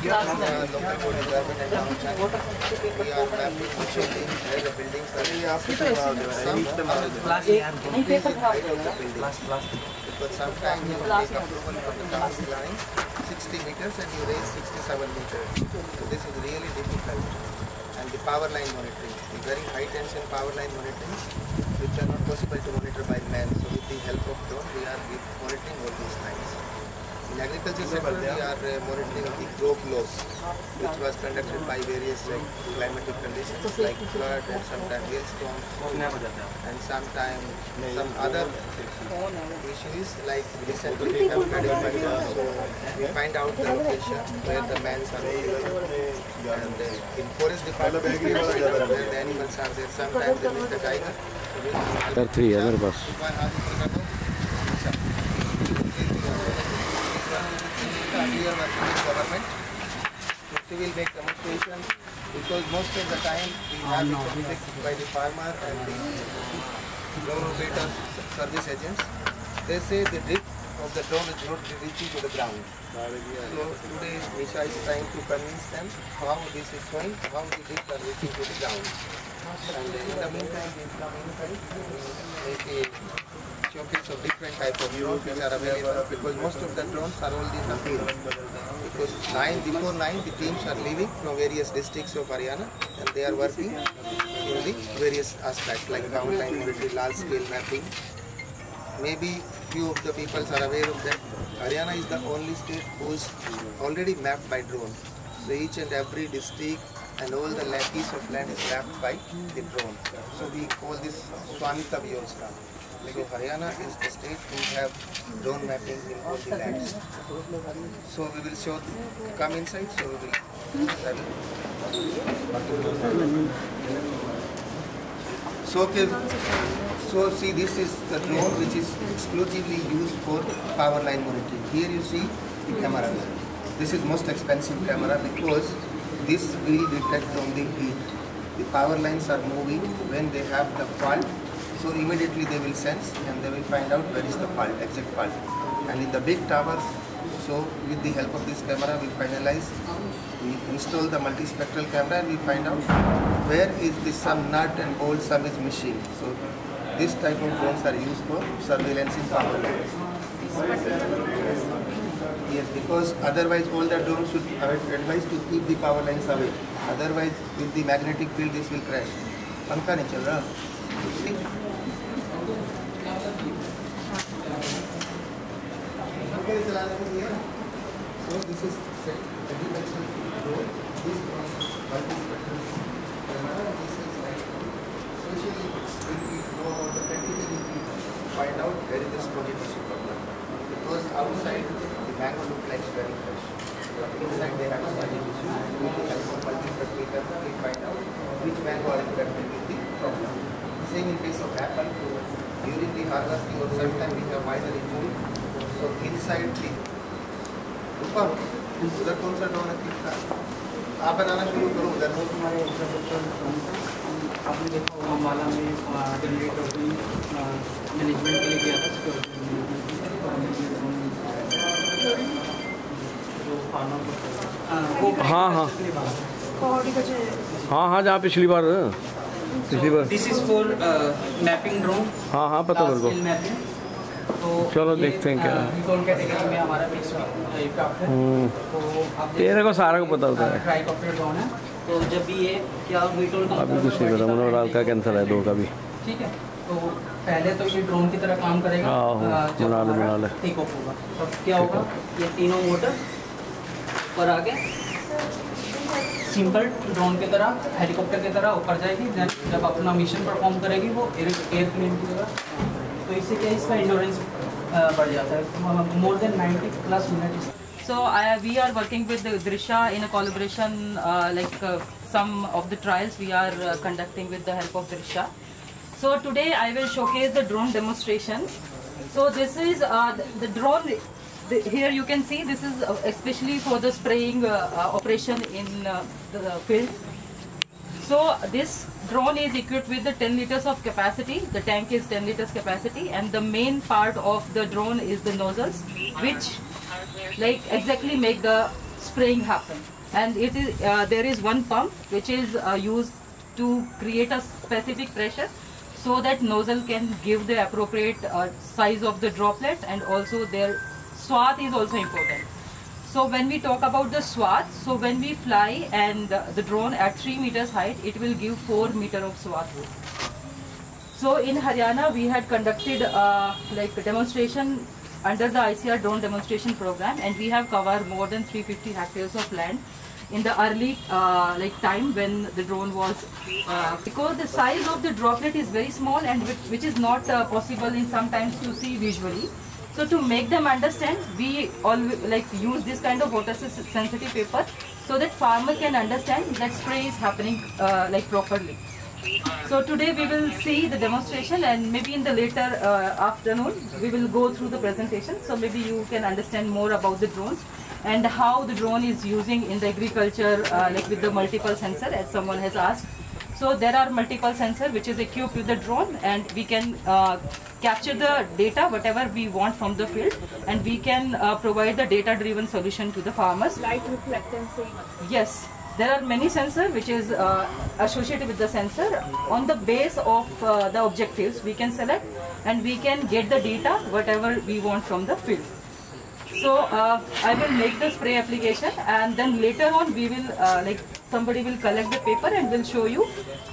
local code is urban and town channel. We are mapping where the buildings are. Because sometimes you take approval from the council line 60 meters and you raise 67 meters. So this is really difficult. And the power line monitoring, the very high tension power line monitoring, which are not possible to monitor by man. So with the help of drone, we are monitoring all these lines. In agriculture sector, we are monitoring the crop loss, which was conducted by various climatic conditions like flood and sometimes hailstorms, and sometimes some other issues like recently we have had a flood. So we find out the location where the mans are available, and in forest department where the animals are there. Sometimes they meet the tiger. There are 3 other bus. We are working with government. So we will make demonstrations because most of the time we have the conflict by the farmer and the drone operators, service agents. They say the drift of the drone is not reaching to the ground. So today Nisha is trying to convince them how this is showing, how the drift are reaching to the ground. And in the meantime, we come inside, make a showcase of different types of drones which are available, because most of the drones are already in the field. Because before 9 the teams are leaving from various districts of Haryana and they are working in the various aspects like ground line monitoring, large scale mapping. Maybe few of the people are aware of that. Haryana is the only state who is already mapped by drone. So each and every district and all the piece of land is mapped by the drone. So we call this Swamita Vyojana. So Haryana is the state who have drone mapping in all the lands. So we will show, come inside, so we will so, okay, so see, this is the drone which is exclusively used for power line monitoring. Here you see the cameras. This is most expensive camera because this will detect on the heat. The power lines are moving when they have the fault. So immediately they will sense and they will find out where is the fault, exact fault. And in the big towers, so with the help of this camera we finalize, we install the multispectral camera and we find out where is the some nut and bolt, some is missing. So this type of drones are used for surveillance in power lines. Yes, because otherwise all the drones should advise to keep the power lines away. Otherwise with the magnetic field this will crash. Panka nahi chal raha. So this is agricultural drone. This drone multi-spectral camera. This is like especially when we know about the practically we find out where is this project is problem. Because outside the mango looks like very fresh. But inside they have some issue. With the help of multi-spectral camera we find out which mango are infected with the problem. Same in case of apple. During the harvesting or sometimes we have minor injury. So inside the ऊपर उधर कौन सा drone है किसका आप बनाना शुरू करो उधर से हमारे इंफ्रास्ट्रक्चर आपने देखा होगा अम्बाला में जनरेटर मैनेजमेंट के लिए गया था सिक्योरिटी हाँ जहाँ पिछली बार this is for mapping drone हाँ पता मेरे को तो चलो देखते हैं क्या ड्रोन कैटेगरी में हमारा फिक्स एयरक्राफ्ट है। तो आप तेरे को सारा को पता होता है। ट्राइकॉप्टर ड्रोन है। तो जब भी ये क्या वीटोल अभी कुछ नहीं पता मनोहर का कैंसर है 2 का भी। ठीक है, तो पहले तो ये ड्रोन की तरह काम करेगा जब बना ले टेक ऑफ होगा तब क्या होगा, ये तीनों मोटर ऊपर आके सिंपल ड्रोन की तरह हेलीकॉप्टर की तरह ऊपर जाएगी। जब अपना मिशन परफॉर्म करेगी वो एयरप्लेन की तरह, तो इससे क्या इसका इंश्योरेंस बढ़ जाता है more than 90+ minute. So we are working with Drisha in a collaboration, some of the trials we are conducting with the help of Drisha. So today I will showcase the drone demonstration. So this is the drone. Here you can see this is especially for the spraying operation in the field. So this drone is equipped with the 10 liters of capacity. The tank is 10 liters capacity, and the main part of the drone is the nozzles, which exactly make the spraying happen. and it is there is one pump which is used to create a specific pressure so that nozzle can give the appropriate size of the droplets, and also their swath is also important. So when we talk about the swath, so when we fly and the drone at 3 meters height, it will give 4 meter of swath. So in Haryana, we had conducted like a demonstration under the ICR drone demonstration program, and we have covered more than 350 hectares of land in the early like time when the drone was because the size of the droplet is very small and which is not possible in sometimes to see visually. So to make them understand, we always like use this kind of water sensitive paper so that farmer can understand that spray is happening like properly. So today we will see the demonstration, and maybe in the later afternoon we will go through the presentation. So maybe you can understand more about the drones and how the drone is using in the agriculture like with the multiple sensor as someone has asked. So there are multiple sensor which is equipped with the drone, and we can capture the data whatever we want from the field, and we can provide the data driven solution to the farmers. Light reflectancy. Yes, there are many sensors which is associated with the sensor. On the base of the objectives we can select, and we can get the data whatever we want from the field. So I will make the spray application, and then later on we will like somebody will collect the paper and will show you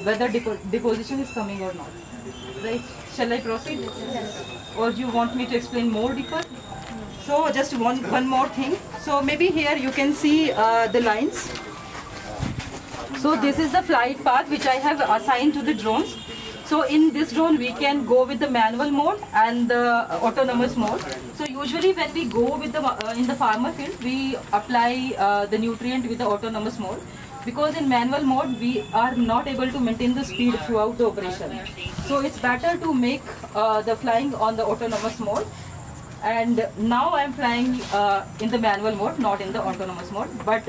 whether deposition is coming or not. Right? Shall I proceed? Yes. Or you want me to explain more deeper? So just one more thing. So maybe here you can see the lines. So this is the flight path which I have assigned to the drones. So in this drone we can go with the manual mode and the autonomous mode. So usually when we go with the in the farmer field, we apply the nutrient with the autonomous mode, because in manual mode we are not able to maintain the speed throughout the operation. So it's better to make the flying on the autonomous mode. And now I am flying in the manual mode, not in the autonomous mode. But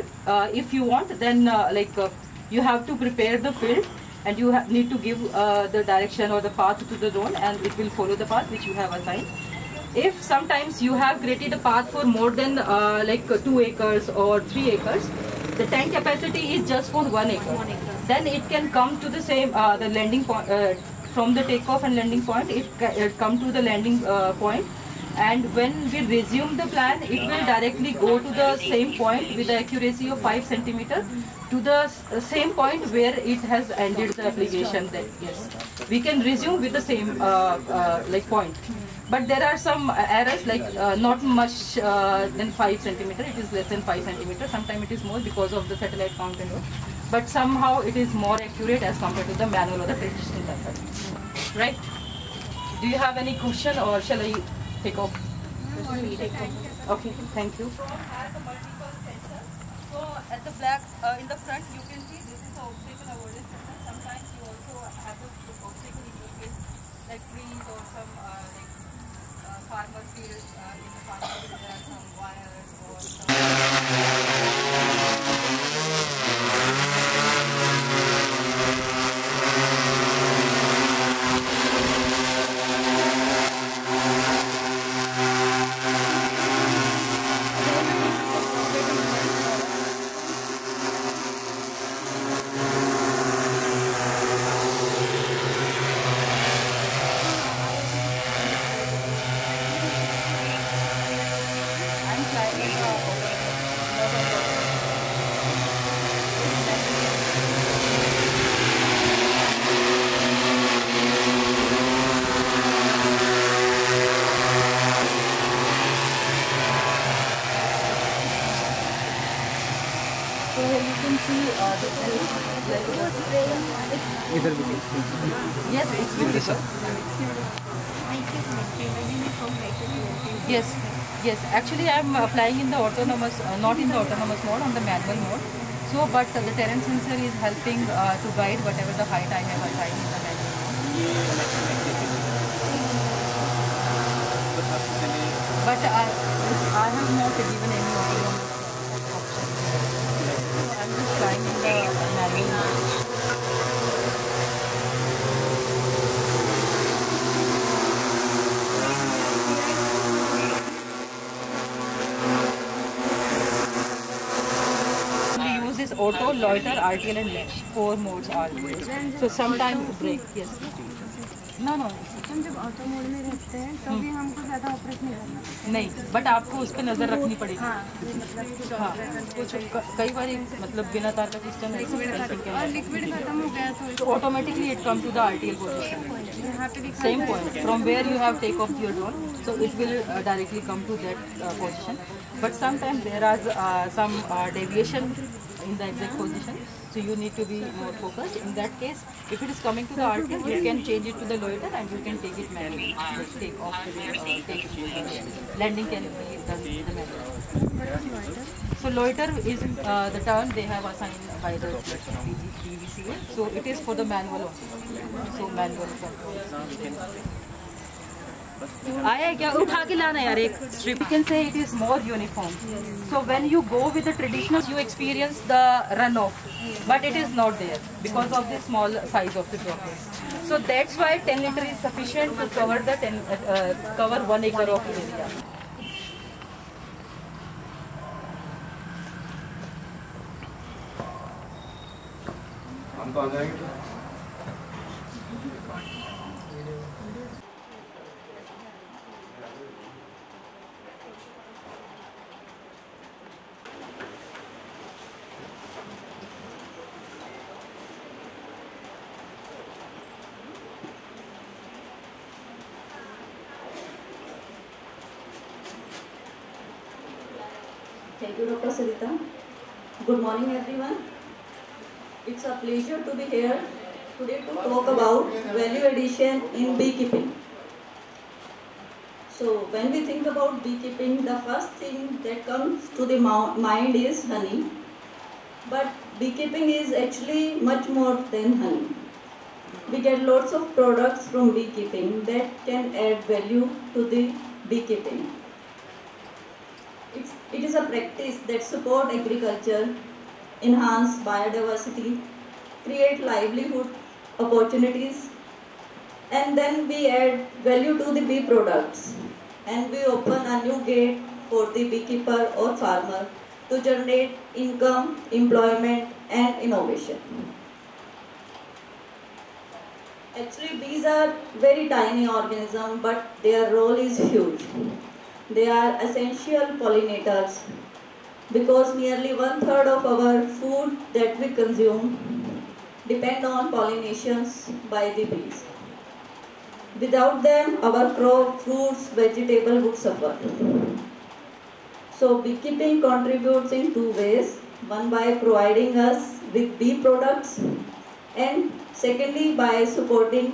if you want, then you have to prepare the field, and you need to give the direction or the path to the drone, and it will follow the path which you have assigned. If sometimes you have created a path for more than 2 acres or 3 acres, the tank capacity is just for 1 acre. Then it can come to the same the landing point from the takeoff and landing point. It come to the landing point, and when we resume the plan, it will directly go to the same point with the accuracy of 5 centimeters to the same point where it has ended the application. Then yes, we can resume with the same point. But there are some errors, not much than 5 centimeters. It is less than 5 centimeters. Sometimes it is more because of the satellite count and all. But somehow it is more accurate as compared to the manual or the traditional method. Right? Do you have any question, or shall I take off? Okay, thank you. So at the black in the front, you can see this is the obstacle avoidance system. Sometimes you also have the obstacle in your field, like trees or some farmer field. In the farmer field, there are some wires or some. इधर भी Yes, it's visible. Yes. Actually, I am flying in the autonomous, not in the autonomous mode, on the manual mode. So, but the terrain sensor is helping to guide whatever the height I have assigned in the manual mode. But I have not given any autonomous option. So, I am just flying in the manual mode. auto, loiter, RTL and land. 4 modes are there. So sometimes break, yes. No. हम जब auto mode में रहते हैं तो भी हमको ज़्यादा operate नहीं करना पड़ता नहीं, बट आपको उस पर नज़र रखनी पड़ेगी। हाँ मतलब हाँ, कुछ कई बार मतलब बिना तार का सिस्टम है, और लिक्विड खत्म हो गया तो automatically it come to the RTL position, यहाँ पे भी same point from where you have take off your drone, so it will directly come to that position. But sometimes there are some deviation in the exact position, so you need to be more focused. In that case, if it is coming to the RTL, you can change it to the loiter and you can take it manually. Just take off, landing can be done with the manual. So loiter is the term they have assigned by the DVCA. So it is for the manual only. So manual control. आया है क्या? उठा के लाना यार एक strip. You can say it is more uniform. So when you go with the traditional, you experience the runoff, but it is not there because of the small size of the droplets. So that's why 10 liter is sufficient to cover the cover 1 acre of area. हम तो आ जाएंगे। Thank you, Dr. Sarita. Good morning, everyone. It's a pleasure to be here today to talk about value addition in beekeeping. So, when we think about beekeeping, the first thing that comes to the mind is honey. But beekeeping is actually much more than honey. We get lots of products from beekeeping that can add value to the beekeeping. It is a practice that supports agriculture, enhance biodiversity, create livelihood opportunities, and then we add value to the bee products, and we open a new gate for the beekeeper or farmer to generate income, employment, and innovation. Actually, bees are very tiny organisms, but their role is huge. They are essential pollinators because nearly 1/3 of our food that we consume depend on pollinations by the bees. Without them, our crop, fruits, vegetables would suffer. So beekeeping contributes in two ways. One, by providing us with bee products, and secondly, by supporting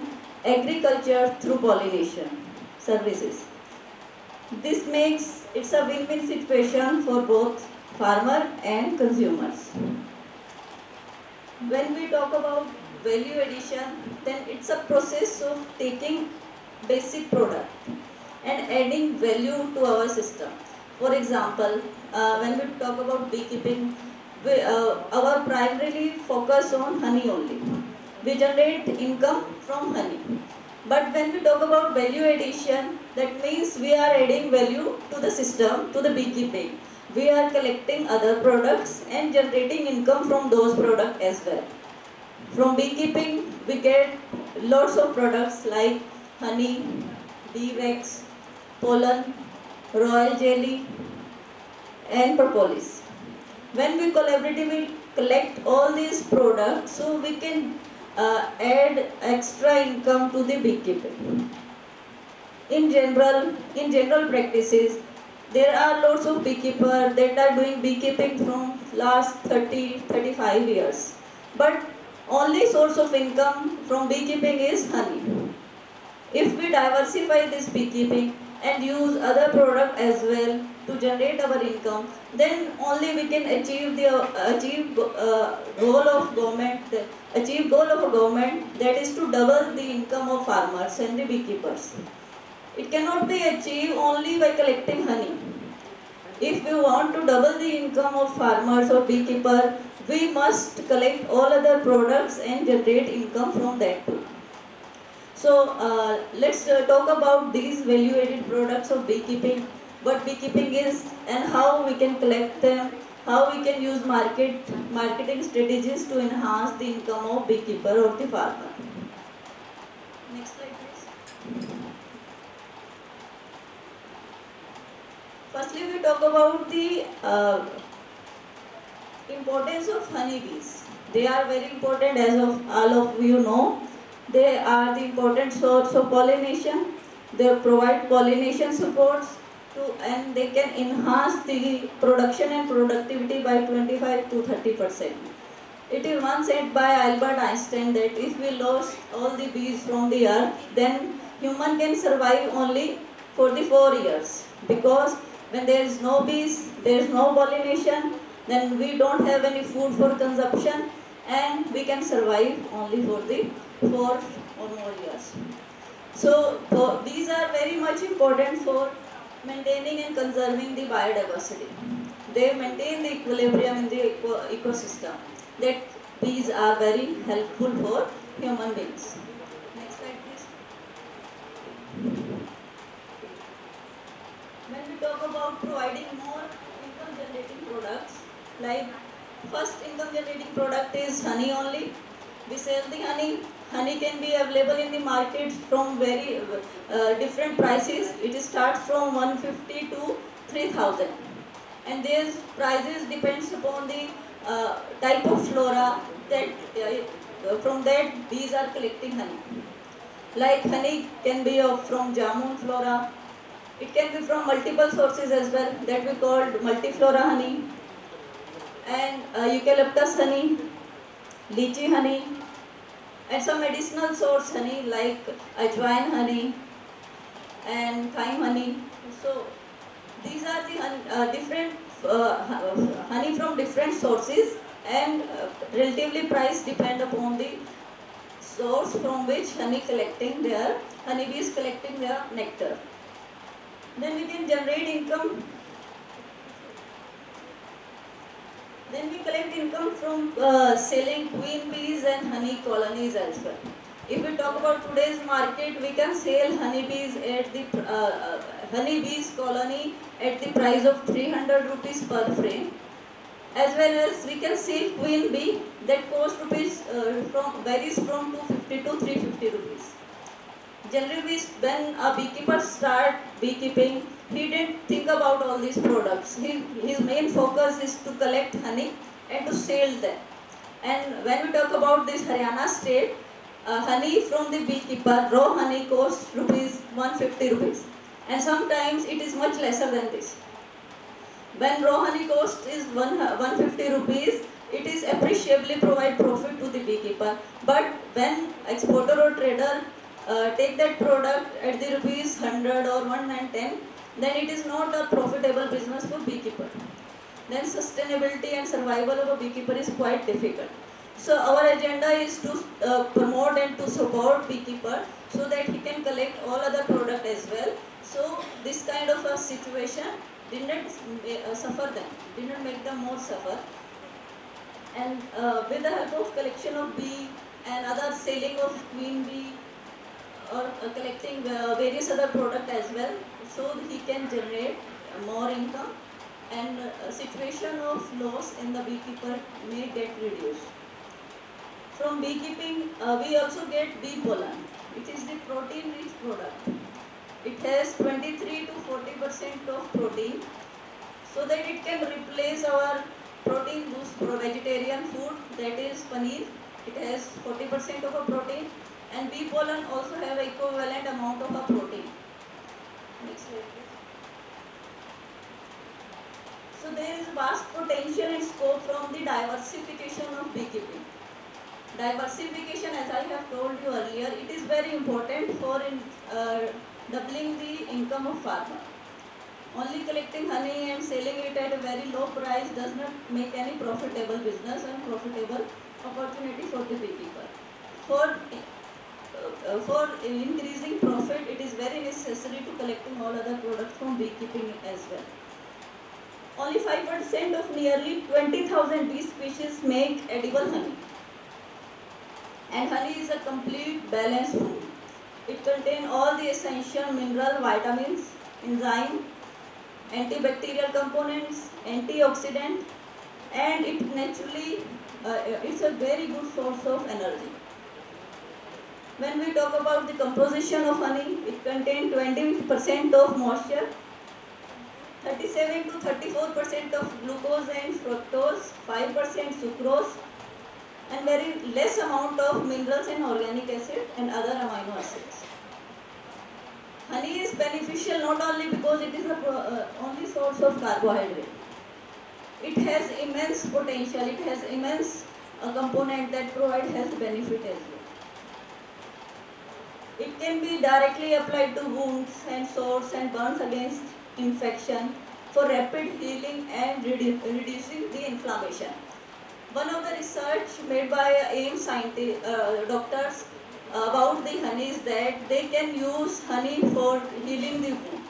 agriculture through pollination services. This makes it's a win-win situation for both farmer and consumers. When we talk about value addition, then it's a process of taking basic product and adding value to our system. For example, when we talk about beekeeping, our primarily focus on honey only. We generate income from honey. But when we talk about value addition, that means we are adding value to the system, to the beekeeping. We are collecting other products and generating income from those products as well. From beekeeping, we get lots of products like honey, bee wax, pollen, royal jelly, and propolis. When we collaboratively collect all these products, so we can add extra income to the beekeeping. In general practices, there are lots of beekeepers that are doing beekeeping from last 30-35 years. But only source of income from beekeeping is honey. If we diversify this beekeeping and use other products as well to generate our income, then only we can achieve goal of a government, that is to double the income of farmers and the beekeepers. It cannot be achieved only by collecting honey. If we want to double the income of farmers or beekeepers, we must collect all other products and generate income from that too. So let's talk about these value-added products of beekeeping, what beekeeping is and how we can collect them how we can use marketing strategies to enhance the income of beekeeper or the farmer. Next slide, please. Firstly, we talk about the importance of honeybees. They are very important, as of all of you know. They are the important source of pollination. They provide pollination supports and they can enhance the production and productivity by 25 to 30%. It is once said by Albert Einstein that if we lost all the bees from the earth, then human can survive only for the 4 years. Because when there is no bees, there is no pollination, then we don't have any food for consumption and we can survive only for the 4 or more years. So these are very much important for maintaining and conserving the biodiversity. They maintain the equilibrium in the ecosystem. That bees are very helpful for human beings. Next slide, please. When we talk about providing more income generating products, like first income generating product is honey only. We sell the honey. Honey can be available in the market from very different prices. It starts from 150 to 3000. And these prices depends upon the type of flora that from that bees are collecting honey. Like honey can be from jamun flora. It can be from multiple sources as well, that we call multiflora honey, and eucalyptus honey, lychee honey, and some medicinal source honey like ajwain honey and thyme honey. So these are the different honey from different sources, and relatively price depend upon the source from which honeybees collecting their nectar. Then we can generate income. Then we collect income from selling queen bees and honey colonies as well. If we talk about today's market, we can sell honeybees at the honeybees colony at the price of 300 rupees per frame. As well as we can sell queen bee that cost varies from 250 to 350 rupees. Generally, when a beekeeper start beekeeping, he didn't think about all these products. His main focus is to collect honey and to sell them. And when we talk about this Haryana state, honey from the beekeeper, raw honey costs rupees 150 rupees. And sometimes it is much lesser than this. When raw honey cost is 150 rupees, it is appreciably provide profit to the beekeeper. But when exporter or trader take that product at the rupees 100 or 110, then it is not a profitable business for beekeeper. Then sustainability and survival of a beekeeper is quite difficult. So our agenda is to promote and to support beekeeper so that he can collect all other product as well. So this kind of a situation did not suffer them, did not make them more suffer. And with the help of collection of bee and other selling of queen bee, or collecting various other product as well, so he can generate more income, and situation of loss in the beekeeper may get reduced. From beekeeping, we also get bee pollen. It is the protein rich product. It has 23 to 40% of protein, so that it can replace our protein boost vegetarian food, that is paneer. It has 40% of a protein. And bee pollen also have equivalent amount of a protein. Next slide, please. So there is vast potential and scope from the diversification of beekeeping. Diversification, as I have told you earlier, it is very important for doubling the income of farmer. Only collecting honey and selling it at a very low price does not make any profitable business and profitable opportunity for the beekeeper. For increasing profit, it is very necessary to collecting all other products from beekeeping as well. Only 5% of nearly 20,000 bee species make edible honey. And honey is a complete balanced food. It contains all the essential mineral, vitamins, enzyme, antibacterial components, antioxidant, and it naturally, it's a very good source of energy. When we talk about the composition of honey, it contains 20% of moisture, 37 to 34% of glucose and fructose, 5% sucrose, and very less amount of minerals and organic acid and other amino acids. Honey is beneficial not only because it is the only source of carbohydrate. It has immense potential, it has immense component that provide health benefit as well. It can be directly applied to wounds and sores and burns against infection for rapid healing and reducing the inflammation. One of the research made by AIM doctors about the honey is that they can use honey for healing the wound.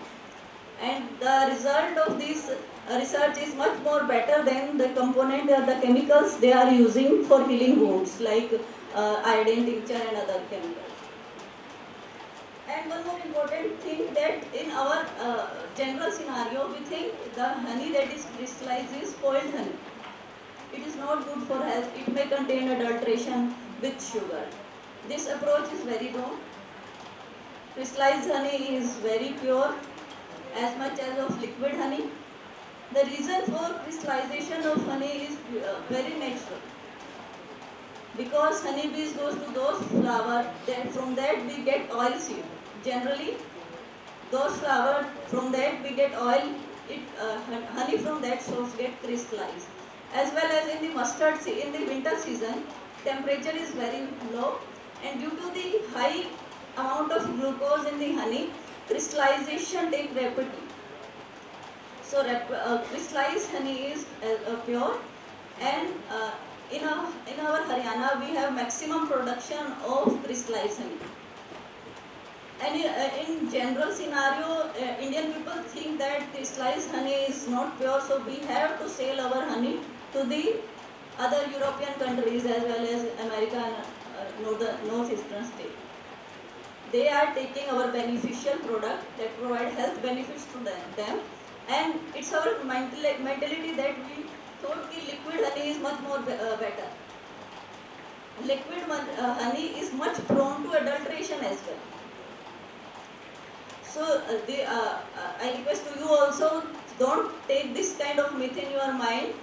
And the result of this research is much more better than the component or the chemicals they are using for healing wounds like iodine tincture and other chemicals. And one more important thing that in our general scenario, we think the honey that is crystallized is spoiled honey. It is not good for health. It may contain adulteration with sugar. This approach is very wrong. Crystallized honey is very pure, as much as of liquid honey. The reason for crystallization of honey is very natural. Because honeybees goes to those flowers, then from that we get oil seed. Generally, those flowers, from that we get oil, honey from that source get crystallized. As well as in the mustard in the winter season, temperature is very low, and due to the high amount of glucose in the honey, crystallization takes rapidly. So crystallized honey is pure, and in our Haryana we have maximum production of crystallized honey. And in general scenario, Indian people think that crystallized honey is not pure, so we have to sell our honey to the other European countries as well as America and northeastern states. They are taking our beneficial product that provide health benefits to them, and it's our mentality that we thought that liquid honey is much more better. Liquid honey is much prone to adulteration as well. So I request to you also, don't take this kind of myth in your mind.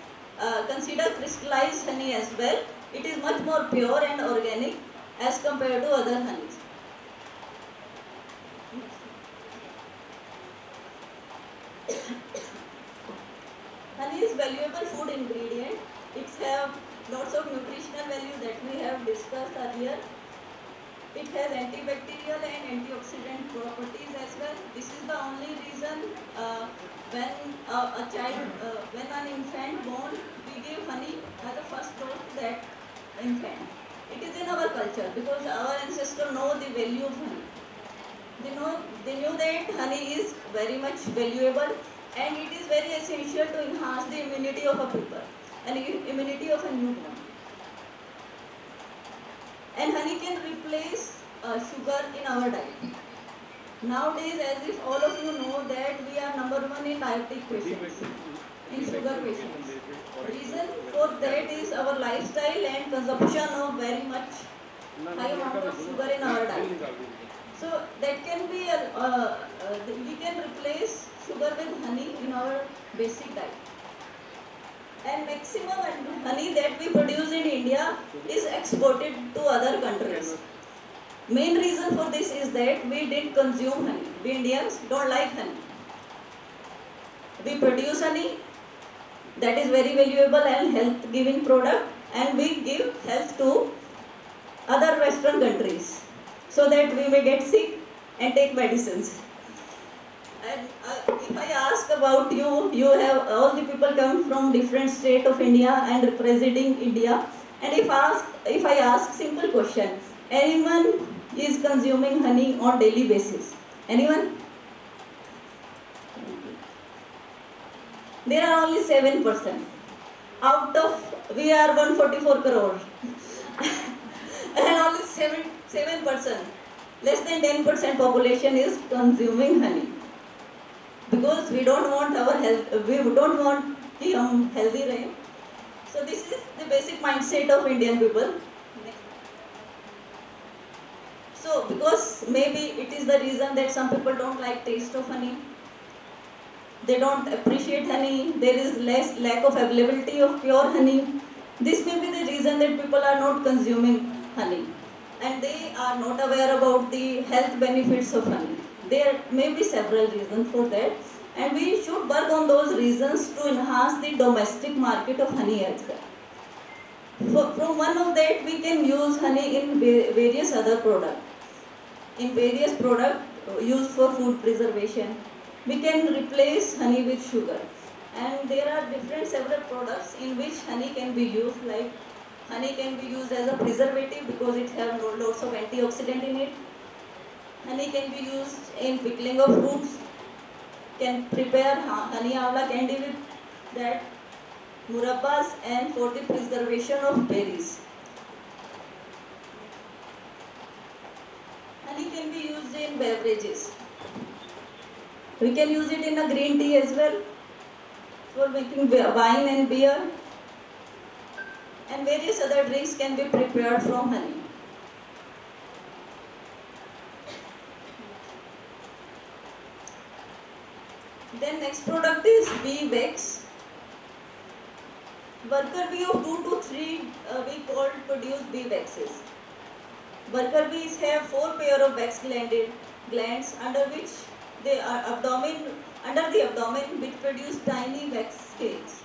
Consider crystallized honey as well. It is much more pure and organic as compared to other honeys. Honey is valuable food ingredient. It has lots of nutritional value that we have discussed earlier. It has antibacterial and antioxidant properties as well. This is the only reason when when an infant born, we give honey as a first dose to that infant. It is in our culture because our ancestors know the value of honey. They knew that honey is very much valuable, and it is very essential to enhance the immunity of a people and immunity of a newborn. And honey can replace sugar in our diet. Nowadays, as if all of you know that we are #1 in diabetic patients, in sugar patients. Reason for that is our lifestyle and consumption of very much high amount of sugar in our diet. So that can be, we can replace sugar with honey in our basic diet. And maximum honey that we produce in India is exported to other countries. Main reason for this is that we didn't consume honey. We Indians don't like honey. We produce honey that is very valuable and health giving product, and we give health to other Western countries so that we may get sick and take medicines. And if I ask about you, you have all the people come from different state of India and representing India. And if I ask simple question, anyone is consuming honey on daily basis? Anyone? There are only 7%. Out of, we are 144 crore. And only 7%, less than 10% population is consuming honey. Because we don't want our health, we don't want the healthy rain, So this is the basic mindset of Indian people. So because maybe it is the reason that some people don't like taste of honey, they don't appreciate honey, there is lack of availability of pure honey. This may be the reason that people are not consuming honey and they are not aware about the health benefits of honey. There may be several reasons for that and we should work on those reasons to enhance the domestic market of honey as well. From one of that we can use honey in various other products. In various products used for food preservation, we can replace honey with sugar. And there are different several products in which honey can be used, like honey can be used as a preservative because it has lots of antioxidant in it. Honey can be used in pickling of fruits. Can prepare honey amla candy with that, murabbas, and for the preservation of berries. Honey can be used in beverages. We can use it in a green tea as well for making wine and beer. And various other drinks can be prepared from honey. Then next product is bee wax. Worker bee of 2 to 3 we call produce bee waxes. Worker bees have 4 pair of wax glands under which they are under the abdomen which produce tiny wax scales.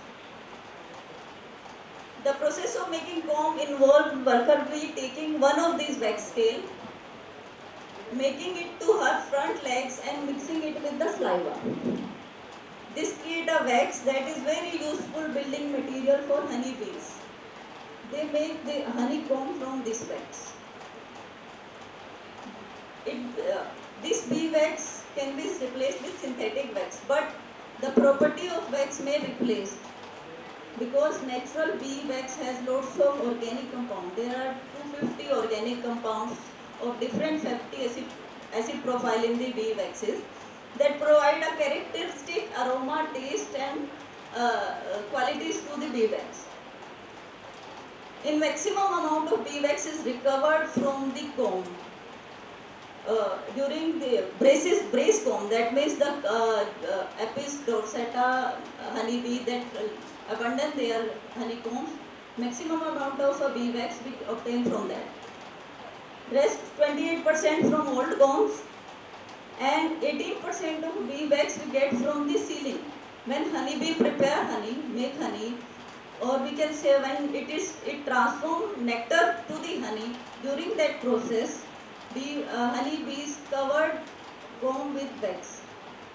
The process of making comb involves worker bee taking one of these wax scale, making it to her front legs and mixing it with the saliva. This creates a wax that is very useful building material for honey bees. They make the honeycomb from this wax. This bee wax can be replaced with synthetic wax, but the property of wax may be replaced because natural bee wax has lots of organic compounds. There are 250 organic compounds of different fatty acid profile in the bee waxes that provide a characteristic aroma, taste and qualities to the bee wax. In maximum amount of bee wax is recovered from the comb. During the brace comb, that means the Apis dorsata honeybee that abandon their honeycombs, maximum amount of bee wax we obtain from that. Rest 28% from old combs and 18% of bee wax we get from the sealing. When honeybee prepare honey, make honey, or we can say when it transforms nectar to the honey, during that process, honey bees covered comb with wax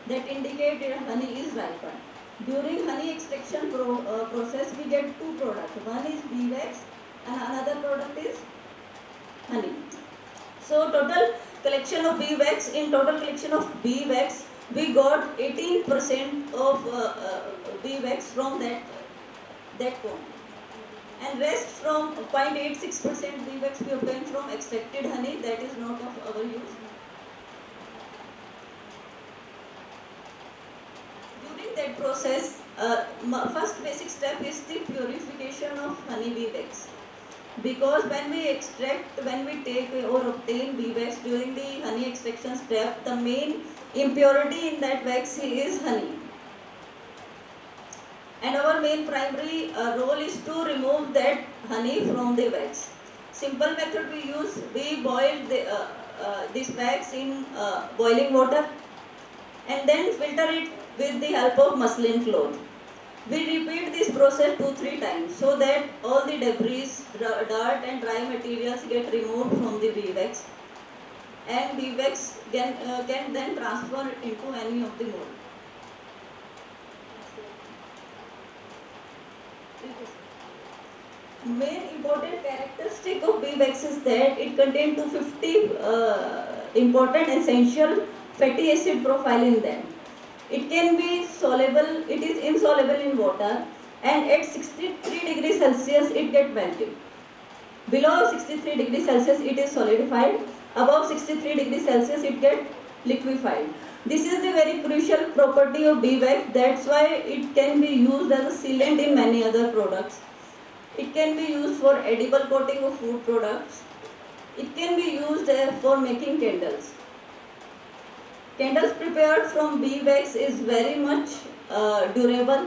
that indicate that honey is ripened. During honey extraction process, we get 2 products. One is bee wax and another product is honey. So total collection of bee wax, in total collection of bee wax, we got 18% of bee wax from that comb. And rest from 0.86% bee wax we obtain from extracted honey that is not of our use. During that process, first basic step is the purification of honey bee wax. Because when we take or obtain bee wax during the honey extraction step, the main impurity in that wax is honey. And our main primary role is to remove that honey from the wax. Simple method we use, we boil this wax in boiling water and then filter it with the help of muslin cloth. We repeat this process 2-3 times so that all the debris, dirt and dry materials get removed from the bee wax and bee wax can then transfer into any of the mold. Main important characteristic of bee wax is that it contains 250 important essential fatty acid profile in them. It can be soluble, it is insoluble in water and at 63 degrees Celsius it gets melted. Below 63 degrees Celsius it is solidified, above 63 degrees Celsius it gets liquefied. This is the very crucial property of bee wax, that's why it can be used as a sealant in many other products. It can be used for edible coating of food products. It can be used for making candles. Candles prepared from bee wax is very much durable.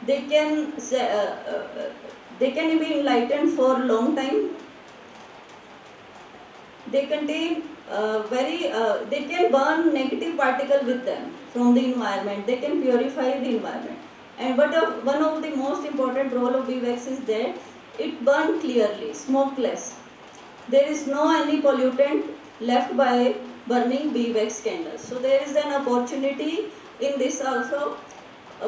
They can they can be enlightened for a long time. They contain they can burn negative particle with them from the environment. They can purify the environment. And one of the most important role of bee wax is that it burns clearly, smokeless. There is no any pollutant left by burning bee wax candles. So there is an opportunity in this also.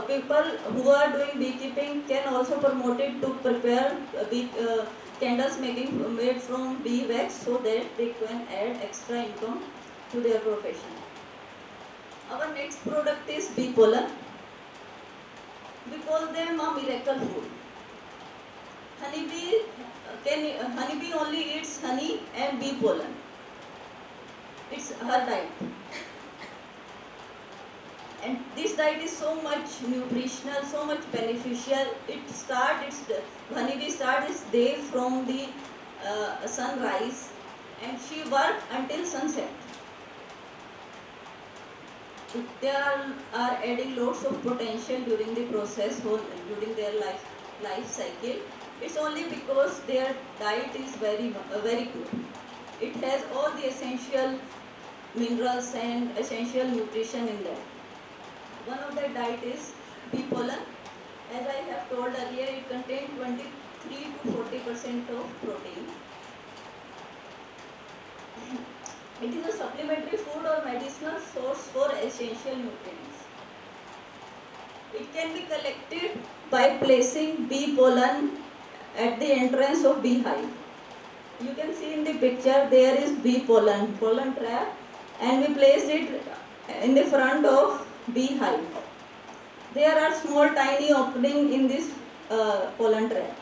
People who are doing beekeeping can also promote it to prepare candles made from bee wax so that they can add extra income to their profession. Our next product is bee pollen. We call them a miracle food. Honeybee only eats honey and bee pollen. It's her diet. And this diet is so much nutritional, so much beneficial. Honeybee starts its day from the sunrise, and she works until sunset. They are adding lots of potential during the process, during their life cycle. It's only because their diet is very good. It has all the essential minerals and essential nutrition in there. One of the diet is bee pollen. As I have told earlier, it contains 23 to 40% of protein. It is a supplementary food or medicinal source for essential nutrients. It can be collected by placing bee pollen at the entrance of beehive. You can see in the picture there is bee pollen trap, and we placed it in the front of beehive. There are small tiny openings in this pollen trap.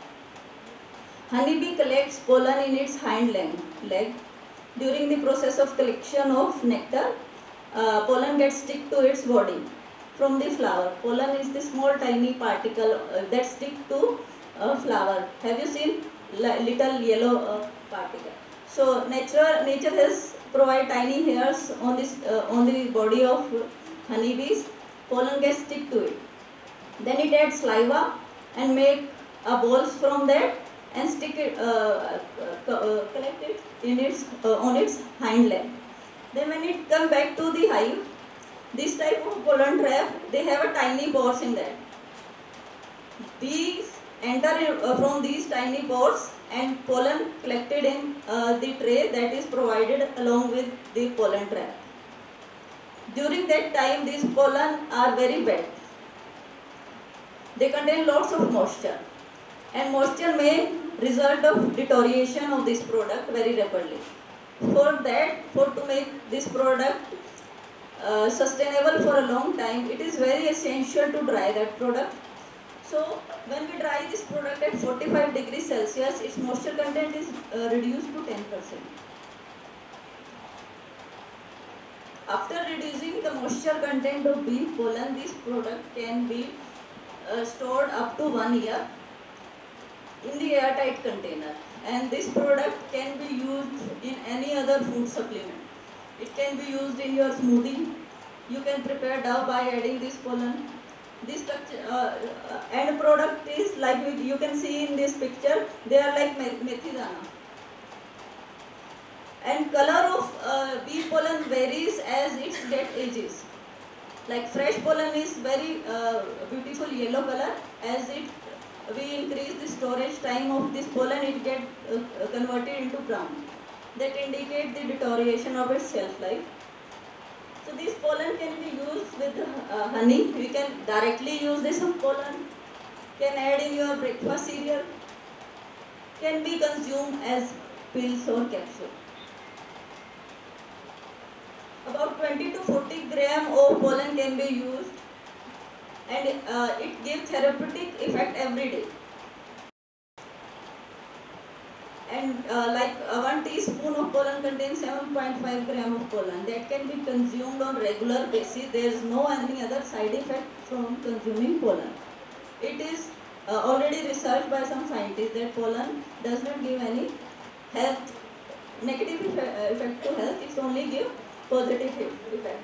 Honeybee collects pollen in its hind leg. During the process of collection of nectar, pollen gets stick to its body from the flower. Pollen is the small tiny particle that stick to flower. Have you seen little yellow particle? So nature has provided tiny hairs on the body of honeybees. Pollen gets stick to it. Then it adds saliva and make balls from that and stick it, collect it in on its hind leg. Then when it come back to the hive, this type of pollen trap, they have a tiny pores in that. Bees enter from these tiny pores, and pollen collected in the tray that is provided along with the pollen trap. During that time, these pollen are very wet. They contain lots of moisture, and moisture may result of deterioration of this product very rapidly. To make this product sustainable for a long time, it is very essential to dry that product. So when we dry this product at 45 degrees Celsius, its moisture content is reduced to 10%. After reducing the moisture content of bee pollen, this product can be stored up to 1 year in the airtight container, and this product can be used in any other food supplement. It can be used in your smoothie. You can prepare dough by adding this pollen. This end product is like you can see in this picture. They are like methi dana. And color of bee pollen varies as it gets ages. Like fresh pollen is very beautiful yellow color. As we increase the storage time of this pollen, it gets converted into brown. That indicates the deterioration of its shelf life. So this pollen can be used with honey. We can directly use this pollen. Can add in your breakfast cereal. Can be consumed as pills or capsule. About 20 to 40 gram of pollen can be used, and it gives therapeutic effect every day. And 1 teaspoon of pollen contains 7.5 gram of pollen that can be consumed on regular basis. There is no any other side effect from consuming pollen. It is already researched by some scientists that pollen does not give any health negative effect to health. It's only give positive effect,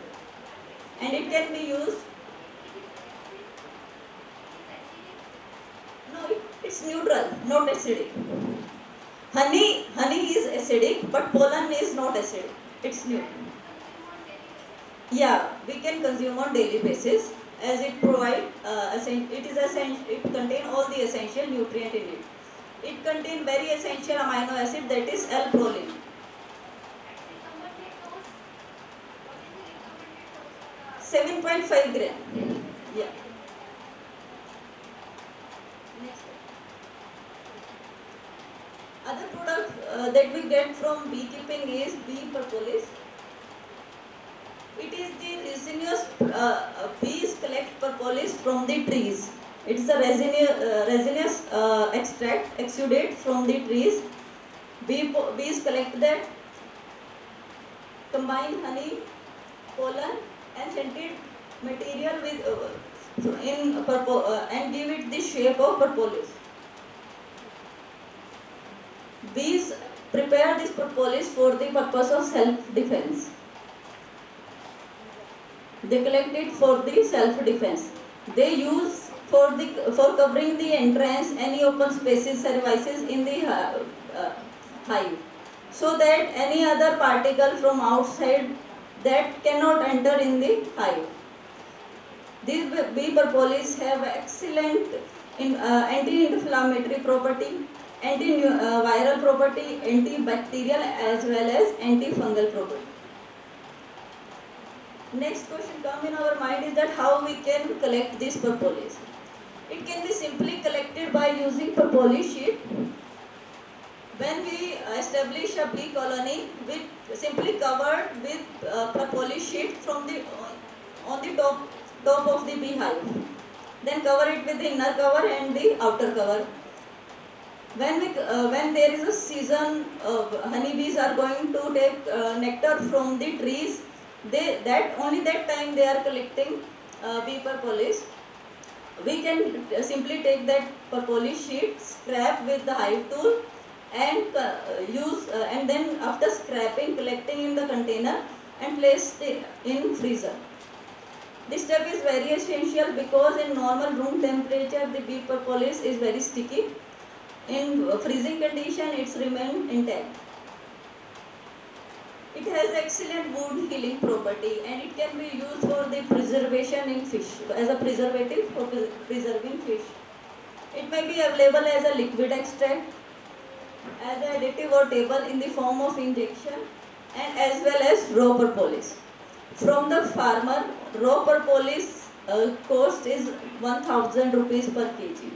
and it can be used. No, it's neutral, not acidic. Honey is acidic, but pollen is not acidic. It's neutral. Yeah, we can consume on daily basis as it provide it is essential. It contain all the essential nutrient in it. It contain very essential amino acid, that is L-proline. 7.5 gram. Yeah. Next. Other product that we get from beekeeping is bee propolis. It is the resinous bees collect propolis from the trees. It's the resinous extract exudate from the trees. Bees collect that, combine honey, pollen, and scented material with and give it the shape of propolis. Bees prepare this propolis for the purpose of self-defense. They collect it for the self-defense. They use for covering the entrance, any open spaces, services in the hive, so that any other particle from outside that cannot enter in the hive. These bee propolis have excellent anti-inflammatory property, anti-viral property, antibacterial as well as antifungal property. Next question come in our mind is that how we can collect this propolis. It can be simply collected by using propolis sheet. When we establish a bee colony, we simply cover with propolis sheet from the on the top of the beehive. Then cover it with the inner cover and the outer cover. When there is a season, honeybees are going to take nectar from the trees. Only that time they are collecting bee propolis. We can simply take that propolis sheet, scrap with the hive tool, and and then after scrapping, collecting in the container and place it in freezer. This step is very essential because in normal room temperature the bee propolis is very sticky. In freezing condition it's remain intact. It has excellent wound healing property and it can be used for the preservation in fish, as a preservative for preserving fish. It may be available as a liquid extract, as an additive or table in the form of injection, and as well as raw propolis. From the farmer, raw propolis cost is 1000 rupees per kg.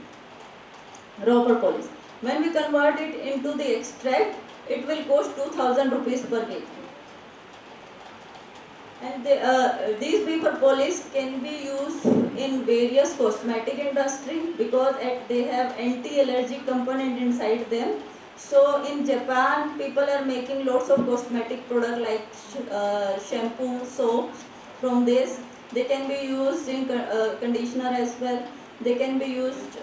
Raw propolis. When we convert it into the extract, it will cost 2000 rupees per kg. And these bee propolis can be used in various cosmetic industry because they have anti-allergic component inside them. So in Japan, people are making lots of cosmetic product like shampoo, soaps from this. They can be used in conditioner as well. They can be used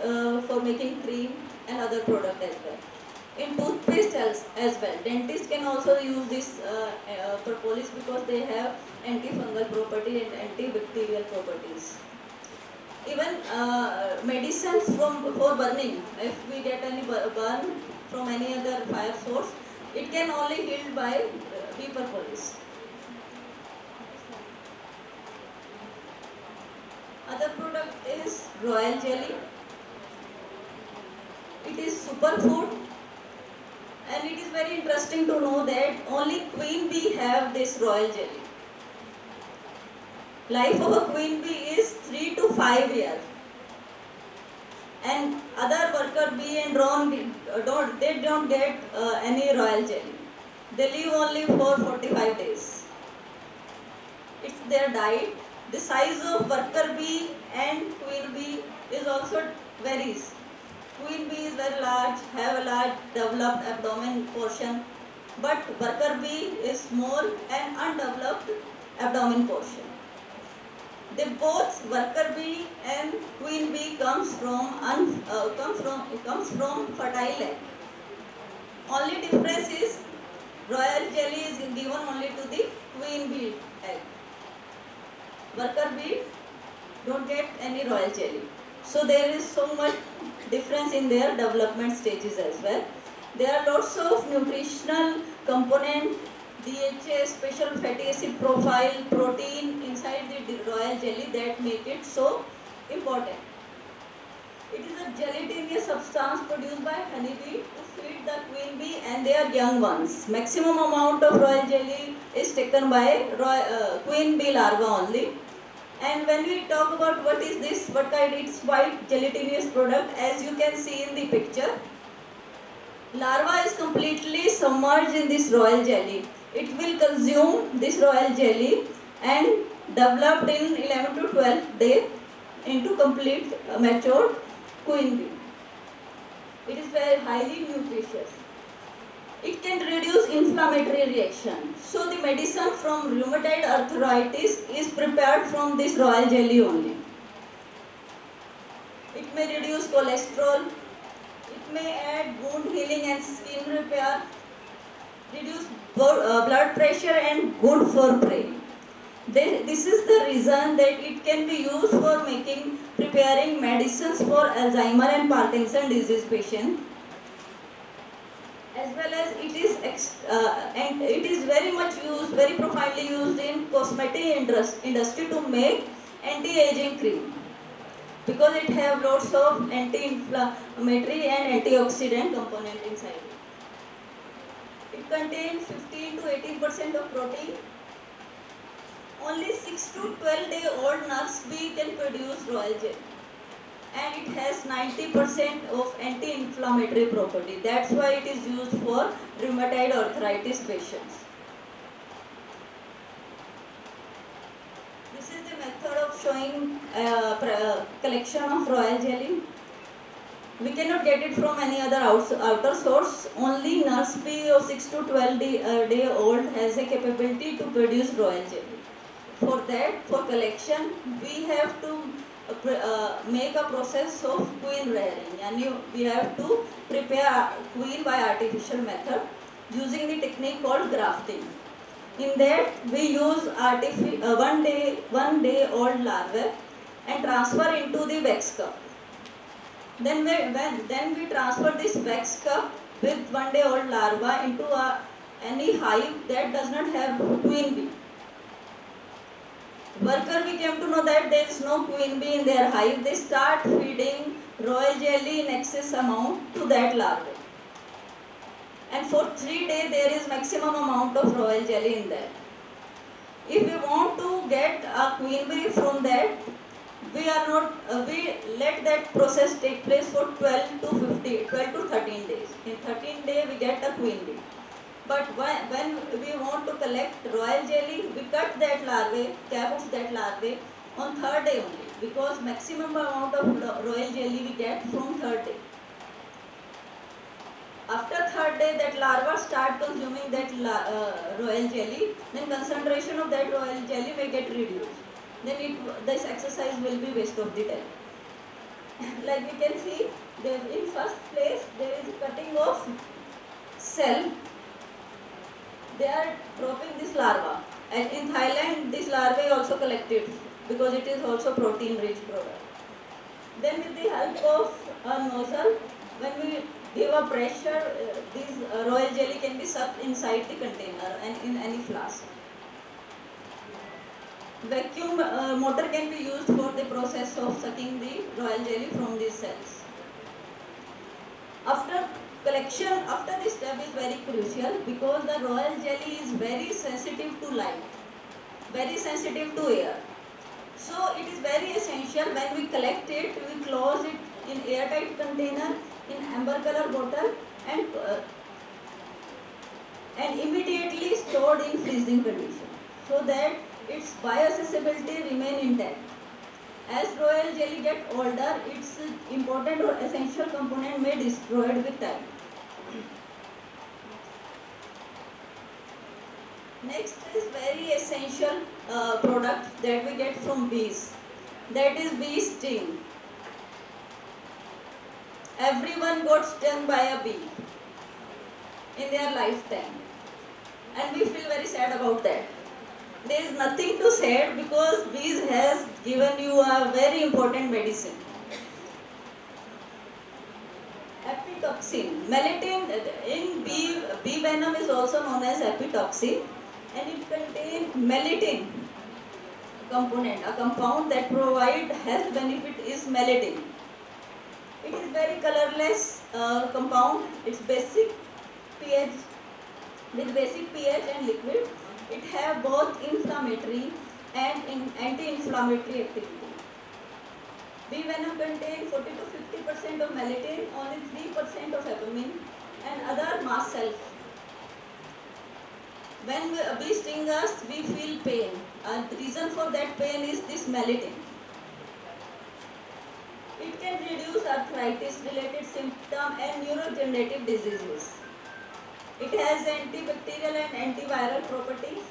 for making cream and other product as well. In toothpaste as well, dentists can also use this propolis because they have antifungal property and antibacterial properties. Even medicines for burning, if we get any burn from any other fire source, it can only healed by bee propolis. Other product is royal jelly. It is superfood. And it is very interesting to know that only queen bee have this royal jelly. Life of a queen bee is 3 to 5 years. And other worker bee and drone don't get any royal jelly. They live only for 45 days. It's their diet. The size of worker bee and queen bee is also varies. Queen bee is very large, have a large developed abdomen portion, but worker bee is small and undeveloped abdomen portion. They both worker bee and queen bee comes from fertile egg. Only difference is royal jelly is given only to the queen bee egg. Worker bee don't get any royal jelly. So there is so much difference in their development stages as well. There are lots of nutritional component, DHA, special fatty acid profile, protein inside the royal jelly that make it so important. It is a gelatinous substance produced by honeybee to feed the queen bee and their young ones. Maximum amount of royal jelly is taken by queen bee larva only. And when we talk about what is this, what kind, it's white gelatinous product, as you can see in the picture. Larva is completely submerged in this royal jelly. It will consume this royal jelly and developed in 11 to 12 days into complete matured queen bee. It is very highly nutritious. It can reduce inflammatory reaction. So the medicine from rheumatoid arthritis is prepared from this royal jelly only. It may reduce cholesterol. It may add wound healing and skin repair. Reduce blood pressure and good for brain. This is the reason that it can be used for preparing medicines for Alzheimer and Parkinson disease patients. As well as it is very much used, very profoundly used in cosmetic industry to make anti-aging cream, because it have lots of anti-inflammatory and antioxidant component inside it. It contains 15 to 18% of protein. Only 6 to 12 day old nurse bee can produce royal jelly. And it has 90% of anti-inflammatory property. That's why it is used for rheumatoid arthritis patients. This is the method of showing collection of royal jelly. We cannot get it from any other outer source. Only nurse bee of 6 to 12 day old has a capability to produce royal jelly. For that, for collection, we have to make a process of queen rearing, and we have to prepare queen by artificial method using the technique called grafting. In that, we use one day old larvae and transfer into the wax cup. Then we transfer this wax cup with 1 day old larva into any hive that does not have queen bee. Worker bee came to know that there is no queen bee in their hive. They start feeding royal jelly in excess amount to that larva. And for 3 days there is maximum amount of royal jelly in that. If we want to get a queen bee from that, we let that process take place for 12 to 13 days. In 13 days we get a queen bee. But when we want to collect royal jelly, we cut that larvae, cap of that larvae on 3rd day only, because maximum amount of royal jelly we get from 3rd day. After 3rd day, that larva start consuming that royal jelly, then concentration of that royal jelly may get reduced. Then this exercise will be waste of the time. Like we can see, in first place there is cutting of cell. They are dropping this larva, and in Thailand this larva is also collected because it is also protein rich product. Then with the help of a nozzle, when we give a pressure, this royal jelly can be sucked inside the container and in any flask. Vacuum motor can be used for the process of sucking the royal jelly from these cells. After this step is very crucial, because the royal jelly is very sensitive to light, very sensitive to air. So it is very essential when we collect it, we close it in airtight container, in amber color bottle, and immediately stored in freezing condition, so that its bioaccessibility remain intact. As royal jelly get older, its important or essential component may destroyed with time. Next is very essential essential product that we get from bees. That is bee sting. Everyone got stung by a bee in their lifetime, and we feel very sad about that. There is nothing to sad because bees has given you a very important medicine. Epitoxin. Melatonin in bee venom is also known as epitoxin, and it contains melatonin component. A compound that provide health benefit is melatonin. It is very colorless compound. It's basic pH with basic pH and liquid. It have both inflammatory and anti-inflammatory activity. Bee venom contains 40 to 50% of melatonin, only 3% of albumin and other mast cells. When a bee stings us, we feel pain. The reason for that pain is this melatonin. It can reduce arthritis-related symptoms and neurodegenerative diseases. It has antibacterial and antiviral properties.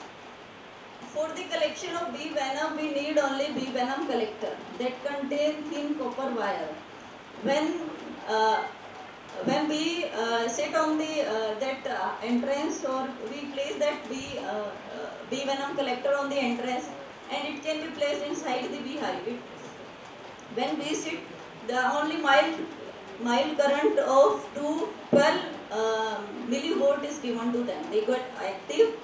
For the collection of bee venom, we need only bee venom collector that contains thin copper wire. When we sit on the entrance, or we place that bee venom collector on the entrance, and it can be placed inside the beehive. When we sit, the only mild current of 12 millivolt is given to them. They got active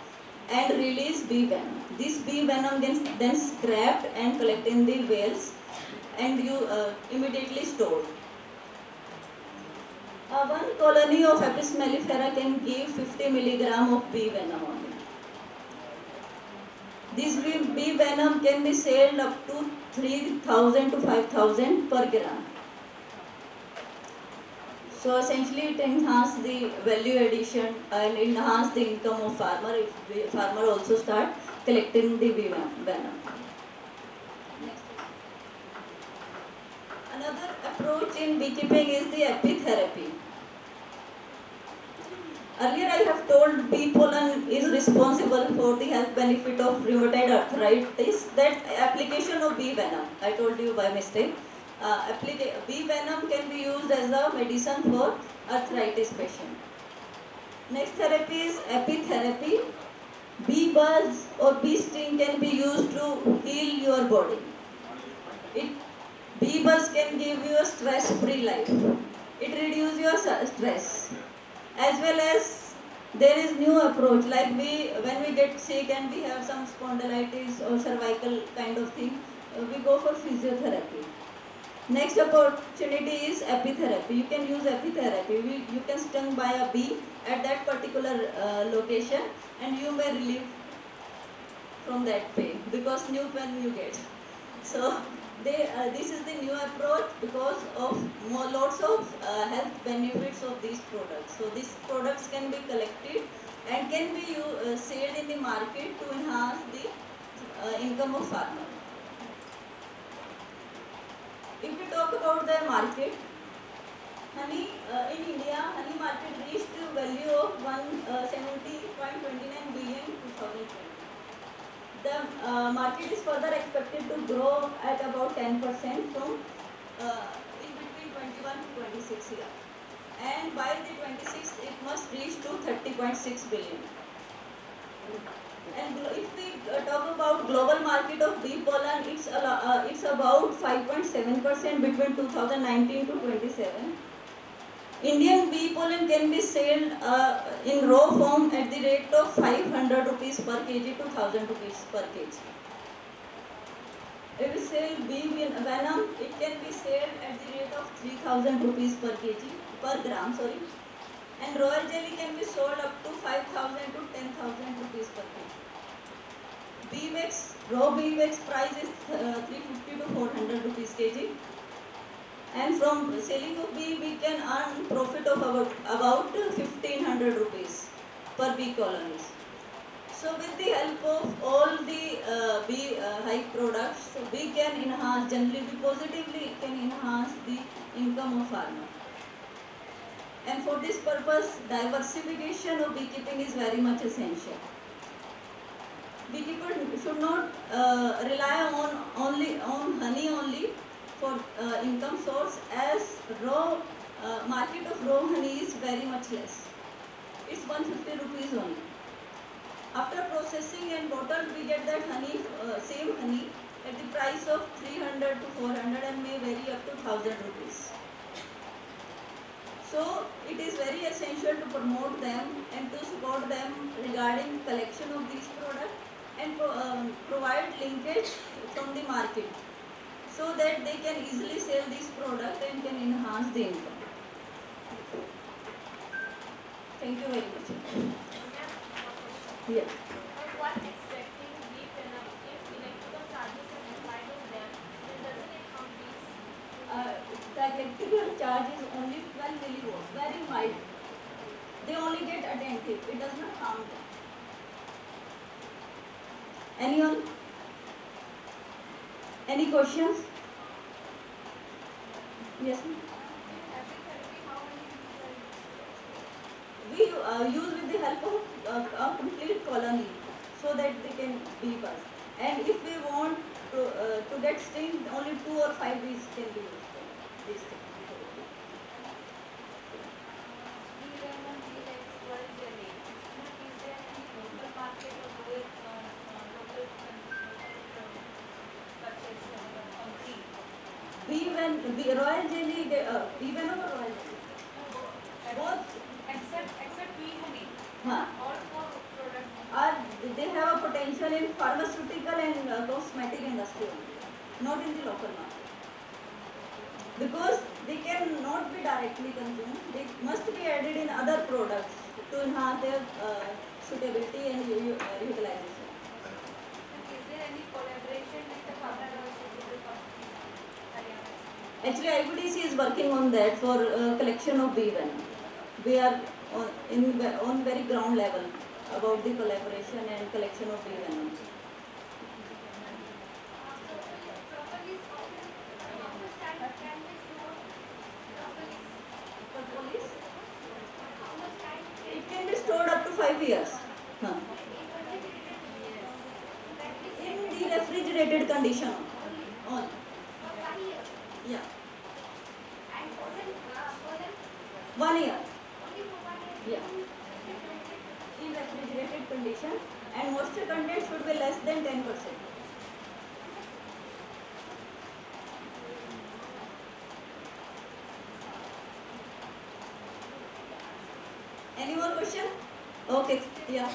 and release bee venom. This bee venom gets then scrapped and collected in the wells, and you immediately stored. One colony of Apis mellifera can give 50 milligram of bee venom only. This bee venom can be sold up to 3,000 to 5,000 per gram. So essentially it enhances the value addition and enhance the income of farmer if the farmer also start collecting the bee venom. Another approach in beekeeping is the apitherapy. Earlier I have told bee pollen is responsible for the health benefit of rheumatoid arthritis. That application of bee venom, I told you by mistake. Bee venom can be used as a medicine for arthritis patient. Next therapy is apitherapy. Bee buzz or bee sting can be used to heal your body. Bee buzz can give you a stress-free life. It reduces your stress. As well as there is new approach, like when we get sick and we have some spondylitis or cervical kind of thing, we go for physiotherapy. Next opportunity is apitherapy. You can use apitherapy. You can stung by a bee at that particular location, and you may relieve from that pain because new pain you get. So this is the new approach because of lots of health benefits of these products. So these products can be collected and can be sold in the market to enhance the income of farmer. If we talk about the market, honey in India, honey market reached a value of 170.29 billion in 2020. The market is further expected to grow at about 10% from in between 21 to 26 years. And by the 26th, it must reach to 30.6 billion. And if we talk about global market of bee pollen, it's about 5.7% between 2019 to 27. Indian bee pollen can be sold in raw form at the rate of 500 rupees per kg to 1000 rupees per kg. If we sell bee venom, it can be sold at the rate of 3000 rupees per kg, per gram, sorry. And royal jelly can be sold up to 5000 to 10,000 rupees per kg. Bee wax, raw bee wax price is 350 to 400 rupees kg. And from selling of bee, we can earn profit of about 1500 rupees per bee colonies. So with the help of all the bee hive products, we can enhance, generally we positively can enhance the income of farmer. And for this purpose, diversification of beekeeping is very much essential. beekeepers should not rely on honey only for income source, as raw market of raw honey is very much less. It's 150 rupees only. After processing and bottled, we get that honey, same honey, at the price of 300 to 400 and may vary up to 1000 rupees. So it is very essential to promote them and to support them regarding collection of these products and provide linkage from the market so that they can easily sell this product and can enhance the income. Thank you very much. Yeah. What expecting deep enough if electrical charges are applied on them, then doesn't it count these? The electrical charge is only 12 millivolts, very mild. They only get attentive. It does not harm them. Anyone? Any questions? Yes, ma'am. We use with the help of a complete colony so that they can be us. And if we want to get sting, only 2 or 5 weeks can be used for this thing. Royal jelly, even over royal jelly. Both Except bee honey. huh, All four products. they have a potential in pharmaceutical and cosmetic industry only, not in the local market. Because they cannot be directly consumed, they must be added in other products to enhance their suitability and utilization. Is there any collaboration with the pharmaceutical company? Actually, IPDC is working on that for collection of bee venom. We are on very ground level about the collaboration and collection of bee venom. For police, it can be stored up to 5 years. Huh. In the refrigerated condition only. Yeah. 1 year. Yeah. In refrigerated condition, and moisture content should be less than 10%. Any more question? Okay. Yeah.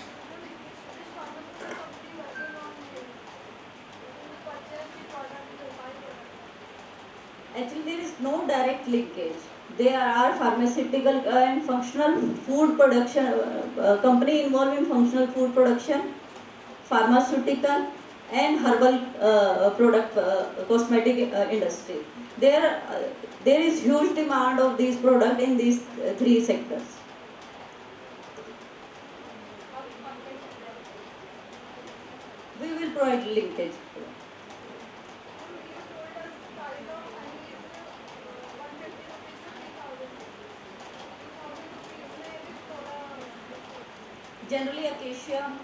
Actually, there is no direct linkage. There are pharmaceutical and functional food production company involved in functional food production, pharmaceutical and herbal product cosmetic industry. There is huge demand of these products in these 3 sectors. We will provide linkage. Generally acacia,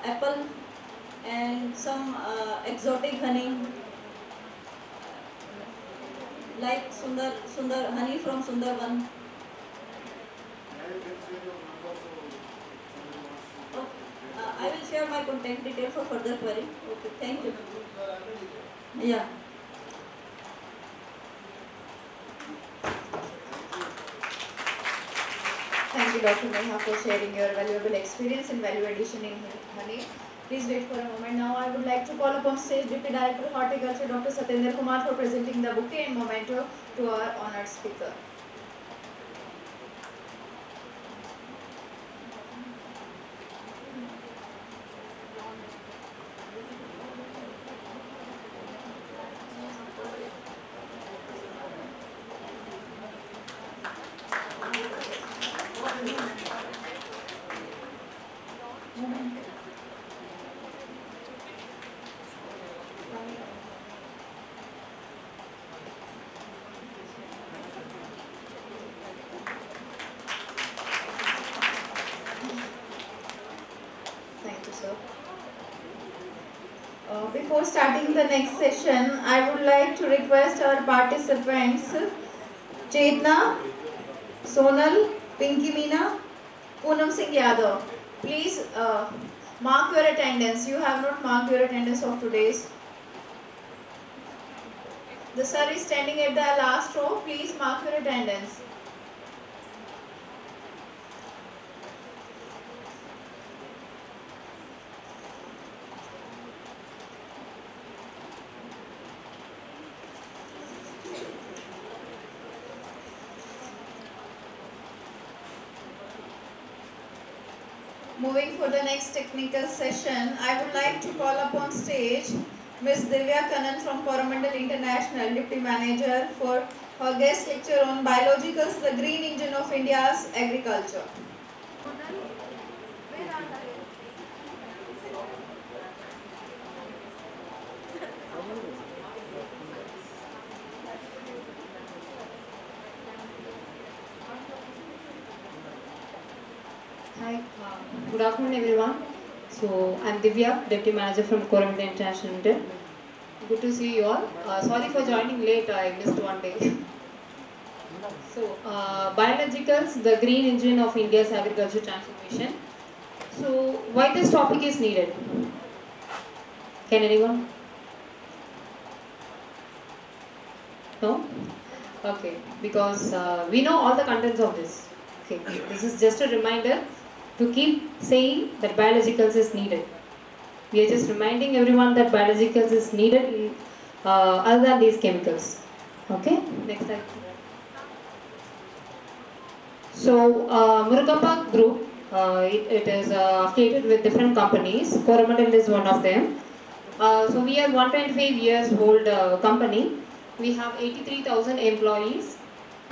apple, and some exotic honey like Sundar honey from Sundarban. I will share my contact details for further query. Okay, thank you. Yeah. Thank you, Dr. Neha, for sharing your valuable experience in value addition in honey. Please wait for a moment. Now, I would like to call upon stage Deputy Director Horticulture, Dr. Satyendra Kumar, for presenting the bouquet and memento to our honored speaker. before starting the next session, I would like to request our participants, Chetna, Sonal, Pinky Meena, Poonam Singh Yadav. Please mark your attendance. You have not marked your attendance of today's. The sir is standing at the last row. Please mark your attendance. Moving for the next technical session, I would like to call upon stage Ms. Divya Kannan from Coromandel International, Deputy Manager, for her guest lecture on Biologicals, the Green Engine of India's Agriculture. Hi, good afternoon everyone. So I'm Divya, Deputy Manager from Coromandel International Limited. Good to see you all. Sorry for joining late, I missed one day. So biologicals, the green engine of India's agriculture transformation. So why this topic is needed? Can anyone? No? Okay, because we know all the contents of this. Okay, this is just a reminder to keep saying that biologicals is needed. We are just reminding everyone that biologicals is needed in, other than these chemicals. Okay, next slide. So Murugappa Group, it is affiliated with different companies. Coromandel is one of them. So we are 125 years old company. We have 83,000 employees.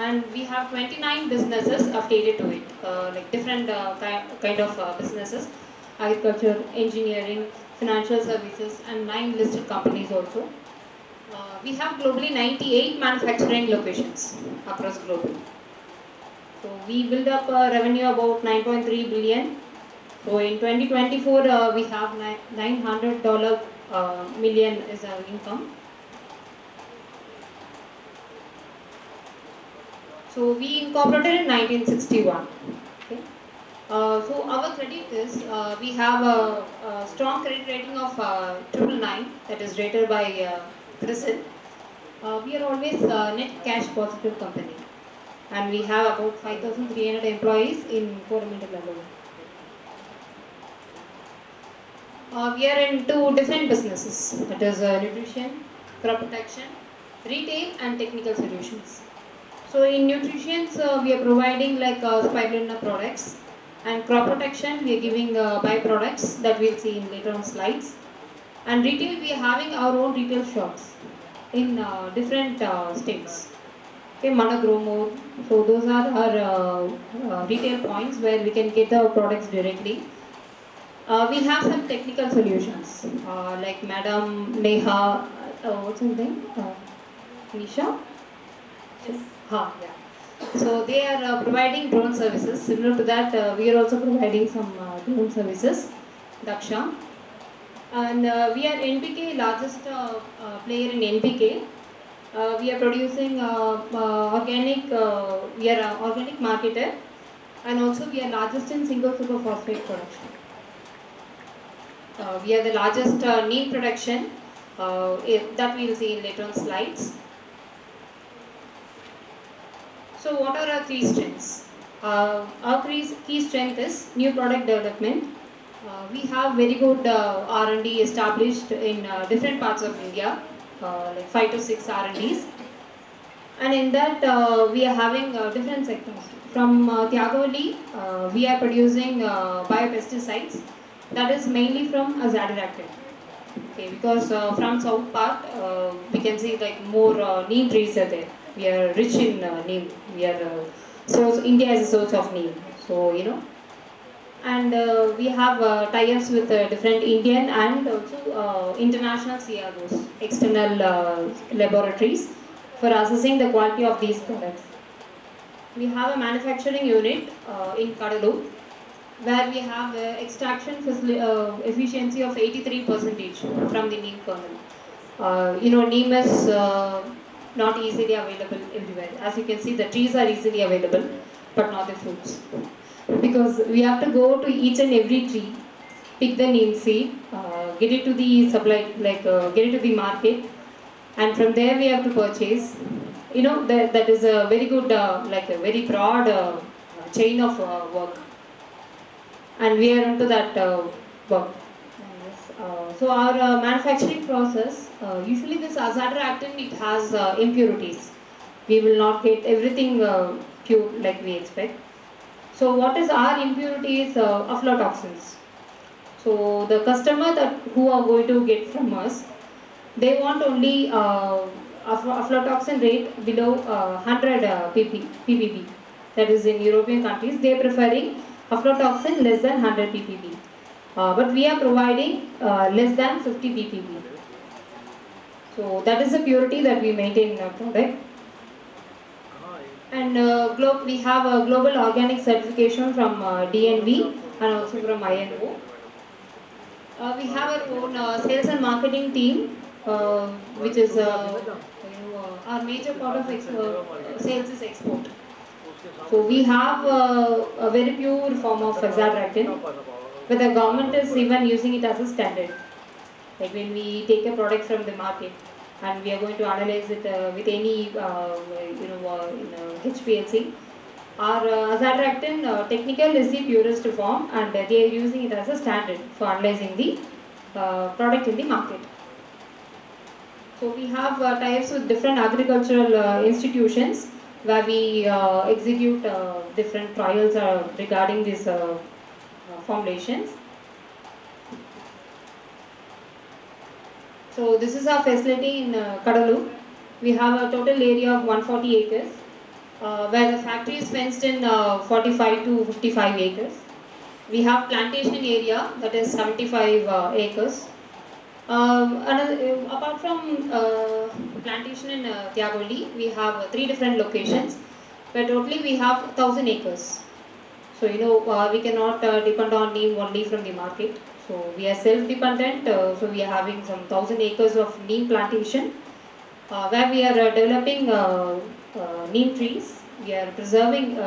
And we have 29 businesses affiliated to it, like different kind of businesses, agriculture, engineering, financial services, and 9 listed companies also. We have globally 98 manufacturing locations across global. So we build up a revenue about 9.3 billion. So in 2024, we have $900 million is our income. So we incorporated in 1961. Okay. So our credit is, we have a strong credit rating of 999, that is rated by CRISIL. We are always net cash positive company, and we have about 5,300 employees in Coromandel alone. We are into different businesses, that is nutrition, crop protection, retail, and technical solutions. So in nutrition, we are providing like spirulina products, and crop protection we are giving byproducts that we'll see in later on slides. And retail, we are having our own retail shops in different states. Okay, Managromo. So those are our retail points where we can get our products directly. We have some technical solutions like Madam Neha, what's her name? Nisha? Yes. Yeah. So they are providing drone services. Similar to that, we are also providing some drone services, Daksha. And we are NPK, largest player in NPK. We are producing organic, we are an organic marketer, and also we are largest in single super phosphate production. We are the largest neem production, that we will see in later on slides. So what are our key strengths? Our key strength is new product development. We have very good R&D established in different parts of India, like 5 to 6 R&Ds. And in that we are having different sectors. From Tyagavali, we are producing biopesticides. That is mainly from Azadiractin. Okay, because from south part, we can see like more neem trees are there. We are rich in neem. We are source. India is a source of neem. So you know, and we have tie-ups with different Indian and also international CROs, external laboratories, for assessing the quality of these products. We have a manufacturing unit in Kadalur. where we have extraction efficiency of 83% from the neem kernel. Neem is not easily available everywhere. As you can see, the trees are easily available, but not the fruits. Because we have to go to each and every tree, pick the neem seed, get it to the supply, get it to the market, and from there we have to purchase. That is a very good, like a very broad chain of work, and we are into that work. Yes. So our manufacturing process, usually this azadirachtin, it has impurities. We will not get everything pure like we expect. So what is our impurities? Aflatoxins. So the customer who are going to get from us, they want only aflatoxin rate below 100 ppb. That is in European countries, they are preferring aflatoxin less than 100 ppb. But we are providing less than 50 ppb. So that is the purity that we maintain in our product. And we have a global organic certification from DNV and also from INO. We have our own sales and marketing team, which is our major part of sales is export. So we have a very pure form of azadirachtin, but the government is even using it as a standard. Like when we take a product from the market and we are going to analyze it with any HPLC, our azadirachtin technical is the purest form, and they are using it as a standard for analyzing the product in the market. So we have ties with different agricultural institutions where we execute different trials regarding these formulations. So this is our facility in Kadalur. We have a total area of 140 acres, where the factory is fenced in 45 to 55 acres. We have plantation area that is 75 acres. Apart from plantation in Tiagoli, we have 3 different locations, where totally we have 1000 acres. So we cannot depend on neem only from the market. So we are self-dependent. So we are having some 1000 acres of neem plantation, where we are developing neem trees. We are preserving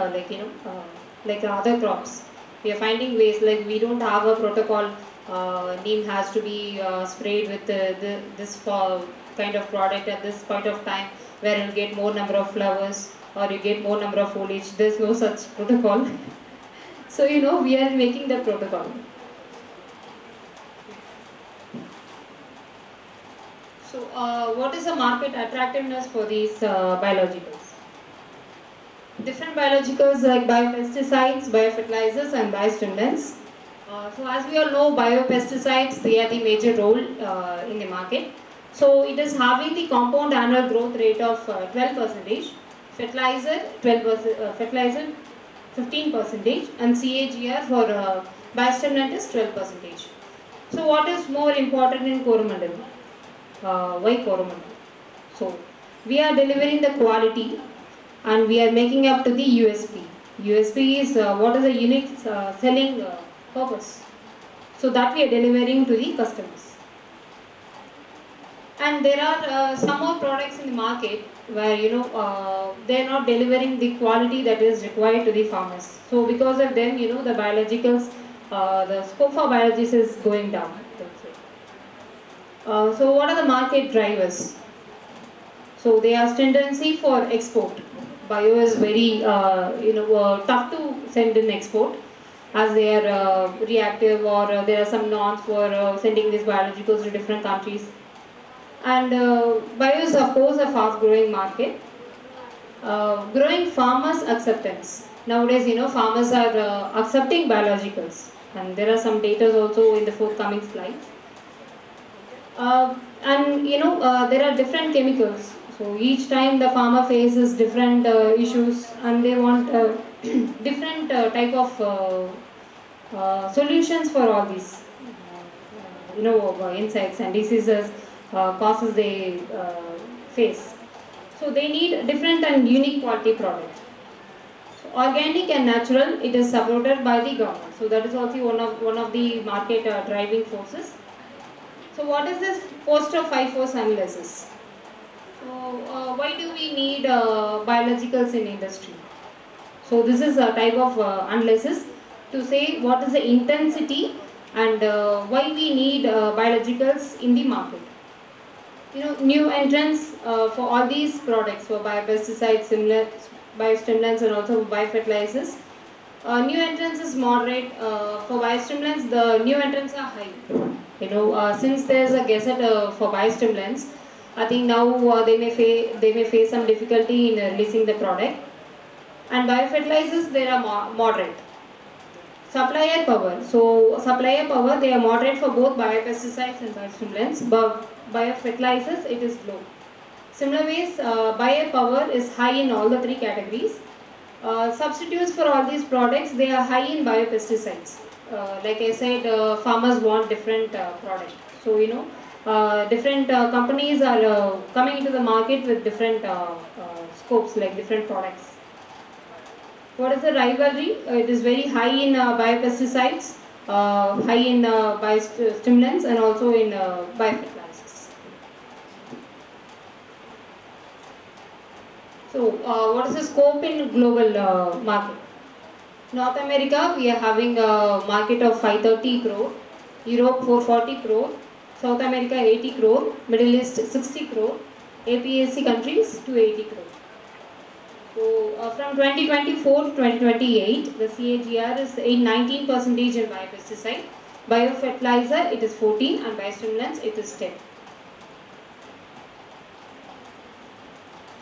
like other crops. We are finding ways, like we don't have a protocol. Neem has to be sprayed with this kind of product at this point of time, where you'll get more number of flowers or you get more number of foliage. There's no such protocol. So we are making the protocol. So what is the market attractiveness for these biologicals? Different biologicals like biopesticides, biofertilizers and biostimulants. So as we all know, biopesticides, they are the major role in the market. So it is having the compound annual growth rate of 12%, fertilizer 12%, 15%, and CAGR for biostimulant is 12%. So what is more important in Coromandel? Why Coromandel? So we are delivering the quality and we are making up to the USP. USP is what is a unique selling purpose. So that we are delivering to the customers. And there are some more products in the market where they are not delivering the quality that is required to the farmers. So because of them, the biologicals, the scope for biologists is going down. So what are the market drivers? So they have tendency for export. Bio is very tough to send in export, as they are reactive, or there are some norms for sending these biologicals to different countries. And bio is of course a fast growing market. Growing farmers acceptance. Nowadays farmers are accepting biologicals, and there are some data also in the forthcoming slides. And there are different chemicals. So each time the farmer faces different issues, and they want different type of solutions for all these insects and diseases causes they face. So they need different and unique quality products. So organic and natural, it is supported by the government. So that is also one of the market driving forces. So what is this post of 5-force analysis? So why do we need biologicals in industry? So this is a type of analysis to say what is the intensity and why we need biologicals in the market. New entrants for all these products, for biopesticides, biostimulants and also biofertilizers. New entrants is moderate. For biostimulants, the new entrants are high. Since there's a gazette for biostimulants, I think now they may face some difficulty in releasing the product. And biofertilizers, they are moderate. Supplier power. So supplier power, they are moderate for both biopesticides and biostimulants, but biofertilizers, it is low. Similar ways, buyer power is high in all the three categories. Substitutes for all these products, they are high in biopesticides. Like I said, farmers want different products. So, different companies are coming into the market with different scopes, like different products. What is the rivalry? It is very high in biopesticides, high in biostimulants and also in biofertilizers. So what is the scope in global market? North America, we are having a market of 530 crore, Europe 440 crore, South America 80 crore, Middle East 60 crore, APAC countries 280 crore. So from 2024 to 2028, the CAGR is 19% in biopesticide. Biofertilizer, it is 14, and biostimulants, it is 10.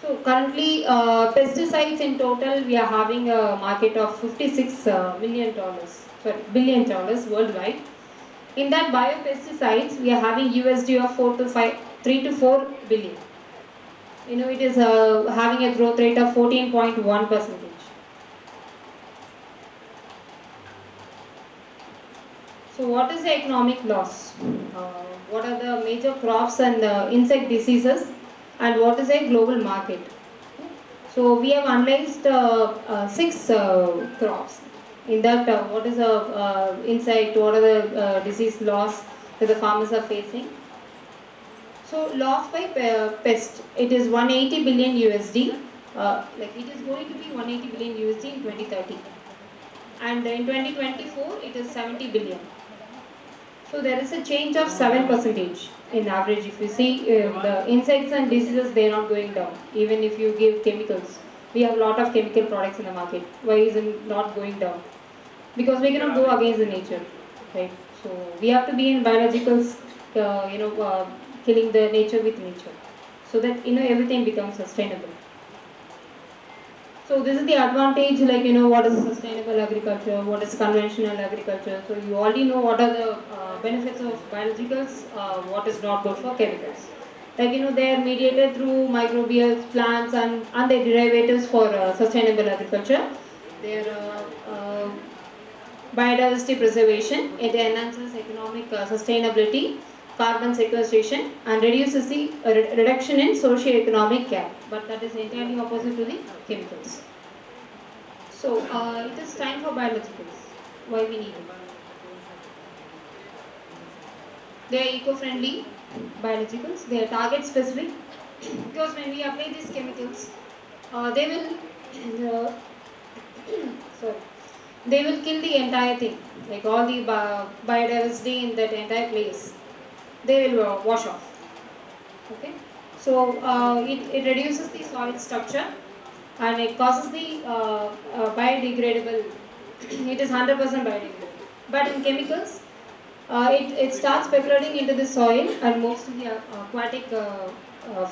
So currently, pesticides in total, we are having a market of $56 billion worldwide. In that biopesticides, we are having USD of 3 to 4 billion. It is having a growth rate of 14.1%. So what is the economic loss? What are the major crops and insect diseases, and what is a global market? So we have analyzed 6 crops. In that, what is the insect, what are the disease loss that the farmers are facing? So loss by pest, it is 180 billion USD. It is going to be 180 billion USD in 2030, and in 2024 it is 70 billion. So there is a change of 7% in average. If you see the insects and diseases, they are not going down. Even if you give chemicals, we have a lot of chemical products in the market. Why is it not going down? Because we cannot go against the nature, right? So we have to be in biologicals, killing the nature with nature, so that everything becomes sustainable. So this is the advantage, what is sustainable agriculture, what is conventional agriculture. So you already know what are the benefits of biologicals, what is not good for chemicals. They are mediated through microbial plants and their derivatives for sustainable agriculture. Their biodiversity preservation, it enhances economic sustainability, carbon sequestration, and reduces the reduction in socio-economic gap. But that is entirely opposite to the chemicals. So it is time for biologicals. Why we need it? They are eco-friendly biologicals. They are target specific, because when we apply these chemicals, they will they will kill the entire thing, like all the biodiversity in that entire place. They will wash off. Okay, so it reduces the soil structure, and it causes the biodegradable. It is 100% biodegradable. But in chemicals, it starts percolating into the soil and moves to the aquatic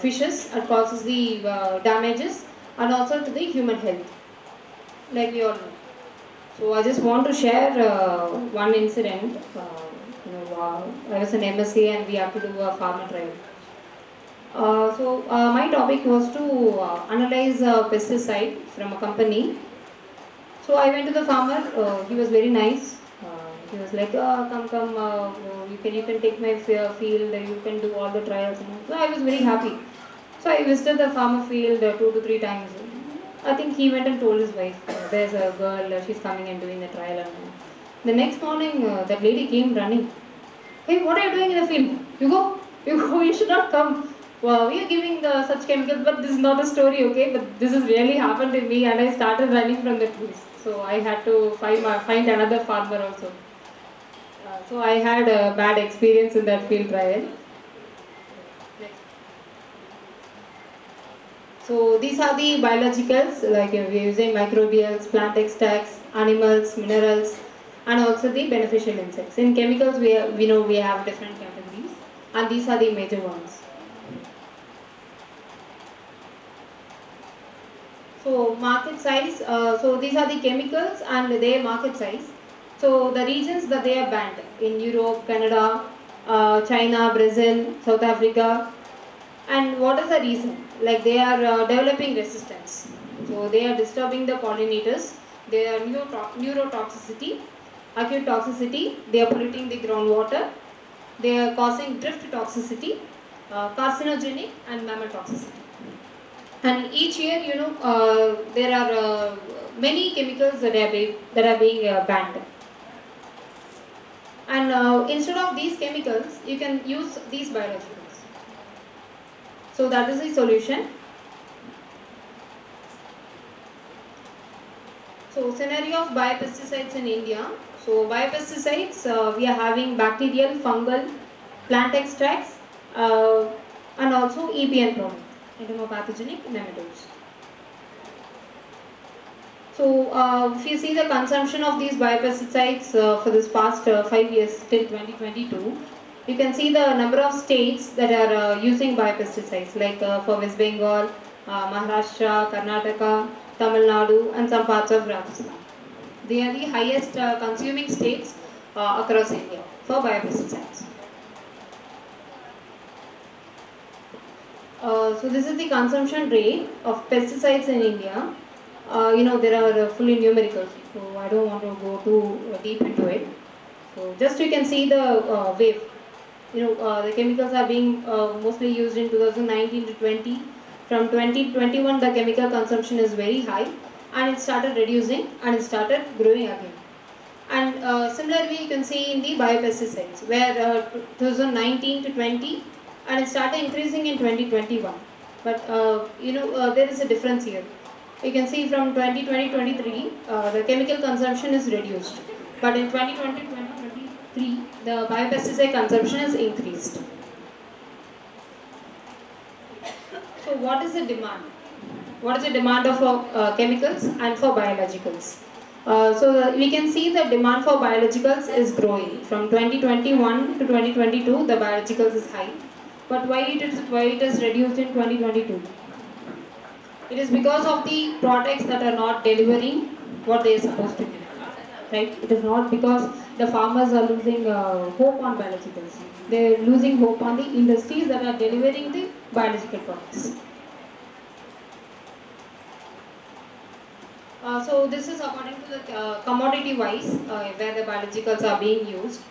fishes, and causes the damages, and also to the human health, like we all know. So I just want to share one incident. I was an MSc and we have to do a farmer trial. My topic was to analyze a pesticide from a company. So I went to the farmer. He was very nice. He was like, come, you can take my field. You can do all the trials. So I was very happy. So I visited the farmer field 2 to 3 times. I think he went and told his wife. there's a girl, she's coming and doing the trial. And the next morning, that lady came running. Hey, what are you doing in the field? You go, you should not come. Well, we are giving such chemicals, but this is not a story, okay? But this has really happened to me, and I started running from the trees. So I had to find another farmer also. So I had a bad experience in that field trial. So these are the biologicals, like we're using microbials, plant extracts, animals, minerals, and also the beneficial insects. In chemicals, we know we have different categories, and these are the major ones. So market size, so these are the chemicals and their market size. So the regions that they are banned in Europe, Canada, China, Brazil, South Africa. And what is the reason? Like they are developing resistance. So they are disturbing the pollinators. They are neurotoxicity, acute toxicity. They are polluting the groundwater. They are causing drift toxicity, carcinogenic and mammal toxicity. And each year, there are many chemicals that are being banned. And instead of these chemicals, you can use these biologicals. So that is the solution. So scenario of biopesticides in India. So biopesticides, we are having bacterial, fungal, plant extracts, and also EPN product, entomopathogenic nematodes. So if you see the consumption of these biopesticides for this past 5 years till 2022, you can see the number of states that are using biopesticides, like for West Bengal, Maharashtra, Karnataka, Tamil Nadu, and some parts of Rajasthan. They are the highest consuming states across India for biopesticides. So this is the consumption rate of pesticides in India. There are fully numericals, so I don't want to go too deep into it. So just you can see the wave. The chemicals are being mostly used in 2019 to 20. From 2021, the chemical consumption is very high, and it started reducing and it started growing again. And similarly, you can see in the biopesticides, where 2019 to 20, and it started increasing in 2021. But there is a difference here. You can see from 2020-23, the chemical consumption is reduced, but in 2020-2023, the biopesticide consumption is increased. So what is the demand? What is the demand of chemicals and for biologicals? We can see the demand for biologicals is growing. From 2021 to 2022, the biologicals is high. But why it is reduced in 2022? It is because of the products that are not delivering what they are supposed to do. Right? It is not because the farmers are losing hope on biologicals. They are losing hope on the industries that are delivering the biological products. So this is according to the commodity wise where the biologicals are being used.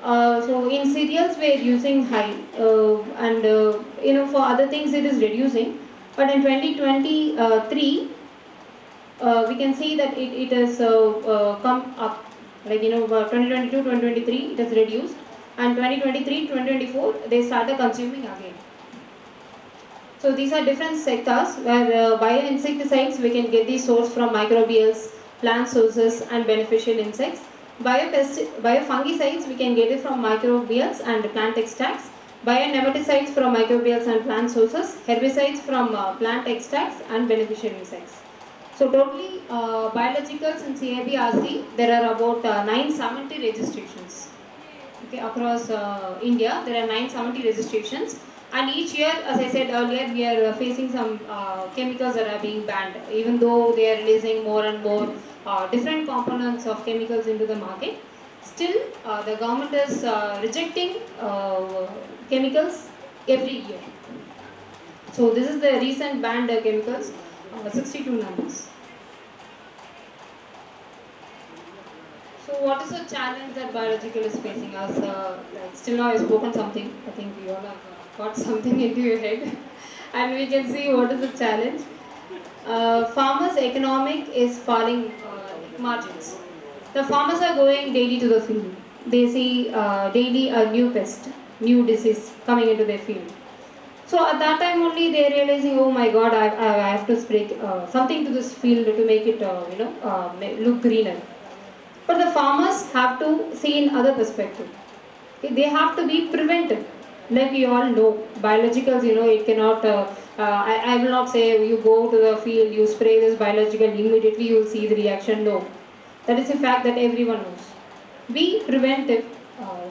So in cereals we are using high, and for other things it is reducing. But in 2023, we can see that it has come up. Like 2022-2023 it has reduced, and 2023-2024 they started consuming again. So these are different sectors where bioinsecticides we can get the source from microbials, plant sources, and beneficial insects. Biofungicides we can get it from microbials and plant extracts. Bionematicides from microbials and plant sources. Herbicides from plant extracts and beneficial insects. So totally biologicals in CIB-RC there are about 970 registrations. Okay, across India there are 970 registrations. And each year, as I said earlier, we are facing some chemicals that are being banned, even though they are releasing more and more different components of chemicals into the market. Still, the government is rejecting chemicals every year. So this is the recent banned chemicals, 62 numbers. So what is the challenge that biological is facing? As still now I have spoken something. I think you all have got something into your head, and we can see what is the challenge. farmers' economic is falling margins. The farmers are going daily to the field. They see daily a new pest, new disease coming into their field. So at that time only they are realizing, oh my God, I have to spray something to this field to make it, look greener. But the farmers have to see in other perspective. Okay, they have to be preventive. Like we all know, biologicals, it cannot, I will not say you go to the field, you spray this biological, immediately you will see the reaction. No. That is a fact that everyone knows. Be preventive.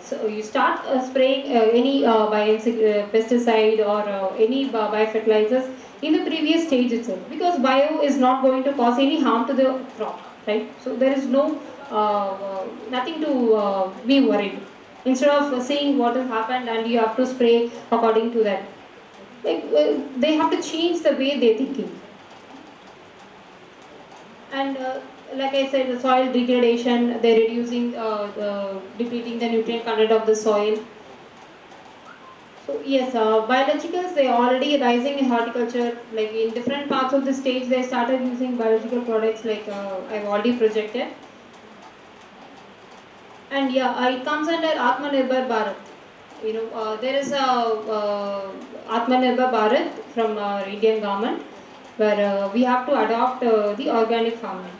So you start spraying any pesticide or any biofertilizers in the previous stage itself, because bio is not going to cause any harm to the crop, right? So there is no nothing to be worried. Instead of seeing what has happened and you have to spray according to that, like they have to change the way they're thinking. And like I said, the soil degradation, they're reducing, depleting the nutrient content of the soil. So yes, biologicals, they are already rising in horticulture. Like in different parts of the stage, they started using biological products like I've already projected. And yeah, it comes under Atmanirbhar Bharat. There is a Atmanirbhar Bharat from our Indian government, where we have to adopt the organic farming.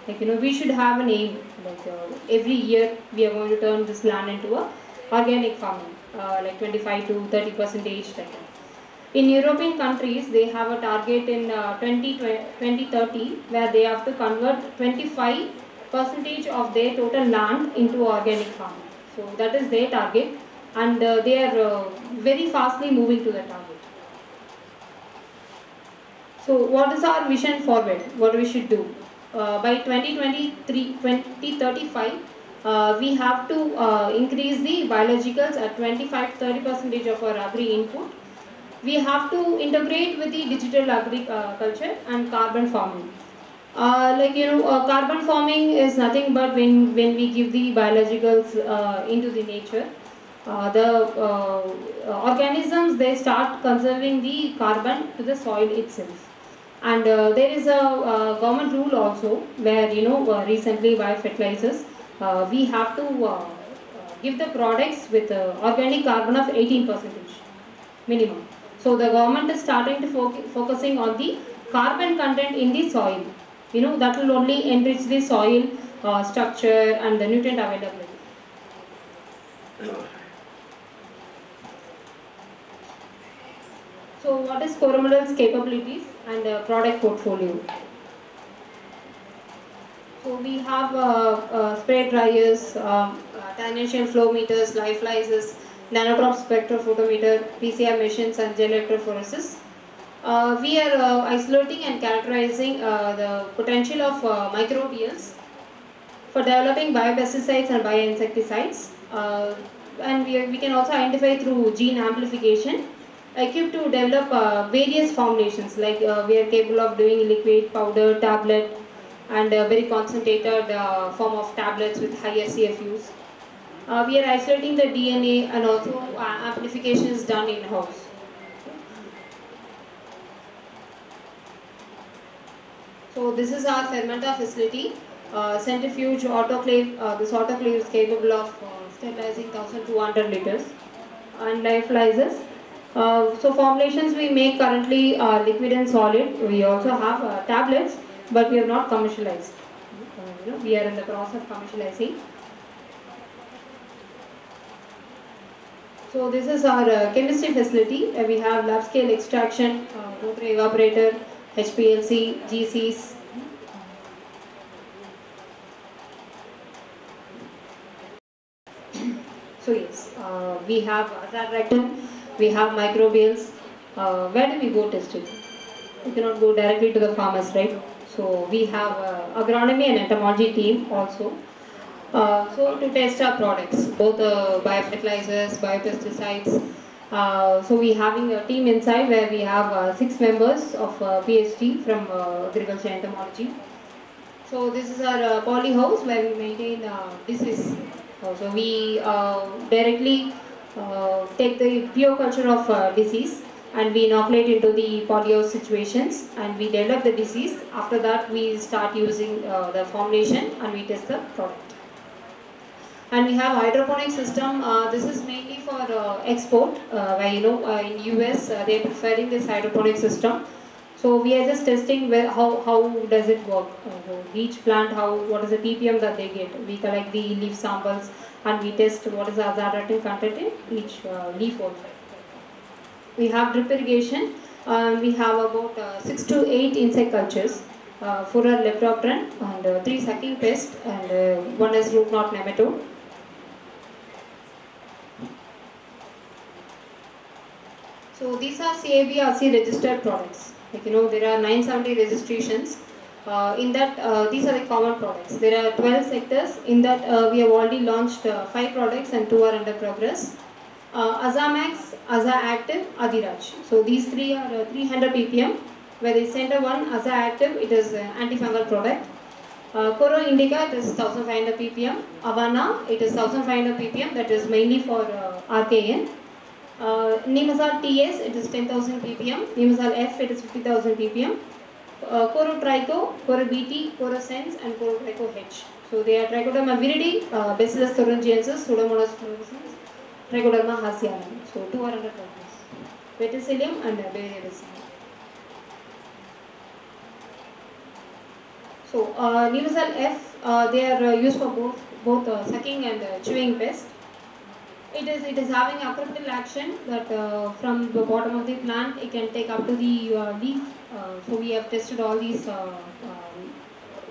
Like, we should have an aim, like every year we are going to turn this land into a organic farming, like 25 to 30 percentage. Like that. In European countries, they have a target in 2030 where they have to convert 25 percentage of their total land into organic farming. So that is their target, and they are very fastly moving to the target. So what is our vision forward? What we should do? By 2035, we have to increase the biologicals at 25-30 percentage of our agri input. We have to integrate with the digital agriculture and carbon farming. Carbon farming is nothing but when we give the biologicals into the nature, the organisms, they start conserving the carbon to the soil itself. And there is a government rule also where, recently by fertilizers, we have to give the products with organic carbon of 18% minimum. So the government is starting to focusing on the carbon content in the soil. That will only enrich the soil structure and the nutrient availability. So what is Coromandel's capabilities and product portfolio? So we have spray dryers, tangential flow meters, lyophilizers, nanodrop spectrophotometer, PCR machines, and gel electrophoresis. We are isolating and characterizing the potential of microbials for developing biopesticides and bioinsecticides. And we can also identify through gene amplification, equipped to develop various formulations, like we are capable of doing liquid, powder, tablet, and very concentrated form of tablets with higher CFUs. We are isolating the DNA, and also amplification is done in-house. So this is our fermenter facility, centrifuge, autoclave. This autoclave is capable of sterilizing 1,200 liters, and lyophilizers. So formulations we make currently are liquid and solid. We also have tablets, but we have not commercialized. We are in the process of commercializing. So this is our chemistry facility. We have lab scale extraction, rotary evaporator, HPLC, GCs. So yes, we have azathractin, we have microbials. Where do we go test it? We cannot go directly to the farmers, right? So we have agronomy and entomology team also. So to test our products, both biofertilizers, biopesticides. So we having a team inside where we have 6 members of PhD from agriculture and entomology. So this is our poly house where we maintain disease. So we directly take the pure culture of disease, and we inoculate into the polio situations, and we develop the disease. After that, we start using the formulation and we test the product. And we have hydroponic system. This is mainly for export, where in US they are preferring this hydroponic system. So we are just testing how does it work. Each plant, what is the ppm that they get. We collect the leaf samples and we test what is the azadirachtin content in each leaf also. We have drip irrigation. We have about 6 to 8 insect cultures. 4 are leptopteran and 3 sucking pests, and 1 is root knot nematode. So these are CABRC registered products. There are 970 registrations. In that, these are the common products. There are 12 sectors. In that, we have already launched 5 products and 2 are under progress. Azamax, Aza Active, Adiraj. So these 3 are 300 ppm. Where the center one, Aza Active, it is an antifungal product. Coro Indica, it is 1500 ppm. Avana, it is 1500 ppm. That is mainly for RKN. Nimazal TS, it is 10,000 ppm. Nimazal F, it is 50,000 ppm. Coro Trico, Coro BT, Coro Sense, and Coro Trico H. So they are Trichoderma viridi, Bacillus thuringiensis, Pseudomonas fluorescens, Trichoderma hasianum. So 200 products. Verticillium and Beribacillium. So Nimazal F, they are used for both sucking and chewing pest. It is having acrophil action that from the bottom of the plant it can take up to the leaf. So we have tested all these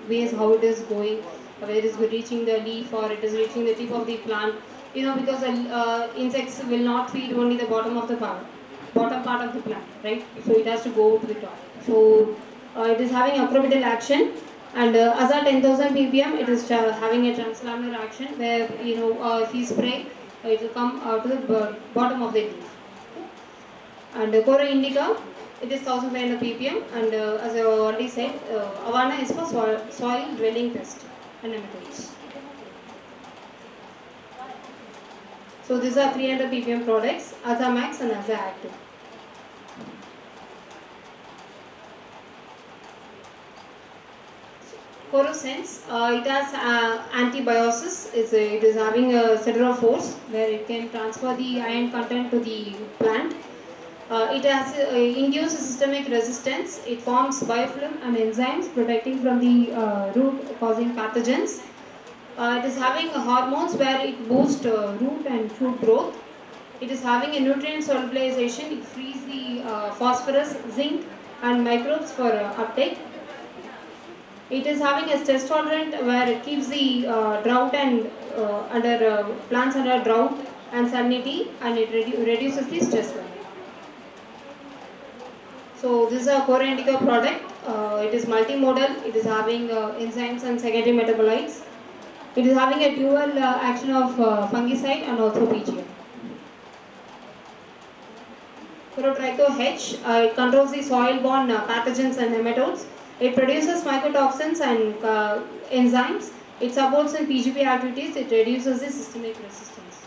ways how it is going, whether it is reaching the leaf or it is reaching the tip of the plant. Because insects will not feed only the bottom part of the plant, right? So it has to go to the top. So it is having acrophil action. And Aza 10,000 ppm, it is having a translaminar action where if you spray, it will come to the bottom of the leaf. And Coro Indica, it is 1500 ppm, and as I already said, Avana is for soil dwelling pest and nematodes. So these are 300 ppm products, Aza Max and Aza Active. Corosense, it has antibiosis. It is having a center of force where it can transfer the iron content to the plant. It has induced systemic resistance. It forms biofilm and enzymes protecting from the root causing pathogens. It is having hormones where it boosts root and shoot growth. It is having a nutrient solubilization. It frees the phosphorus, zinc and microbes for uptake. It is having a stress tolerant where it keeps the drought and plants under drought and salinity, and it reduces the stress level. So this is a Coro Indica product. It is multimodal. It is having enzymes and secondary metabolites. It is having a dual action of fungicide and also PGM. Coro Trico H, it controls the soil-borne pathogens and nematodes. It produces mycotoxins and enzymes. It supports in PGP activities. It reduces the systemic resistance.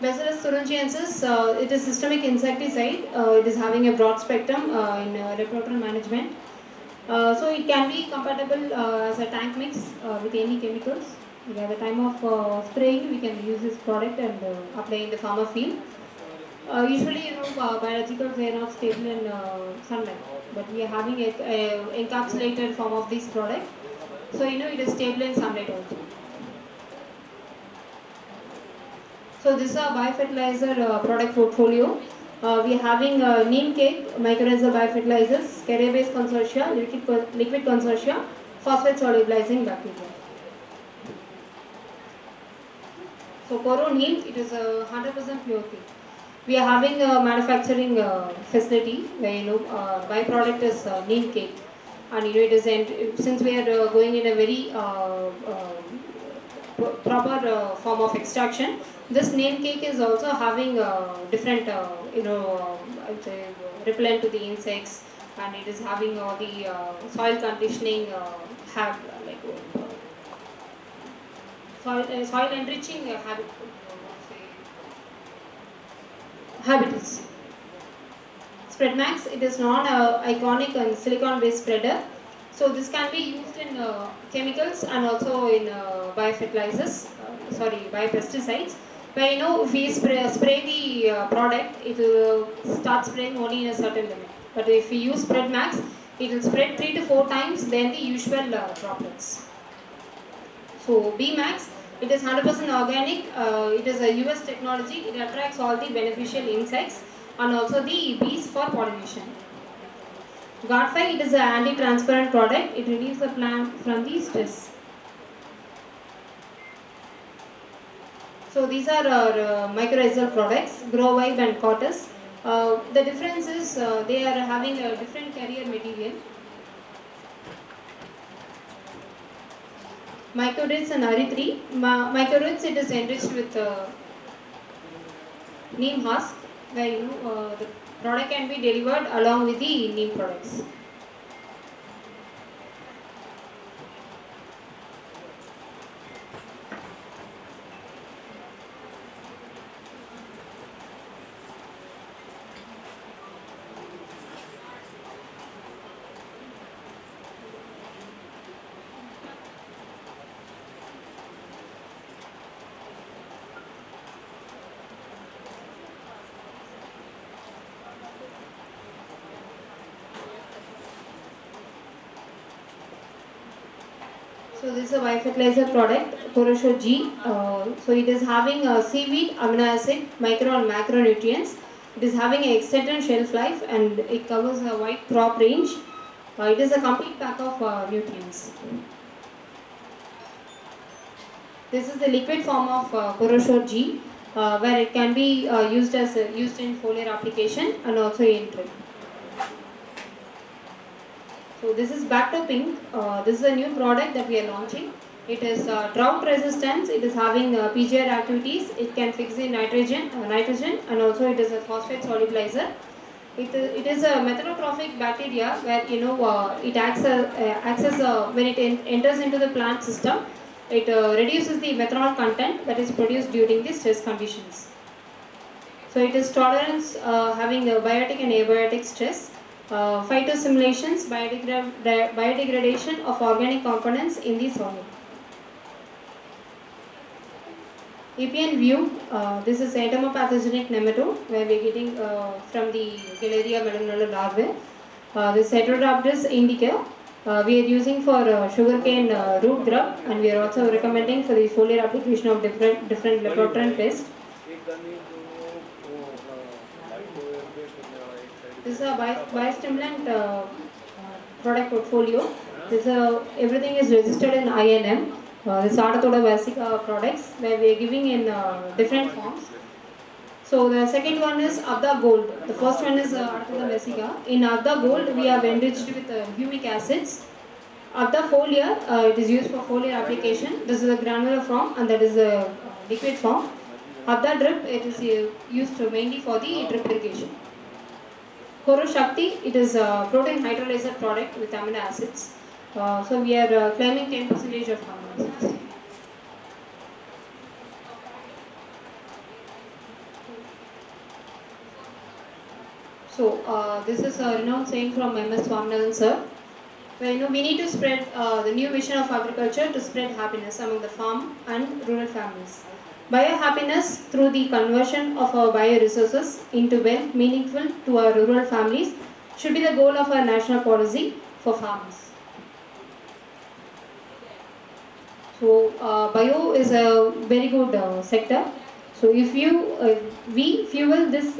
Bacillus thuringiensis, it is systemic insecticide. It is having a broad spectrum in repertoire management. So it can be compatible as a tank mix with any chemicals. At the time of spraying, we can use this product and apply in the farmer field. Usually, biologicals are not stable in sunlight, but we are having a encapsulated form of this product. So, it is stable in sunlight also. So, this is our biofertilizer product portfolio. We are having neem cake, mycorrhizal biofertilizers, carrier-based consortia, liquid consortia, phosphate solubilizing bacteria. So, Coro neem, it is a 100% pure cake. We are having a manufacturing facility where byproduct is neem cake, and it is since we are going in a very proper form of extraction. This neem cake is also having different repellent to the insects, and it is having all the soil conditioning soil enriching habitus. Spreadmax, it is non-iconic and silicon-based spreader. So this can be used in chemicals and also in biopesticides. Where if we spray the product, it will start spraying only in a certain limit. But if we use Spreadmax, it will spread 3 to 4 times than the usual droplets. So Bmax, it is 100% organic. It is a US technology. It attracts all the beneficial insects and also the bees for pollination. Godfly, it is an anti-transparent product. It relieves the plant from the stress. So these are our mycorrhizal products, Growvibe and Cottus. The difference is they are having a different carrier material. Mycorrhiza and Arithri. Mycorrhiza, it is enriched with neem husk, where the product can be delivered along with the neem products. So this is a biofertilizer product, Porosho G. So it is having seaweed, amino acid, micro and macronutrients. It is having an extended shelf life and it covers a wide crop range. It is a complete pack of nutrients. This is the liquid form of Porosho G, where it can be used in foliar application and also in drip. So this is back to pink. This is a new product that we are launching. It is drought resistance. It is having PGR activities. It can fix the nitrogen, and also it is a phosphate solubilizer. It is a methanotrophic bacteria where it acts as when it enters into the plant system. It reduces the methanol content that is produced during the stress conditions. So it is tolerance having biotic and abiotic stress. Phytosimulations, biodegradation of organic components in the soil. EPN view, this is entomopathogenic nematode where we are getting from the Galeria melanella larvae. This Heterodaptis indica we are using for sugarcane root grub, and we are also recommending for the foliar application of different lepidopteran pests. This is a biostimulant product portfolio. Everything is registered in INM. This Artoda Vasica products where we are giving in different forms. So the second one is Abda Gold. The first one is Artoda Vasica. In Abda Gold we have enriched with humic acids. Abda Folia, it is used for foliar application. This is a granular form and that is a liquid form. Abda Drip, it is used mainly for the drip irrigation. Koro Shakti, it is a protein hydrolyzer product with amino acids. So we are claiming 10% of amino acids. So this is a renowned saying from MS Swaminathan sir. Where we need to spread the new vision of agriculture to spread happiness among the farm and rural families. Biohappiness through the conversion of our bioresources into wealth meaningful to our rural families should be the goal of our national policy for farmers. So bio is a very good sector. So if we fuel this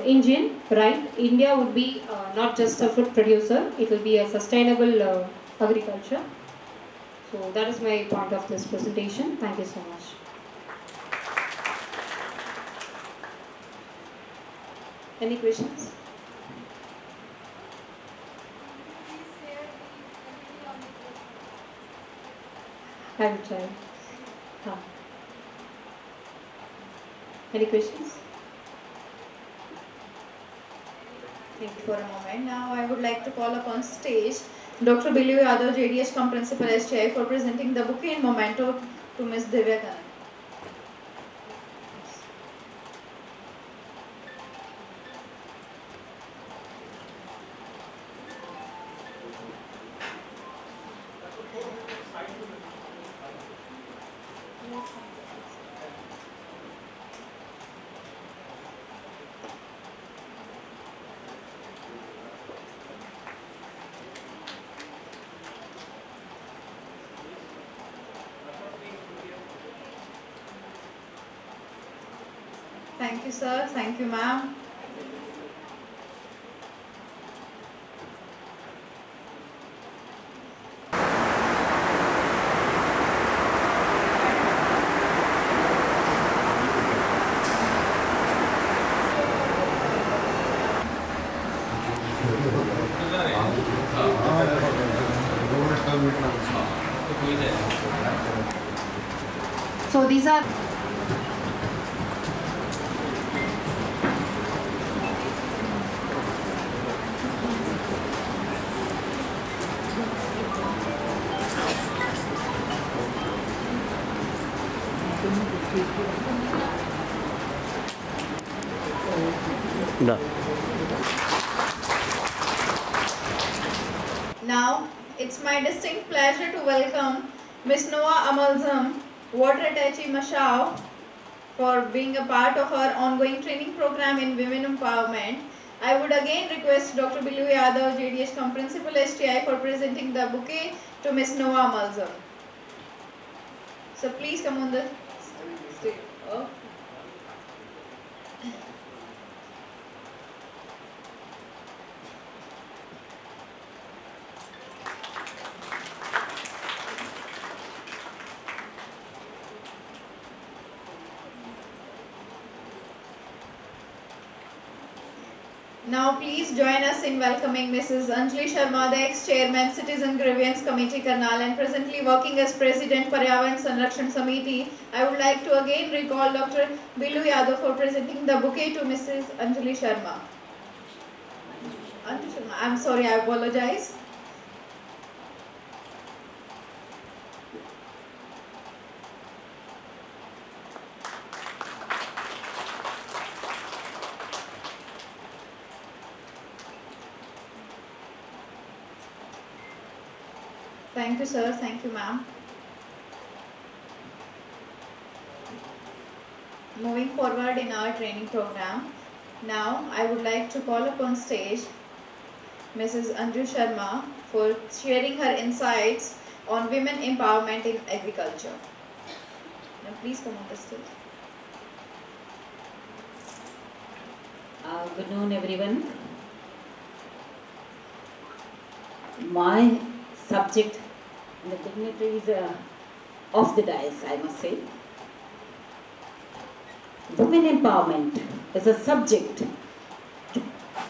engine right, India would be not just a food producer, it will be a sustainable agriculture. So that is my part of this presentation. Thank you so much. Any questions? I will try. Any questions? Thank you for a moment. Now I would like to call upon stage Dr. Billy Yadav, JDH Cum Principal STI, for presenting the bouquet and memento to Ms. Divya Kannan. Thank you, sir. Thank you, ma'am. So these are Now, it's my distinct pleasure to welcome Ms. Noah Amalzam, Water Attaché Mashao, for being a part of our ongoing training program in women empowerment. I would again request Dr. Billu Yadav, JDH Com Principal STI, for presenting the bouquet to Ms. Noah Amalzam. So please come on the stage. Oh. Now please join us in welcoming Mrs. Anjali Sharma, the ex-chairman, Citizen Grievance Committee, Karnal, and presently working as President, Paryavaran Sanrakshan Samiti. I would like to again recall Dr. Billu Yadav for presenting the bouquet to Mrs. Anjali Sharma. Anjali Sharma, I'm sorry, I apologize. Thank you, sir. Thank you, ma'am. Moving forward in our training program, now I would like to call upon stage Mrs. Anju Sharma for sharing her insights on women empowerment in agriculture. Now please come on the stage. Good noon, everyone. My subject and the dignitaries of the dais, I must say. Women empowerment is a subject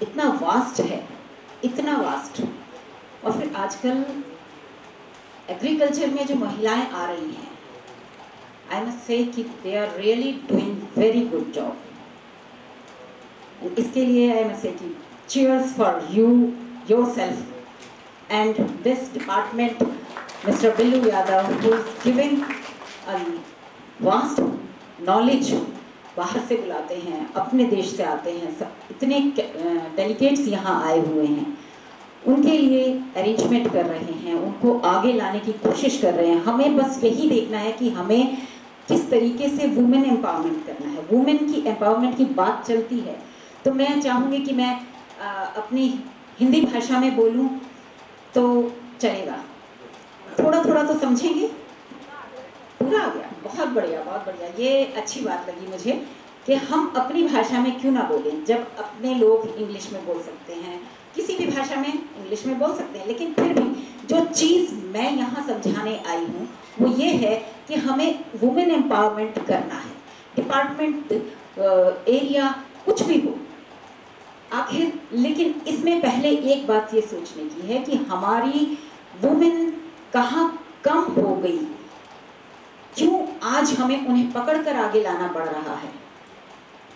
इतना vast है, इतना vast, और फिर आजकल agriculture में जो महिलाएं आ रही हैं, I must say कि they are really doing very good job. इसके लिए I must say कि cheers for you yourself and this department, Mr. Billu Yadav, who is giving a vast knowledge. बाहर से बुलाते हैं, अपने देश से आते हैं, सब इतने डेलीगेट्स यहाँ आए हुए हैं, उनके लिए अरेंजमेंट कर रहे हैं, उनको आगे लाने की कोशिश कर रहे हैं. हमें बस यही देखना है कि हमें किस तरीके से वुमेन एम्पावरमेंट करना है. वुमेन की एम्पावरमेंट की बात चलती है तो मैं चाहूँगी कि मैं अपनी हिंदी भाषा में बोलूँ तो चलेगा. थोड़ा थोड़ा तो समझेंगे? पूरा आ गया? बहुत बढ़िया, बहुत बढ़िया. ये अच्छी बात लगी मुझे कि हम अपनी भाषा में क्यों ना बोलें, जब अपने लोग इंग्लिश में बोल सकते हैं, किसी भी भाषा में इंग्लिश में बोल सकते हैं. लेकिन फिर भी जो चीज़ मैं यहाँ समझाने आई हूँ वो ये है कि हमें वुमेन एम्पावरमेंट करना है. डिपार्टमेंट, एरिया, कुछ भी हो आखिर, लेकिन इसमें पहले एक बात ये सोचने की है कि हमारी वुमेन कहाँ कम हो गई, क्यों आज हमें उन्हें पकड़कर आगे लाना पड़ रहा है.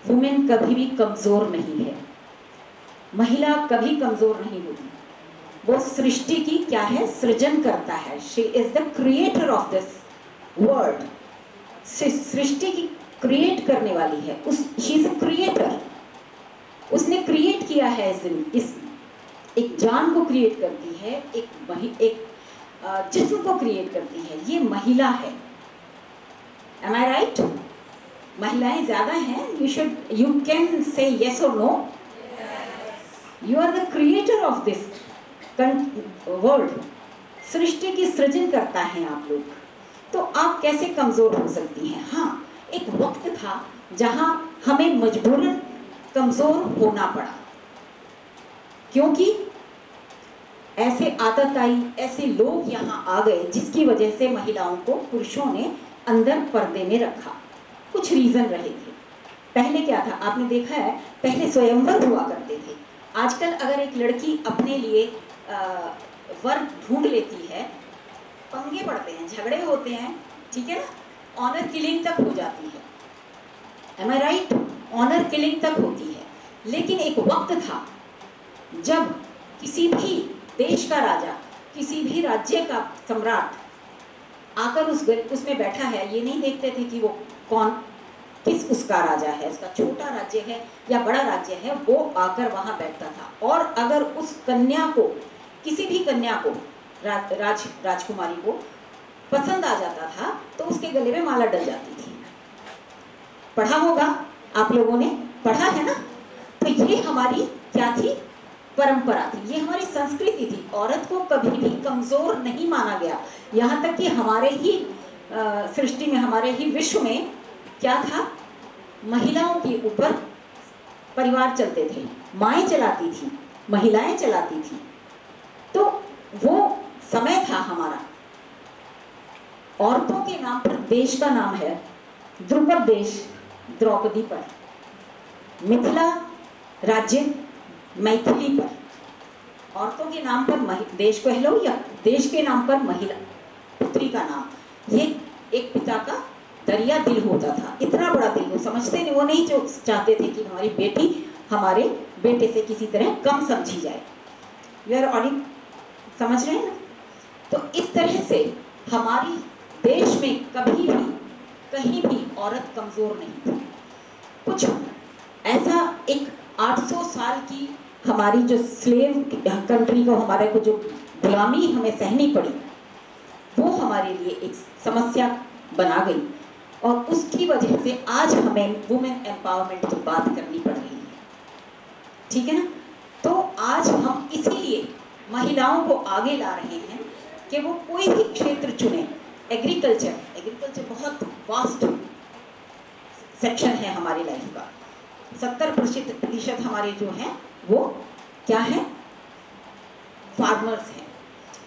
वुमेन कभी भी कमज़ोर नहीं है, महिला कभी कमज़ोर नहीं होती. वो सृष्टि की क्या है, सृजन करता है. She is the creator of this world. सृष्टि की क्रिएट करने वाली है. She is a creator. उसने क्रिएट किया है इस एक जान को क्रिएट करती है, एक जिस्म को क्रिएट करती है. ये महिला है. Am I right? महिलाएं ज़्यादा हैं. You can say yes or no. You are the creator of this world. सृष्टि की सृजन करता है आप लोग, तो आप कैसे कमज़ोर हो सकती हैं. हाँ, एक वक्त था जहां हमें मजबूरन कमजोर होना पड़ा, क्योंकि ऐसे आदत आई, ऐसे लोग यहाँ आ गए जिसकी वजह से महिलाओं को पुरुषों ने अंदर पर्दे में रखा। कुछ रीजन रहे थे। पहले क्या था, आपने देखा है, पहले स्वयंवर हुआ करते थे। आजकल अगर एक लड़की अपने लिए वर ढूंढ लेती है, पंगे पड़ते हैं, झगड़े होते हैं, ठीक है ना, ऑनर किलिंग तक हो जाती है। एम आई राइट? ऑनर किलिंग तक होती है। लेकिन एक वक्त था जब किसी भी देश का राजा, किसी भी राज्य का सम्राट आकर उसमें बैठा है, ये नहीं देखते थे कि वो कौन, किस उसका राजा है, इसका छोटा राज्य है या बड़ा राज्य है, वो आकर वहां बैठता था। और अगर उस कन्या को, किसी भी कन्या को, राजकुमारी को पसंद आ जाता था तो उसके गले में माला डल जाती थी। पढ़ा होगा आप लोगों ने, पढ़ा है ना? तो ये हमारी क्या थी? परंपरा थी, ये हमारी संस्कृति थी। औरत को कभी भी कमजोर नहीं माना गया। यहाँ तक कि हमारे ही सृष्टि में, हमारे ही विश्व में क्या था, महिलाओं के ऊपर परिवार चलते थे, माएँ चलाती थी, महिलाएं चलाती थी। तो वो समय था हमारा। औरतों के नाम पर देश का नाम है, ध्रुपद देश द्रौपदी पर, मिथिला राज्य मैथिली पर। औरतों के नाम पर देश को लो, या देश के नाम पर महिला, पुत्री का नाम, ये एक पिता का दरिया दिल होता था। इतना बड़ा दिल, वो समझते नहीं, वो नहीं चाहते थे कि हमारी बेटी हमारे बेटे से किसी तरह कम समझी जाए। वी आर ऑडिंग, समझ रहे हैं ना? तो इस तरह से हमारी देश में कभी भी कहीं भी औरत कमजोर नहीं थी। कुछ ऐसा एक 800 साल की हमारी जो स्लेव कंट्री को, हमारे को जो गुलामी हमें सहनी पड़ी, वो हमारे लिए एक समस्या बना गई। और उसकी वजह से आज हमें वुमेन एम्पावरमेंट की बात करनी पड़ रही है, ठीक है ना? तो आज हम इसीलिए महिलाओं को आगे ला रहे हैं कि वो कोई भी क्षेत्र चुने। एग्रीकल्चर बहुत वास्ट सेक्शन है हमारी लाइफ का। 70% हमारे जो हैं वो क्या है, फार्मर्स हैं।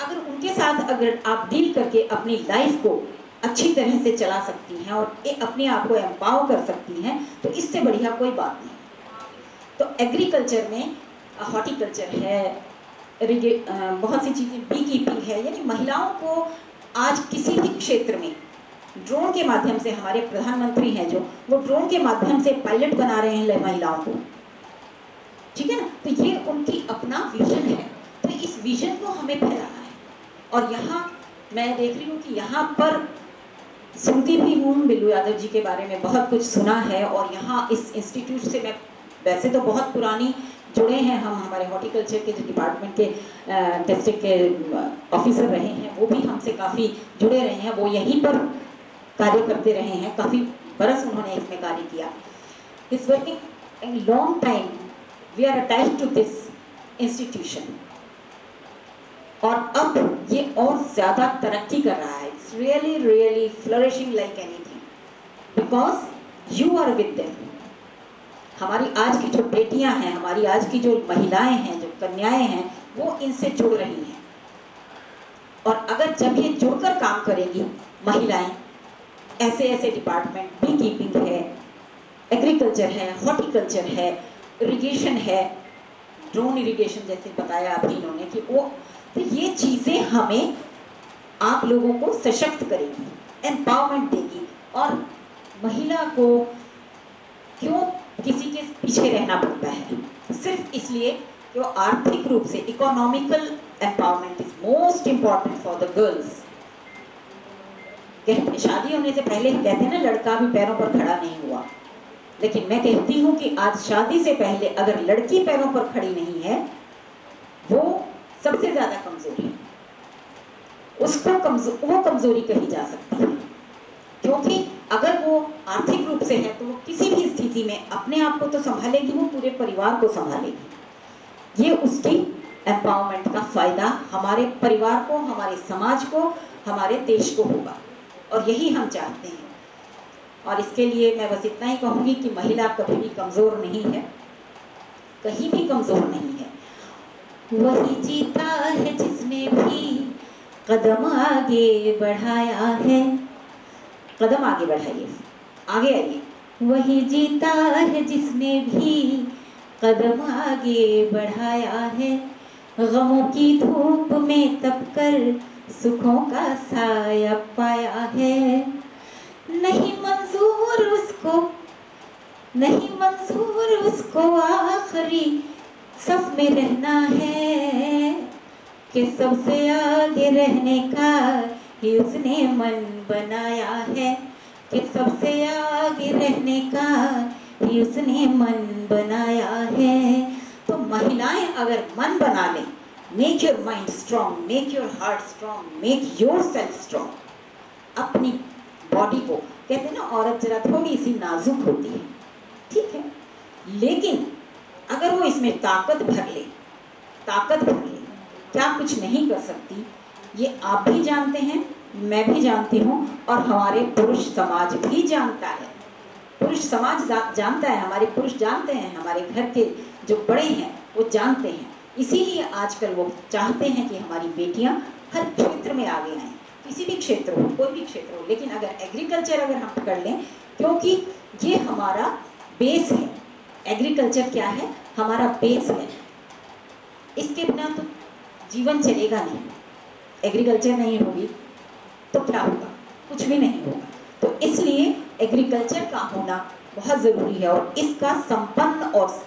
अगर उनके साथ अगर आप डील करके अपनी लाइफ को अच्छी तरह से चला सकती हैं और अपने आप को एम्पावर कर सकती हैं, तो इससे बढ़िया कोई बात नहीं। तो एग्रीकल्चर में हॉर्टिकल्चर है, बहुत सी चीज़ें, बी कीपिंग है, यानी महिलाओं को आज किसी भी क्षेत्र में ड्रोन के माध्यम से, हमारे प्रधानमंत्री हैं जो, वो ड्रोन के माध्यम से पायलट बना रहे हैं महिलाओं को, ठीक है ना? तो ये उनकी अपना विजन है। तो इस विजन को हमें फैलाना है। और यहाँ मैं देख रही हूँ कि यहाँ पर सुनती भी हूँ, बिल्लू यादव जी के बारे में बहुत कुछ सुना है। और यहाँ इस इंस्टीट्यूट से मैं वैसे तो बहुत पुरानी जुड़े हैं हम, हमारे हॉर्टिकल्चर के जो डिपार्टमेंट के डिस्ट्रिक्ट के ऑफिसर रहे हैं, वो भी हमसे काफ़ी जुड़े रहे हैं, वो यहीं पर कार्य करते रहे हैं, काफ़ी बरस उन्होंने इसमें कार्य किया। Is working in long time, we are attached to this institution. और अब ये और ज़्यादा तरक्की कर रहा है। It's really flourishing like anything because you are with them. हमारी आज की जो बेटियां हैं, हमारी आज की जो महिलाएं हैं, जो कन्याएं हैं, वो इनसे जुड़ रही हैं। और अगर जब ये जुड़कर काम करेंगी महिलाएं, ऐसे डिपार्टमेंट, बी कीपिंग है, एग्रीकल्चर है, हॉर्टिकल्चर है, इरिगेशन है, ड्रोन इरिगेशन जैसे बताया अभी इन्होंने कि वो, तो ये चीज़ें हमें, आप लोगों को सशक्त करेगी, एम्पावरमेंट देगी। और महिला को क्यों किसी के पीछे रहना पड़ता है? सिर्फ इसलिए कि वो आर्थिक रूप से, economical empowerment is most important for the girls. कहते शादी होने से पहले ही कहते हैं ना, लड़का भी पैरों पर खड़ा नहीं हुआ। लेकिन मैं कहती हूँ कि आज शादी से पहले अगर लड़की पैरों पर खड़ी नहीं है, वो सबसे ज्यादा कमजोरी है। उसको वो कमजोरी कही जा सकती है, क्योंकि अगर वो आर्थिक रूप से है तो वो किसी भी स्थिति में अपने आप को तो संभालेगी, वो पूरे परिवार को संभालेगी। ये उसकी एम्पावरमेंट का फायदा हमारे परिवार को, हमारे समाज को, हमारे देश को होगा। और यही हम चाहते हैं। और इसके लिए मैं बस इतना ही कहूँगी कि महिला कभी भी कमज़ोर नहीं है, कहीं भी कमज़ोर नहीं है। वही जीता है जिसने भी कदम आगे बढ़ाया है। कदम आगे बढ़ाइए, आगे आइए। वही जीता है जिसने भी कदम आगे बढ़ाया है। गमों की धूप में तपकर सुखों का साया पाया है। नहीं मंजूर उसको, नहीं मंजूर उसको आखिरी सफ में रहना है, कि सबसे आगे रहने का ही उसने मन बनाया है, कि सबसे आगे रहने का ही उसने मन बनाया है। तो महिलाएं अगर मन बना लें, make your mind strong, make your heart strong, make your self strong, अपनी बॉडी को, कहते हैं ना औरत जरा थोड़ी सी नाजुक होती है, ठीक है, लेकिन अगर वो इसमें ताकत भर ले, ताकत भर ले, क्या कुछ नहीं कर सकती, ये आप भी जानते हैं, मैं भी जानती हूँ, और हमारे पुरुष समाज भी जानता है। पुरुष समाज जानता है, हमारे पुरुष जानते हैं, हमारे घर के जो बड़े हैं वो जानते हैं। इसीलिए आजकल वो चाहते हैं कि हमारी बेटियां हर क्षेत्र में आगे आएं, किसी भी क्षेत्र हो, कोई भी क्षेत्र हो, लेकिन अगर एग्रीकल्चर अगर हम पकड़ लें, क्योंकि ये हमारा बेस है। एग्रीकल्चर क्या है? हमारा बेस है। इसके बिना तो जीवन चलेगा नहीं। एग्रीकल्चर नहीं होगी तो क्या होगा? कुछ भी नहीं होगा। तो इसलिए एग्रीकल्चर का होना बहुत ज़रूरी है, और इसका संपन्न और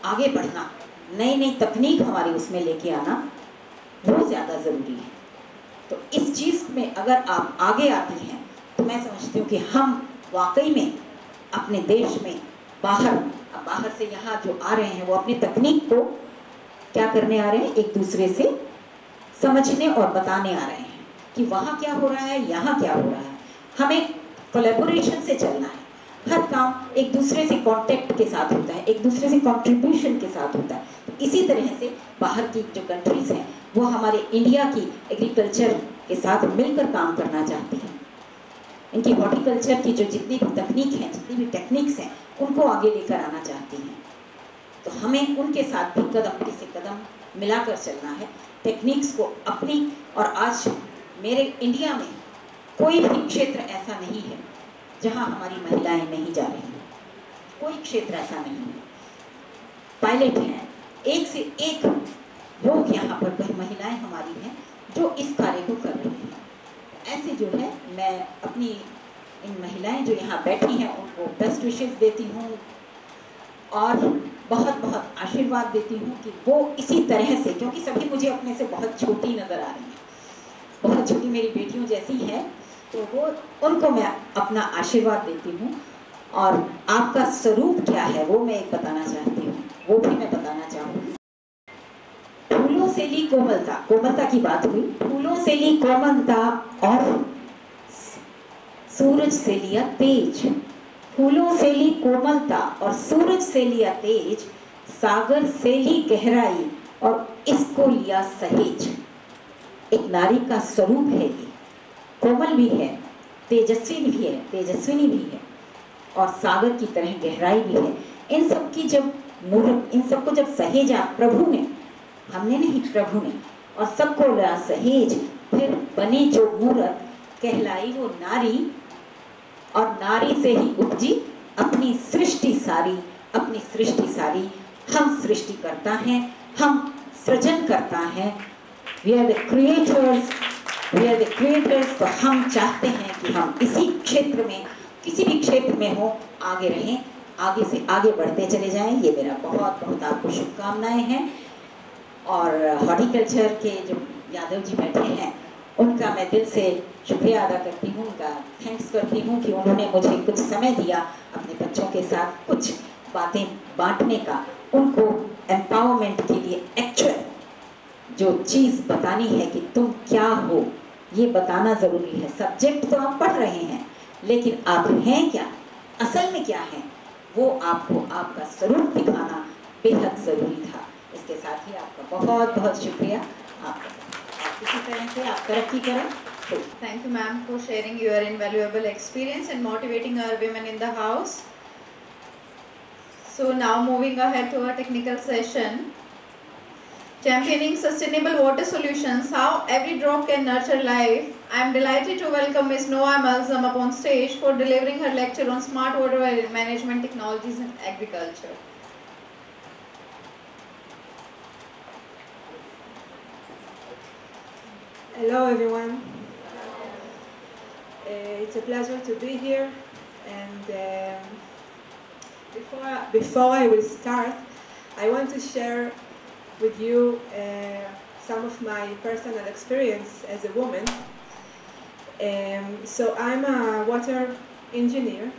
आगे बढ़ना, नई नई तकनीक हमारी उसमें लेके आना, वो ज़्यादा ज़रूरी है। तो इस चीज़ में अगर आप आगे आती हैं तो मैं समझती हूँ कि हम वाकई में अपने देश में बाहर से यहाँ जो आ रहे हैं वो अपनी तकनीक को क्या करने आ रहे हैं? एक दूसरे से समझने और बताने आ रहे हैं कि वहाँ क्या हो रहा है, यहाँ क्या हो रहा है। हमें कोलैबोरेशन से चलना है। हर काम एक दूसरे से कांटेक्ट के साथ होता है, एक दूसरे से कंट्रीब्यूशन के साथ होता है। तो इसी तरह से बाहर की जो कंट्रीज़ हैं वो हमारे इंडिया की एग्रीकल्चर के साथ मिलकर काम करना चाहती हैं। इनकी हॉर्टिकल्चर की जो जितनी भी तकनीक हैं, जितनी भी टेक्निक्स हैं, उनको आगे लेकर आना चाहती हैं। तो हमें उनके साथ भी कदम से कदम मिलाकर चलना है, टेक्निक्स को अपनी। और आज मेरे इंडिया में कोई भी क्षेत्र ऐसा नहीं है जहां हमारी महिलाएं नहीं जा रही हैं। कोई क्षेत्र ऐसा नहीं है। पायलट हैं, एक से एक लोग यहाँ पर महिलाएं हमारी हैं जो इस कार्य को कर रही हैं। ऐसे जो है मैं अपनी इन महिलाएं जो यहाँ बैठी हैं उनको बेस्ट विशेस देती हूँ और बहुत बहुत आशीर्वाद देती हूँ कि वो इसी तरह से, क्योंकि सभी मुझे अपने से बहुत छोटी नज़र आ रही हैं, बहुत छोटी मेरी बेटियों जैसी है, तो वो उनको मैं अपना आशीर्वाद देती हूँ। और आपका स्वरूप क्या है वो मैं एक बताना चाहती हूँ, वो भी मैं बताना चाहूँगी। फूलों से ली कोमलता, कोमलता की बात हुई, फूलों से ली कोमलता और सूरज से लिया तेज। फूलों से ली कोमलता और सूरज से लिया तेज, सागर से ली गहराई और इसको लिया सहेज। एक नारी का स्वरूप है ये, कोमल भी है, तेजस्वी भी है, तेजस्विनी भी है, और सागर की तरह गहराई भी है। इन सब की जब मूर्त, इन सबको जब सहेजा प्रभु ने, हमने नहीं प्रभु ने, और सबको लिया सहेज, फिर बनी जो मूर्त कहलाई वो नारी, और नारी से ही उपजी अपनी सृष्टि सारी, अपनी सृष्टि सारी। हम सृष्टि करता है, हम सृजन करता है। We are the creators, we are the creators. तो हम चाहते हैं कि हम इसी क्षेत्र में, किसी भी क्षेत्र में हो, आगे रहें, आगे से आगे बढ़ते चले जाएं। ये मेरा बहुत बहुत आपको शुभकामनाएं हैं। और हॉर्टिकल्चर के जो यादव जी बैठे हैं उनका मैं दिल से शुक्रिया अदा करती हूँ, उनका थैंक्स करती हूँ कि उन्होंने मुझे कुछ समय दिया अपने बच्चों के साथ कुछ बातें बांटने का, उनको एम्पावरमेंट के लिए एक्चुअल जो चीज़ बतानी है कि तुम क्या हो, ये बताना ज़रूरी है। सब्जेक्ट तो आप पढ़ रहे हैं, लेकिन आप हैं क्या, असल में क्या है, वो आपको आपका स्वरूप दिखाना बेहद ज़रूरी था। इसके साथ ही आपका बहुत बहुत शुक्रिया। आप इसी तरह से आप तरक्की करें। food. Thank you, ma'am, for sharing your invaluable experience and motivating our women in the house. So now moving ahead to our technical session. Championing sustainable water solutions, how every drop can nurture life. I am delighted to welcome Ms. Noah Malzam upon stage for delivering her lecture on smart water management technologies in agriculture. Hello everyone. It's a pleasure to be here, and before I will start, I want to share with you some of my personal experience as a woman. So I'm a water engineer.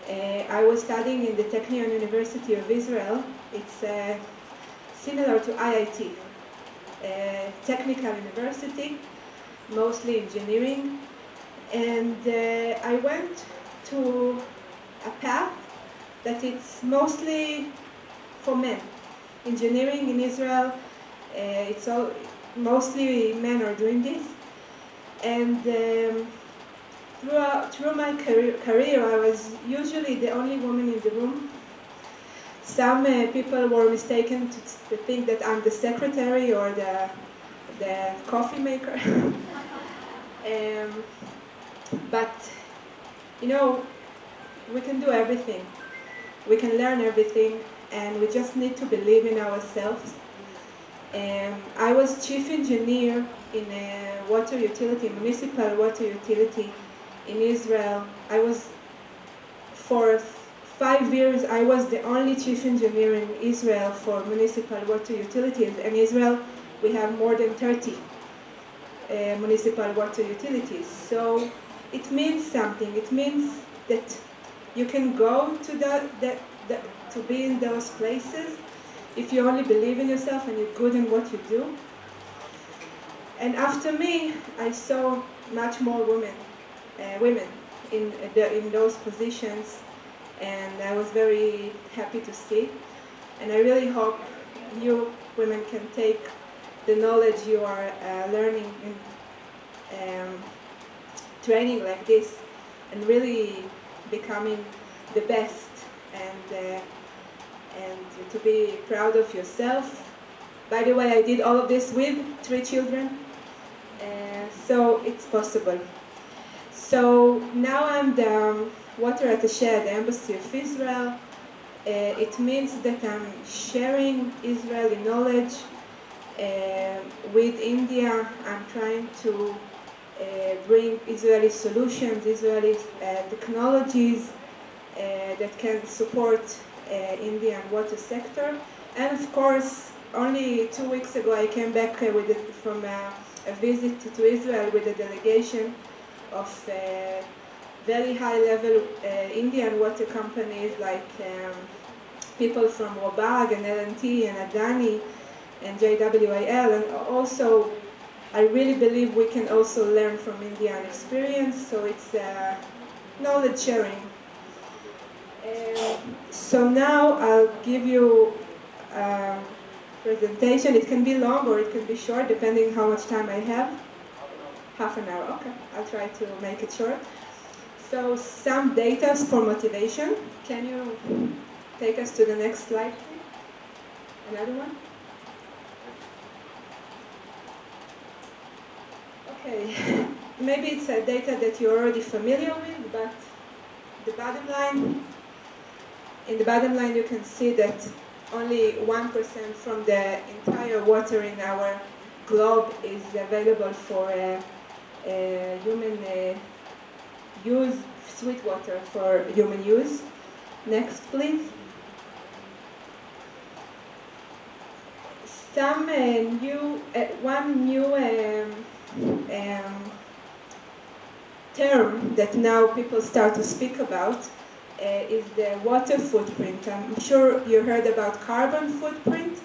I was studying in the Technion University of Israel. It's similar to IIT, technical university, mostly engineering. And I went to a path that it's mostly for men. Engineering in Israel, it's all, mostly men are doing this. And through my career, I was usually the only woman in the room. Some people were mistaken to think that I'm the secretary or the coffee maker. But, you know, we can do everything. We can learn everything, and we just need to believe in ourselves. I was chief engineer in a water utility, municipal water utility in Israel. For 5 years, I was the only chief engineer in Israel for municipal water utilities. In Israel, we have more than 30 municipal water utilities. So it means something. It means that you can go to to be in those places if you only believe in yourself and you're good in what you do. And after me, I saw much more women in those positions, and I was very happy to see. And I really hope you women can take the knowledge you are learning in training like this and really becoming the best, and to be proud of yourself. By the way, I did all of this with 3 children, so it's possible. So now I'm the water attaché at the Embassy of Israel. It means that I'm sharing Israeli knowledge with India. I'm trying to bring Israeli solutions, Israeli technologies that can support Indian water sector. And of course, only 2 weeks ago I came back from a visit to Israel with a delegation of very high-level Indian water companies like people from Robag and L&T and Adani and JWIL, and also I really believe we can also learn from Indian experience, so it's knowledge sharing. So now I'll give you a presentation. It can be long or it can be short, depending how much time I have. Half an hour, okay. I'll try to make it short. So some data for motivation. Can you take us to the next slide, please? Another one? Okay, maybe it's a data that you're already familiar with, but in the bottom line you can see that only 1% from the entire water in our globe is available for human use, sweet water for human use. Next, please. One new term that now people start to speak about is the water footprint. I'm sure you heard about carbon footprint,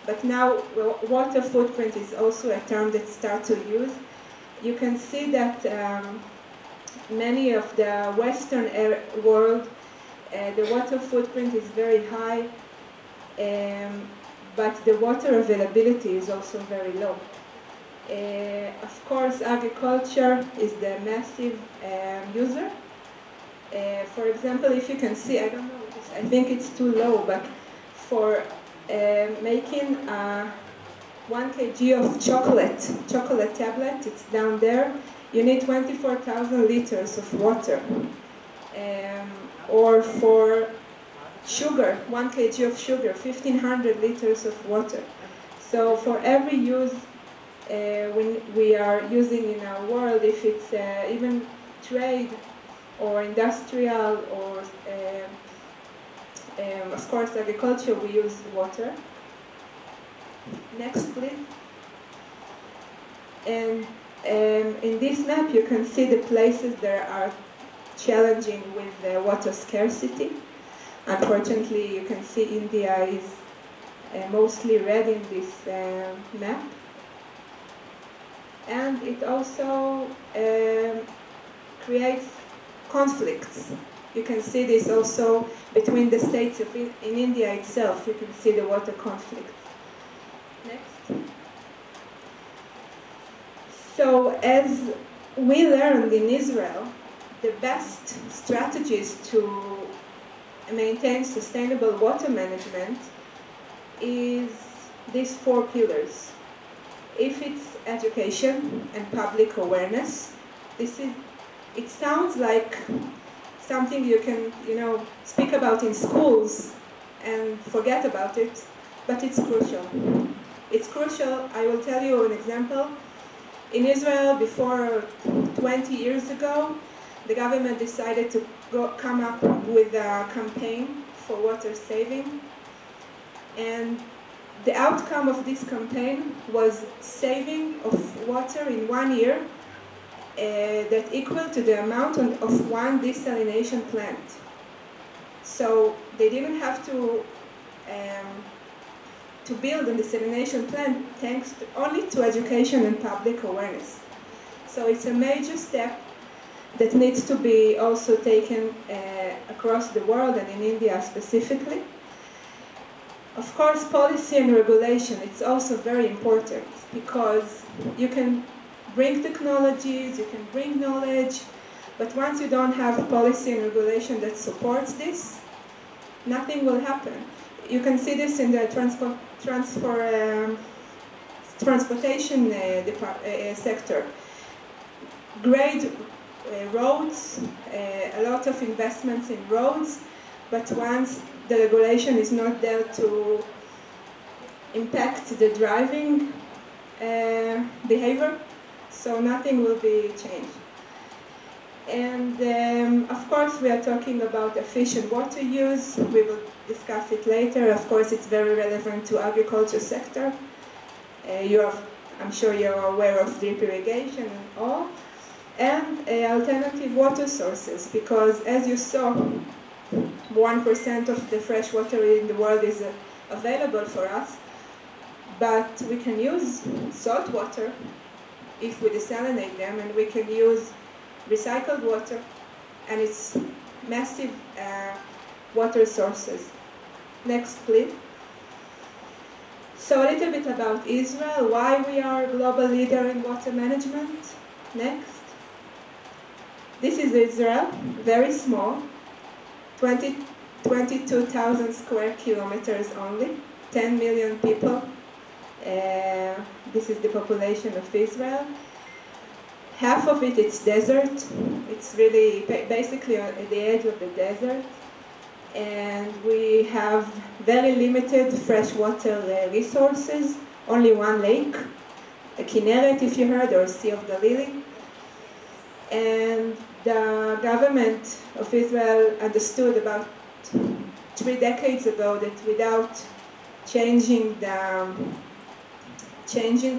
but now water footprint is also a term that starts to use. You can see that many of the Western world, the water footprint is very high, but the water availability is also very low. Of course, agriculture is the massive user. For example, if you can see, I don't know, I think it's too low, but for making 1 kg of chocolate tablet, it's down there, you need 24,000 liters of water. Or for sugar, 1 kg of sugar, 1,500 liters of water. So for every use when we are using in our world, if it's even trade or industrial or of course agriculture, we use water. Next, please. And in this map you can see the places that are challenging with water scarcity. Unfortunately, you can see India is mostly red in this map. And it also creates conflicts. You can see this also between the states in India itself. You can see the water conflict. Next. So as we learned in Israel, the best strategies to maintain sustainable water management is these 4 pillars. If it's education and public awareness, it sounds like something you can, speak about in schools and forget about it, but it's crucial. It's crucial. I will tell you an example. In Israel, before 20 years ago, the government decided to come up with a campaign for water saving. And the outcome of this campaign was saving of water in 1 year that equal to the amount of 1 desalination plant. So they didn't have to build a desalination plant thanks only to education and public awareness. So it's a major step that needs to be also taken across the world and in India specifically. Of course, policy and regulation, it's also very important because you can bring technologies, you can bring knowledge, but once you don't have policy and regulation that supports this, nothing will happen. You can see this in the transportation sector. Great roads, a lot of investments in roads, but once the regulation is not there to impact the driving behavior, so nothing will be changed. And of course we are talking about efficient water use. We will discuss it later. Of course it's very relevant to agriculture sector. I'm sure you're aware of drip irrigation and all. And alternative water sources, because as you saw, 1% of the fresh water in the world is available for us, but we can use salt water if we desalinate them, and we can use recycled water, and it's massive water sources. Next, please. So a little bit about Israel, why we are a global leader in water management. Next. This is Israel, very small, 22,000 square kilometers only, 10 million people. This is the population of Israel. Half of it is desert. It's really basically at the edge of the desert. And we have very limited freshwater resources, only 1 lake, a Kinneret if you heard, or Sea of Galilee. And the government of Israel understood about 3 decades ago that without changing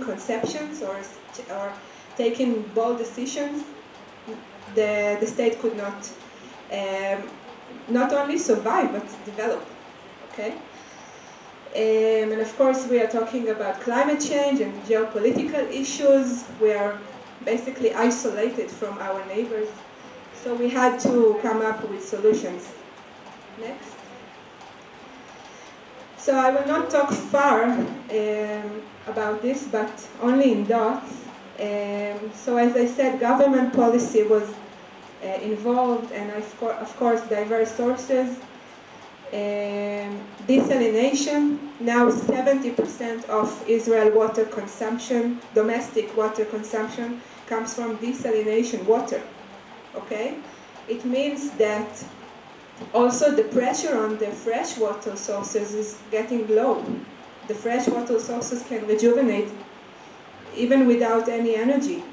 conceptions or taking bold decisions, the state could not only survive but develop. Okay. And of course we are talking about climate change and geopolitical issues. We are basically isolated from our neighbors. So we had to come up with solutions. Next. So I will not talk far about this, but only in dots. So as I said, government policy was involved, and of course diverse sources. Desalination, now 70% of Israel water consumption, domestic water consumption, comes from desalination water, okay? It means that also the pressure on the freshwater sources is getting low. The freshwater sources can rejuvenate even without any energy.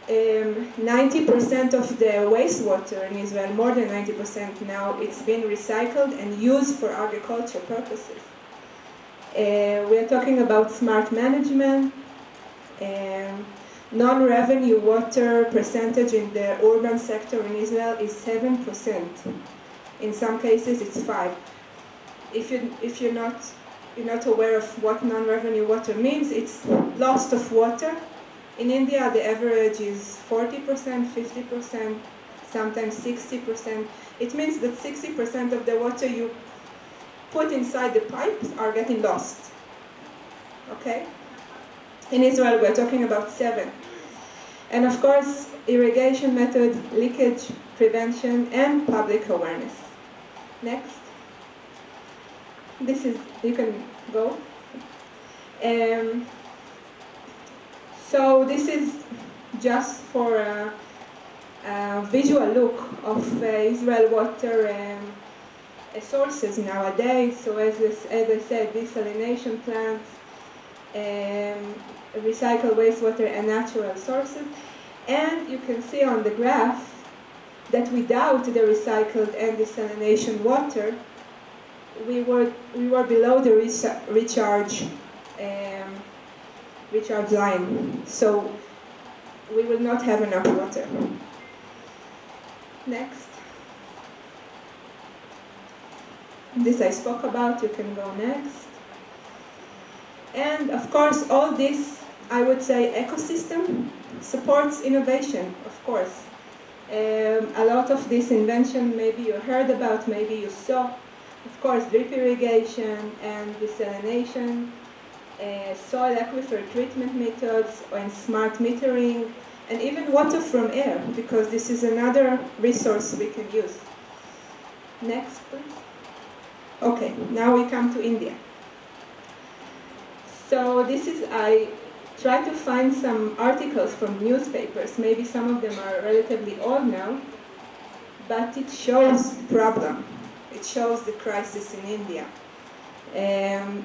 90% of the wastewater in Israel, more than 90% now, it's been recycled and used for agriculture purposes. We are talking about smart management. Non-revenue water percentage in the urban sector in Israel is 7%. In some cases, it's 5%. If you're not aware of what non-revenue water means, it's loss of water. In India, the average is 40%, 50%, sometimes 60%. It means that 60% of the water you put inside the pipes are getting lost. Okay? In Israel, we're talking about 7. And of course, irrigation methods, leakage prevention, and public awareness. Next. This is, you can go. So this is just for a visual look of Israel water sources nowadays. So as I said, desalination plants, recycled wastewater, and natural sources. And you can see on the graph that without the recycled and desalination water, we were below the recharge line. So we will not have enough water. Next. This I spoke about, you can go next. And of course, all this, I would say, ecosystem supports innovation, of course. A lot of this invention maybe you heard about, maybe you saw. Of course, drip irrigation and desalination, soil aquifer treatment methods, and smart metering, and even water from air, because this is another resource we can use. Next, please. Okay, now we come to India. So this is, I try to find some articles from newspapers. Maybe some of them are relatively old now, but it shows the problem. It shows the crisis in India.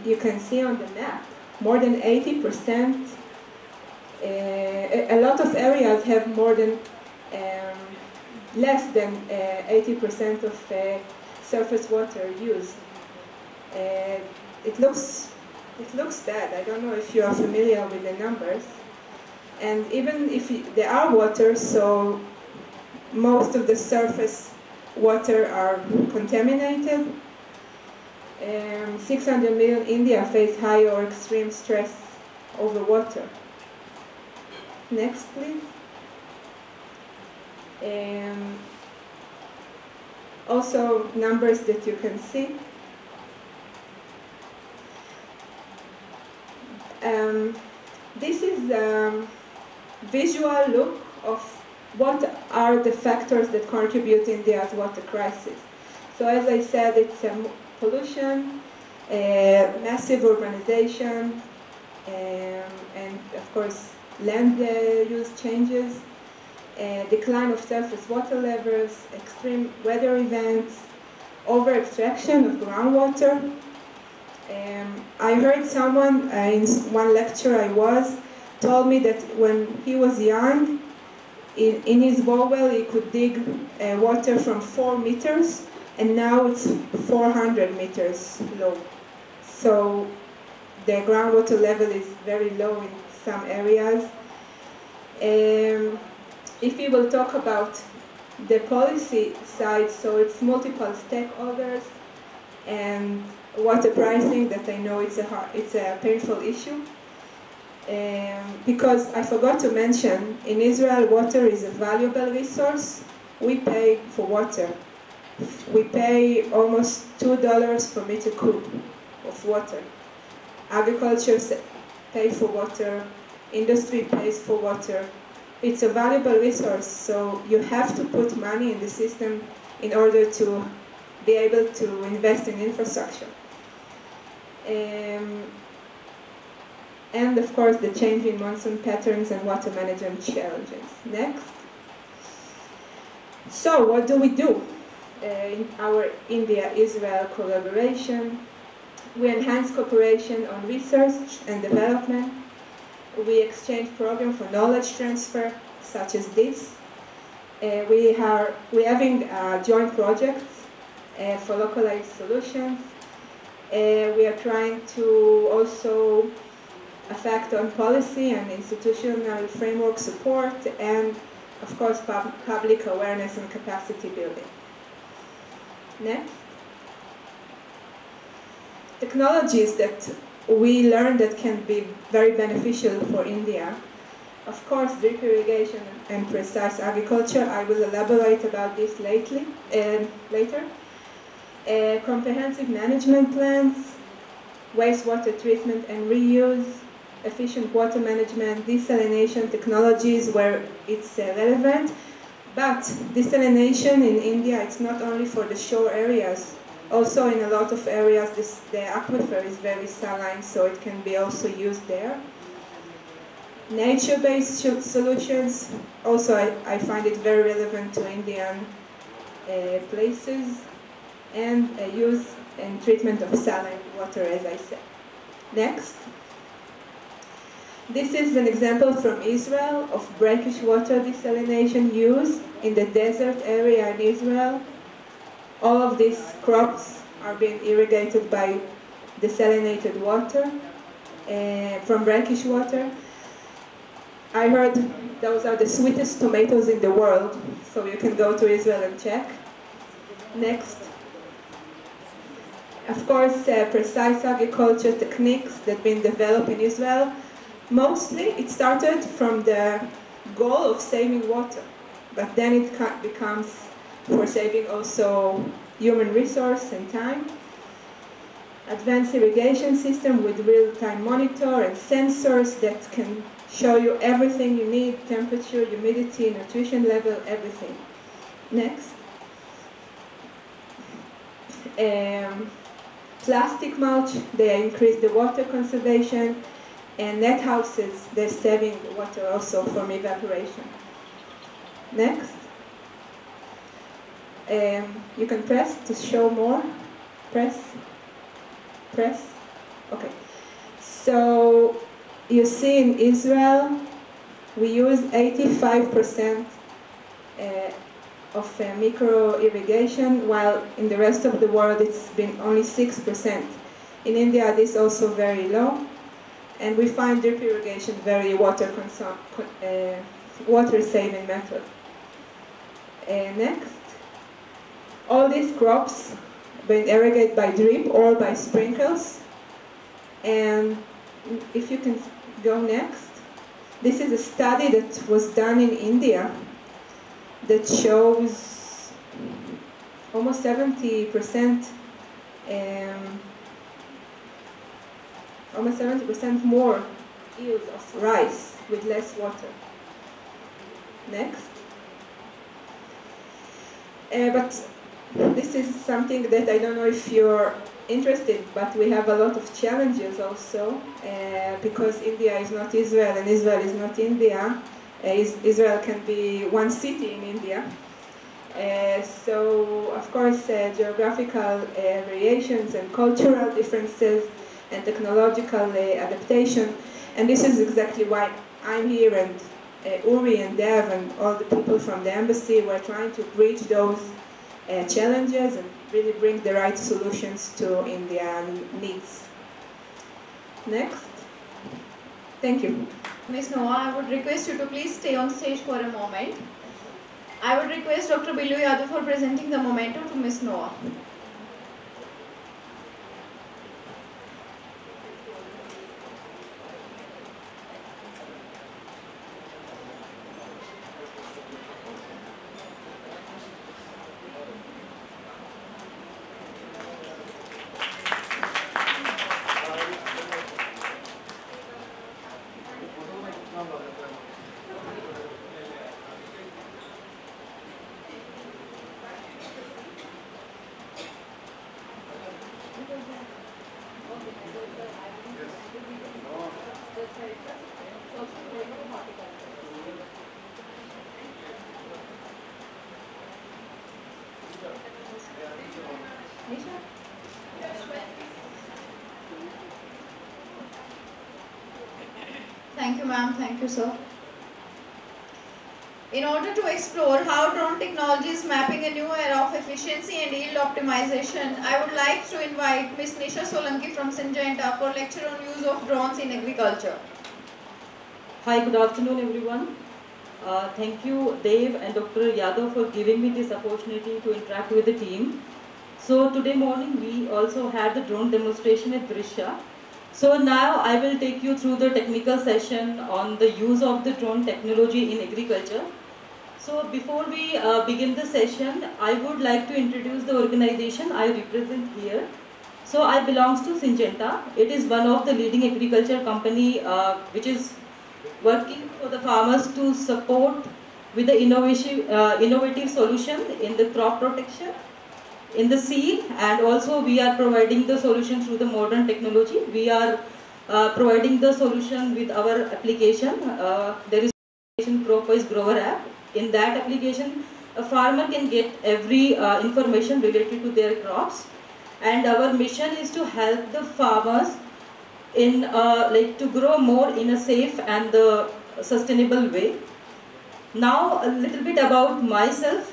You can see on the map, more than 80%, a lot of areas have more than, less than 80% of surface water use. It looks bad. I don't know if you are familiar with the numbers. And even if there are water, so most of the surface water are contaminated. 600 million India face high or extreme stress over water. Next, please. Also, numbers that you can see. This is a visual look of what are the factors that contribute in the water crisis. So as I said, it's pollution, massive urbanization, and of course land use changes, decline of surface water levels, extreme weather events, over-extraction of groundwater. I heard someone in one lecture told me that when he was young, in his borewell he could dig water from 4 meters, and now it's 400 meters low. So the groundwater level is very low in some areas. If we will talk about the policy side, so it's multiple stakeholders and water pricing, that I know it's a painful issue. Because I forgot to mention, in Israel, water is a valuable resource. We pay for water. We pay almost $2 per meter cube of water. Agriculture pays for water, industry pays for water. It's a valuable resource, so you have to put money in the system in order to be able to invest in infrastructure. And of course the change in monsoon patterns and water management challenges. Next. So what do we do in our India-Israel collaboration? We enhance cooperation on research and development. We exchange programs for knowledge transfer, such as this. We're having joint projects for localized solutions. We are trying to also affect on policy and institutional framework support, and of course public awareness and capacity building. Next. Technologies that we learned that can be very beneficial for India. Of course, drip irrigation and precise agriculture. I will elaborate about this later. Comprehensive management plans, wastewater treatment and reuse, efficient water management, desalination technologies where it's relevant. But desalination in India, it's not only for the shore areas. Also in a lot of areas, the aquifer is very saline, so it can be also used there. Nature-based solutions, also I find it very relevant to Indian places, and use and treatment of saline water, as I said. Next. This is an example from Israel of brackish water desalination use in the desert area in Israel. All of these crops are being irrigated by desalinated water from brackish water. I heard those are the sweetest tomatoes in the world, so you can go to Israel and check. Next. Of course, precise agriculture techniques that have been developed in Israel. Mostly, it started from the goal of saving water, but then it becomes for saving also human resource and time. Advanced irrigation system with real-time monitor and sensors that can show you everything you need, temperature, humidity, nutrition level, everything. Next. Plastic mulch, they increase the water conservation, and net houses, they're saving water also from evaporation. Next. You can press to show more. Press. Press. Okay. So you see in Israel, we use 85% of micro irrigation, while in the rest of the world it's been only 6%. In India, this is also very low, and we find drip irrigation very water-saving method. Next. All these crops been irrigated by drip or by sprinkles. And if you can go next, this is a study that was done in India that shows almost 70% more yield of rice with less water. Next. But this is something that I don't know if you're interested, but we have a lot of challenges also, because India is not Israel and Israel is not India. Israel can be one city in India. So, of course, geographical variations and cultural differences and technological adaptation. And this is exactly why I'm here, and Uri and Dev and all the people from the embassy were trying to bridge those challenges and really bring the right solutions to Indian needs. Next. Thank you. Ms. Noah, I would request you to please stay on stage for a moment. I would request Dr. Billu Yadav for presenting the memento to Ms. Noah. Thank you, ma'am. Thank you, sir. In order to explore how drone technology is mapping a new era of efficiency and yield optimization, I would like to invite Ms. Nisha Solanki from Syngenta for lecture on use of drones in agriculture. Hi, good afternoon everyone. Thank you Dave and Dr. Yadav for giving me this opportunity to interact with the team. So today morning we also had the drone demonstration at Drisha. So now I will take you through the technical session on the use of the drone technology in agriculture. So before we begin the session, I would like to introduce the organization I represent here. So I belong to Syngenta. It is one of the leading agriculture company which is working for the farmers to support with the innovative solution in the crop protection, in the seed, and also we are providing the solution through the modern technology. We are providing the solution with our application. There is application ProPoise Grower app. In that application, a farmer can get every information related to their crops, and our mission is to help the farmers in to grow more in a safe and sustainable way. Now a little bit about myself.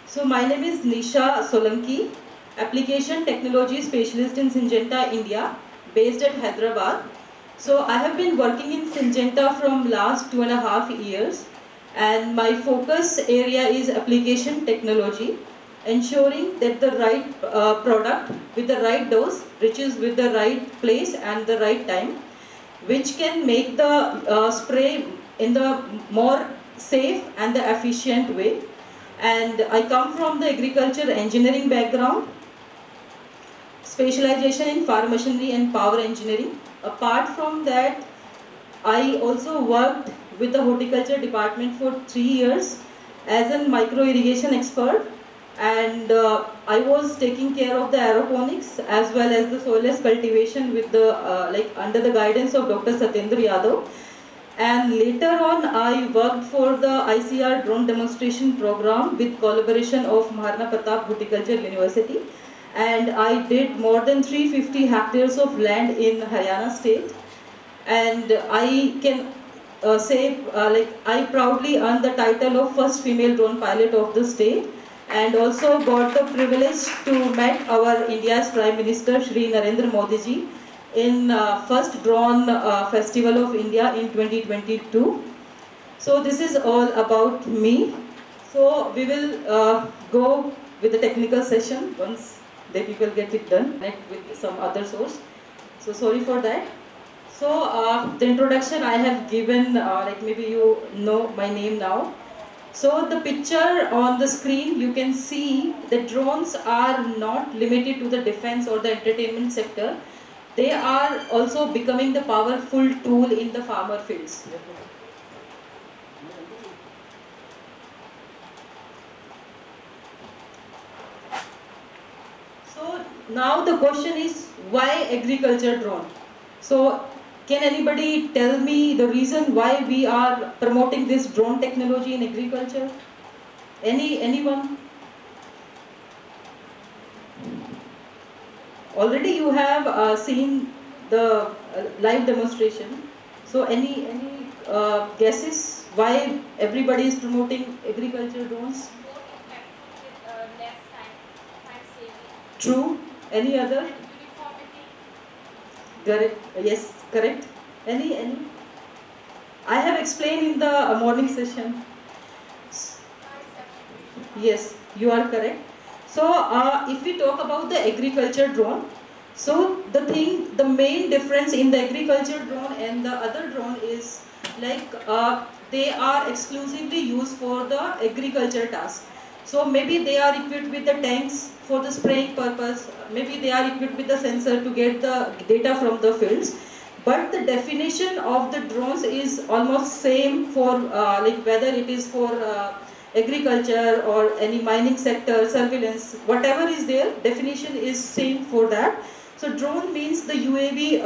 So my name is Nisha Solanki, Application Technology Specialist in Syngenta, India, based at Hyderabad. So I have been working in Syngenta from last 2.5 years, and my focus area is application technology, ensuring that the right product with the right dose reaches with the right place and the right time, which can make the spray in the more safe and the efficient way. And I come from the agriculture engineering background, specialization in farm machinery and power engineering. Apart from that, I also worked with the horticulture department for 3 years as a micro irrigation expert, and I was taking care of the aeroponics as well as the soilless cultivation with the under the guidance of Dr. Satendra Yadav. And later on, I worked for the ICR drone demonstration program with collaboration of Maharana Pratap Horticulture University. And I did more than 350 hectares of land in Haryana state. And I can say, I proudly earned the title of first female drone pilot of the state, and also got the privilege to meet our India's Prime Minister Shri Narendra Modi ji in first drone festival of India in 2022. So this is all about me. So we will go with the technical session once the people get it done, connect with some other source. So sorry for that. So the introduction I have given, maybe you know my name now. So the picture on the screen, you can see that drones are not limited to the defense or the entertainment sector. They are also becoming the powerful tool in the farmer fields. So now the question is, why agriculture drone? So can anybody tell me the reason why we are promoting this drone technology in agriculture? Anyone? Already you have seen the live demonstration. So any guesses why everybody is promoting agriculture drones? More impactful with less time saving. True. Any other? Uniformity. Correct. Yes, correct. Any? I have explained in the morning session. Yes, you are correct. So if we talk about the agriculture drone, so the main difference in the agriculture drone and the other drone is they are exclusively used for the agriculture task. So maybe they are equipped with the tanks for the spraying purpose, maybe they are equipped with the sensor to get the data from the fields. But the definition of the drones is almost same for whether it is for agriculture or any mining sector, surveillance, whatever is there, definition is same for that. So drone means the UAV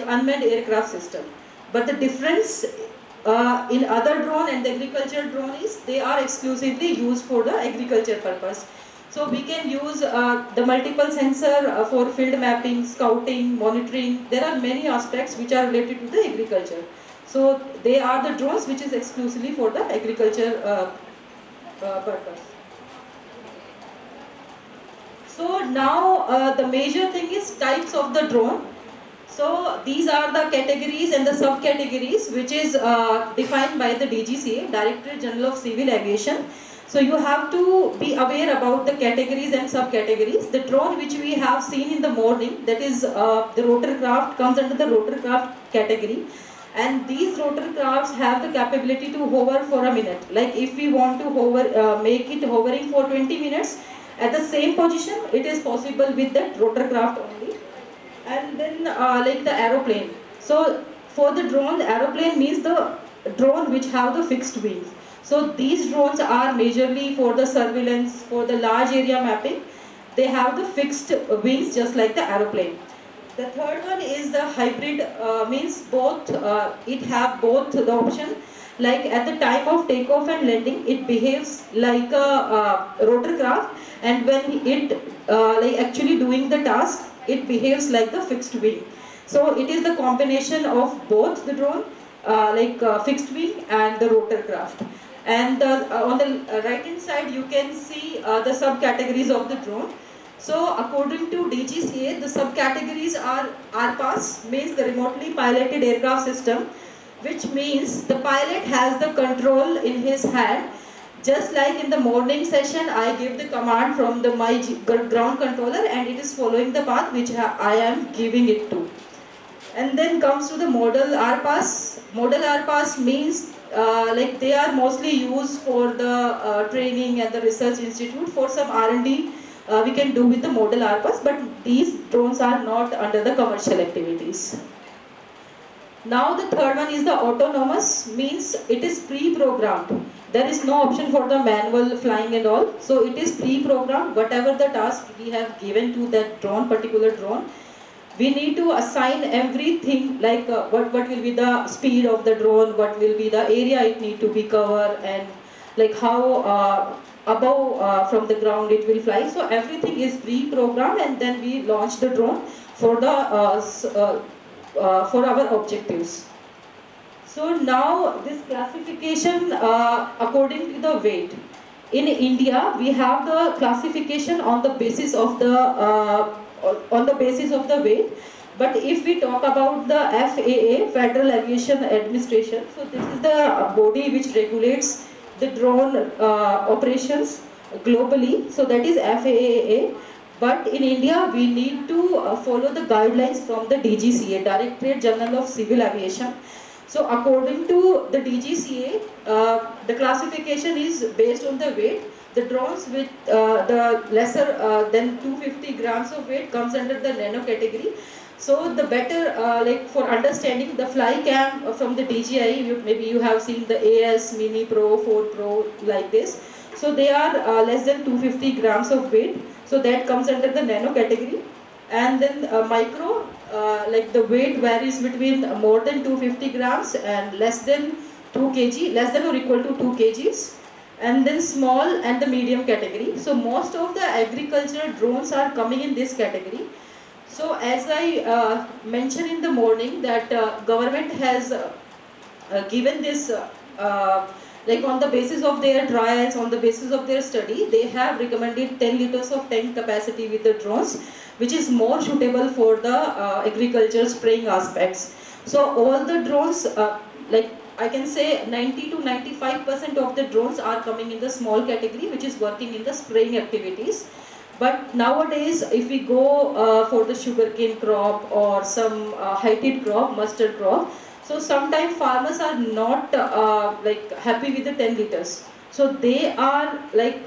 unmanned aircraft system. But the difference in other drone and the agriculture drone is they are exclusively used for the agriculture purpose. So we can use the multiple sensor for field mapping, scouting, monitoring. There are many aspects which are related to the agriculture. So they are the drones which is exclusively for the agriculture purpose. So now the major thing is types of the drone. So these are the categories and the subcategories which is defined by the DGCA, Directorate General of Civil Aviation. So you have to be aware about the categories and subcategories. The drone which we have seen in the morning, that is the rotorcraft, comes under the rotorcraft category. And these rotorcrafts have the capability to hover for a minute. Like if we want to hover, make it hovering for 20 minutes at the same position, it is possible with that rotorcraft only. And then like the aeroplane. So for the drone, the aeroplane means the drone which have the fixed wings. So these drones are majorly for the surveillance, for the large area mapping. They have the fixed wings just like the aeroplane. The third one is the hybrid, means both, it have both the option. Like at the time of takeoff and landing, it behaves like a rotorcraft, and when it like actually doing the task, it behaves like the fixed wing. So it is the combination of both the drone, fixed wing and the rotorcraft. And on the right hand side, you can see the subcategories of the drone. So according to DGCA, the subcategories are RPAS, means the remotely piloted aircraft system, which means the pilot has the control in his hand. Just like in the morning session, I give the command from my ground controller, and it is following the path which I am giving it to. And then comes to the model RPAS. Model RPAS means like they are mostly used for the training and the research institute. For some R&D we can do with the model RPAS, but these drones are not under the commercial activities. Now the third one is the autonomous, means it is pre-programmed. There is no option for the manual flying and all. So it is pre-programmed. Whatever the task we have given to that drone, particular drone, we need to assign everything, like what will be the speed of the drone, what will be the area it need to be covered, and like how above from the ground it will fly. So everything is pre-programmed, and then we launch the drone for the for our objectives. So now this classification according to the weight. In India, we have the classification on the basis of the weight. But if we talk about the FAA, Federal Aviation Administration, so this is the body which regulates the drone operations globally. So that is FAA. But in India, we need to follow the guidelines from the DGCA, Directorate General of Civil Aviation. So according to the DGCA, the classification is based on the weight. The drones with the lesser than 250 grams of weight comes under the nano category. So the better, like for understanding the fly cam from the DJI, maybe you have seen the AS, Mini Pro, 4 Pro, like this. So they are less than 250 grams of weight. So that comes under the nano category. And then micro, like the weight varies between more than 250 grams and less than 2 kg, less than or equal to 2 kgs. And then small and the medium category. So most of the agricultural drones are coming in this category. So as I mentioned in the morning, that government has given this like on the basis of their trials, on the basis of their study, they have recommended 10 liters of tank capacity with the drones, which is more suitable for the agriculture spraying aspects. So all the drones, like I can say 90 to 95% of the drones are coming in the small category, which is working in the spraying activities. But nowadays, if we go for the sugarcane crop or some high-heat crop, mustard crop, so sometimes farmers are not like happy with the 10 liters. So they are like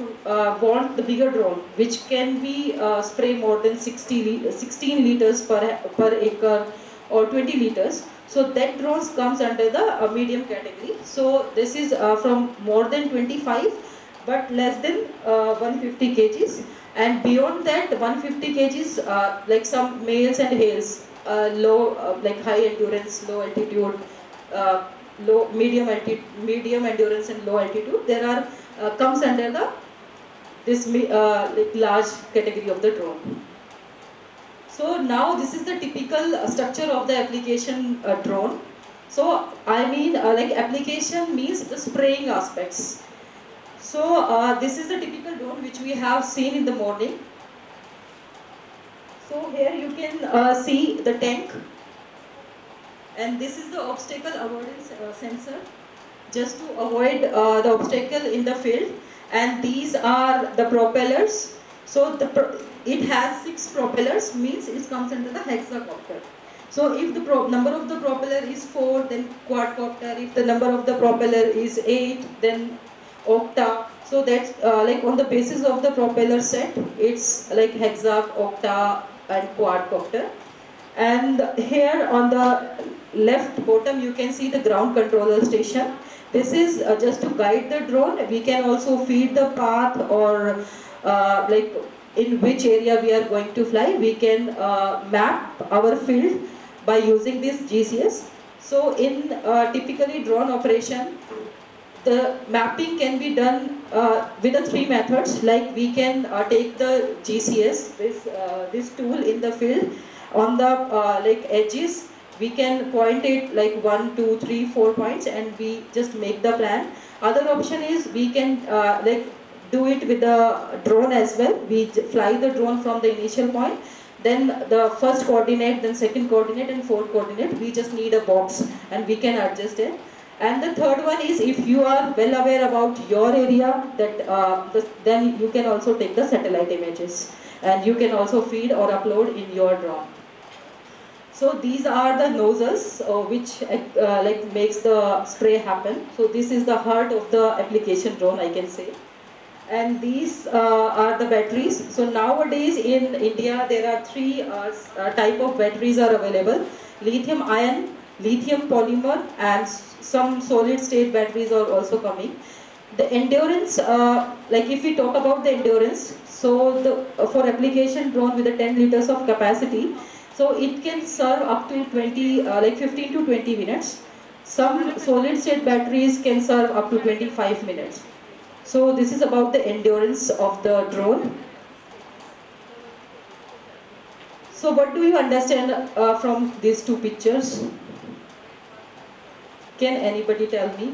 want the bigger drone, which can be spray more than 16 liters per acre or 20 liters. So that drones comes under the medium category. So this is from more than 25 but less than 150 kgs. And beyond that 150 kgs, like some males and males, low, like high endurance, low altitude, medium endurance and low altitude, there are comes under the this like large category of the drone. So now this is the typical structure of the application drone. So I mean like application means the spraying aspects. So this is the typical drone which we have seen in the morning. So here you can see the tank, and this is the obstacle avoidance sensor, just to avoid the obstacle in the field. And these are the propellers. So it has 6 propellers, means it comes under the hexacopter. So if the number of the propeller is 4, then quadcopter. If the number of the propeller is 8, then octa. So that's like on the basis of the propeller set, it's like hexa, octa and quadcopter. And here on the left bottom you can see the ground controller station. This is just to guide the drone. We can also feed the path, or like in which area we are going to fly. We can map our field by using this GCS. So in typically drone operation, the mapping can be done with the 3 methods. Like we can take the GCS, this tool in the field, on the like edges. We can point it like 1, 2, 3, 4 points, and we just make the plan. Other option is we can like do it with the drone as well. We fly the drone from the initial point, then the first coordinate, then second coordinate, and fourth coordinate. We just need a box and we can adjust it. And the third one is, if you are well aware about your area, that then you can also take the satellite images, and you can also feed or upload in your drone. So these are the nozzles which like makes the spray happen. So this is the heart of the application drone, I can say. And these are the batteries. So nowadays in India there are 3 type of batteries are available: lithium ion, lithium polymer, and some solid state batteries are also coming. The endurance, like if we talk about the endurance, so for application drone with the 10 liters of capacity, so it can serve up to 15 to 20 minutes. Some solid state batteries can serve up to 25 minutes. So this is about the endurance of the drone. So what do you understand from these 2 pictures? Can anybody tell me?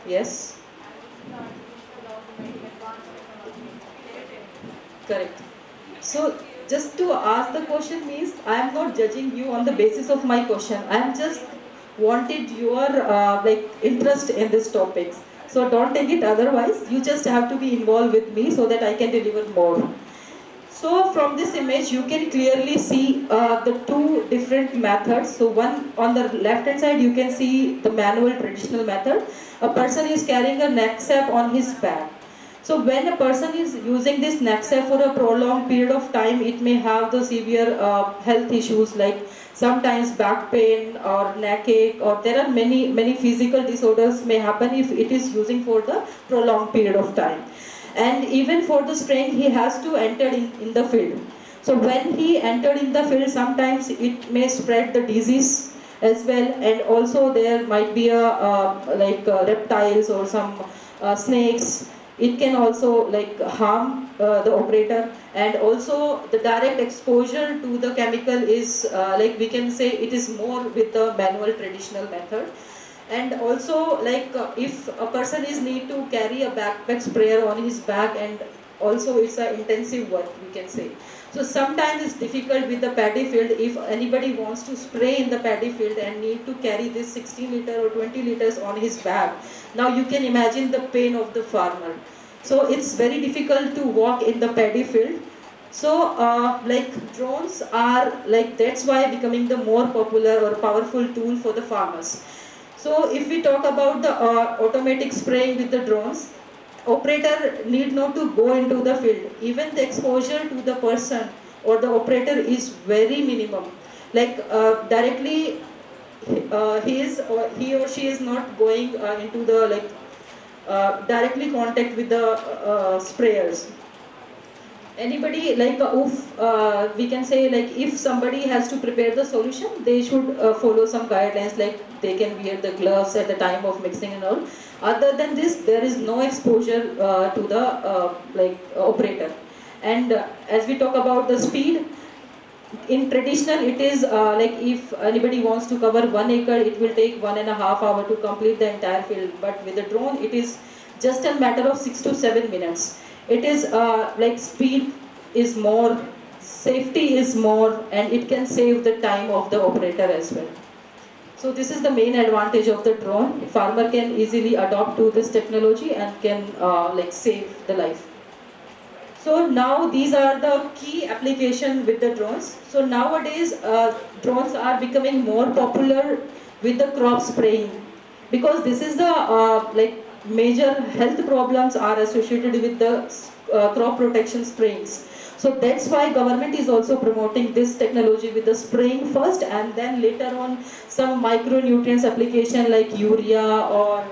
Yes. Correct. So just to ask the question means I am not judging you on the basis of my question. I am just wanted your like interest in these topics. So don't take it otherwise. You just have to be involved with me so that I can deliver more. So from this image you can clearly see the 2 different methods. So one on the left hand side you can see the manual traditional method. A person is carrying a knapsack on his back. So when a person is using this knapsack for a prolonged period of time, it may have the severe health issues like sometimes back pain or neck ache, or there are many physical disorders may happen if it is using for the prolonged period of time. And even for the spraying, he has to enter in the field. So when he entered in the field, sometimes it may spread the disease as well, and also there might be reptiles or some snakes. It can also like harm the operator, and also the direct exposure to the chemical is like we can say it is more with the manual traditional method. And also like if a person is need to carry a backpack sprayer on his back, and also it's an intensive work we can say. So sometimes it's difficult with the paddy field. If anybody wants to spray in the paddy field and need to carry this 16 liter or 20 liters on his back, now you can imagine the pain of the farmer. So it's very difficult to walk in the paddy field. So like drones are like, that's why becoming the more popular or powerful tool for the farmers. So if we talk about the automatic spraying with the drones, operator need not to go into the field. Even the exposure to the person or the operator is very minimum. Like directly he or she is not going into the directly contact with the sprayers. anybody like if we can say like if somebody has to prepare the solution, they should follow some guidelines, like they can wear the gloves at the time of mixing and all. Other than this, there is no exposure to the operator. And as we talk about the speed, in traditional it is like if anybody wants to cover 1 acre, it will take 1.5 hours to complete the entire field. But with the drone, it is just a matter of 6 to 7 minutes. It is like speed is more, safety is more, and it can save the time of the operator as well. So this is the main advantage of the drone. Farmer can easily adopt to this technology and can like save the life. So now these are the key application with the drones. So nowadays drones are becoming more popular with the crop spraying, because this is the like major health problems are associated with the crop protection sprayings. So that's why government is also promoting this technology with the spraying first, and then later on some micronutrients application like urea or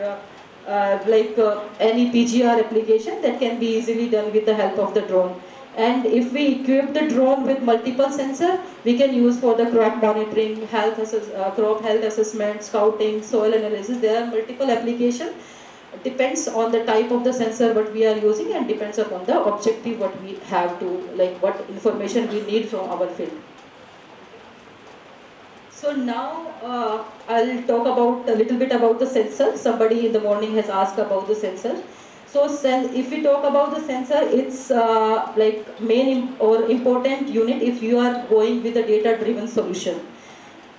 any PGR application that can be easily done with the help of the drone. And if we equip the drone with multiple sensors, we can use for the crop monitoring, crop health assessment, scouting, soil analysis. There are multiple applications. Depends on the type of the sensor what we are using, and depends upon the objective what we have to, like what information we need from our field. So now I'll talk about a little bit about the sensor. Somebody in the morning has asked about the sensor. So if we talk about the sensor, it's like main or important unit if you are going with a data-driven solution.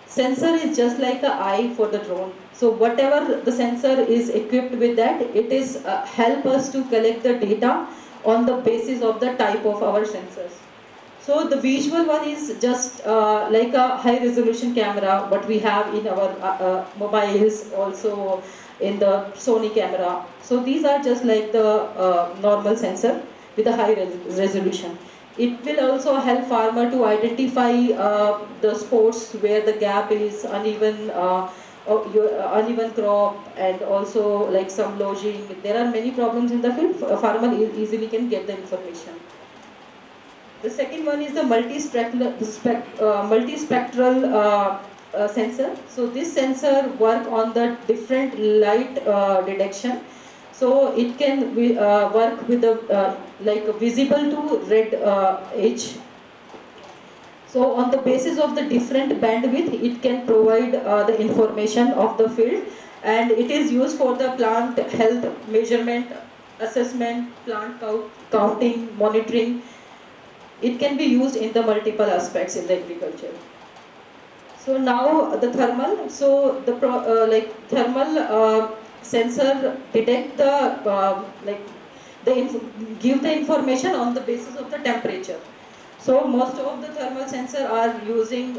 Sensor is just like the eye for the drone. So whatever the sensor is equipped with that, it is help us to collect the data on the basis of the type of our sensors. So the visual one is just like a high resolution camera, what we have in our mobiles, also in the Sony camera. So these are just like the normal sensor with a high resolution. It will also help farmer to identify the spots where the gap is uneven, uneven crop, and also like some lodging. There are many problems in the field. A farmer easily can get the information. The second one is the multispectral sensor. So this sensor work on the different light detection. So it can work with the like visible to red edge. So on the basis of the different bandwidth, it can provide the information of the field, and it is used for the plant health measurement, assessment, plant counting, monitoring. It can be used in the multiple aspects in the agriculture. So now the thermal. So the thermal sensor detect the give the information on the basis of the temperature. So most of the thermal sensor are using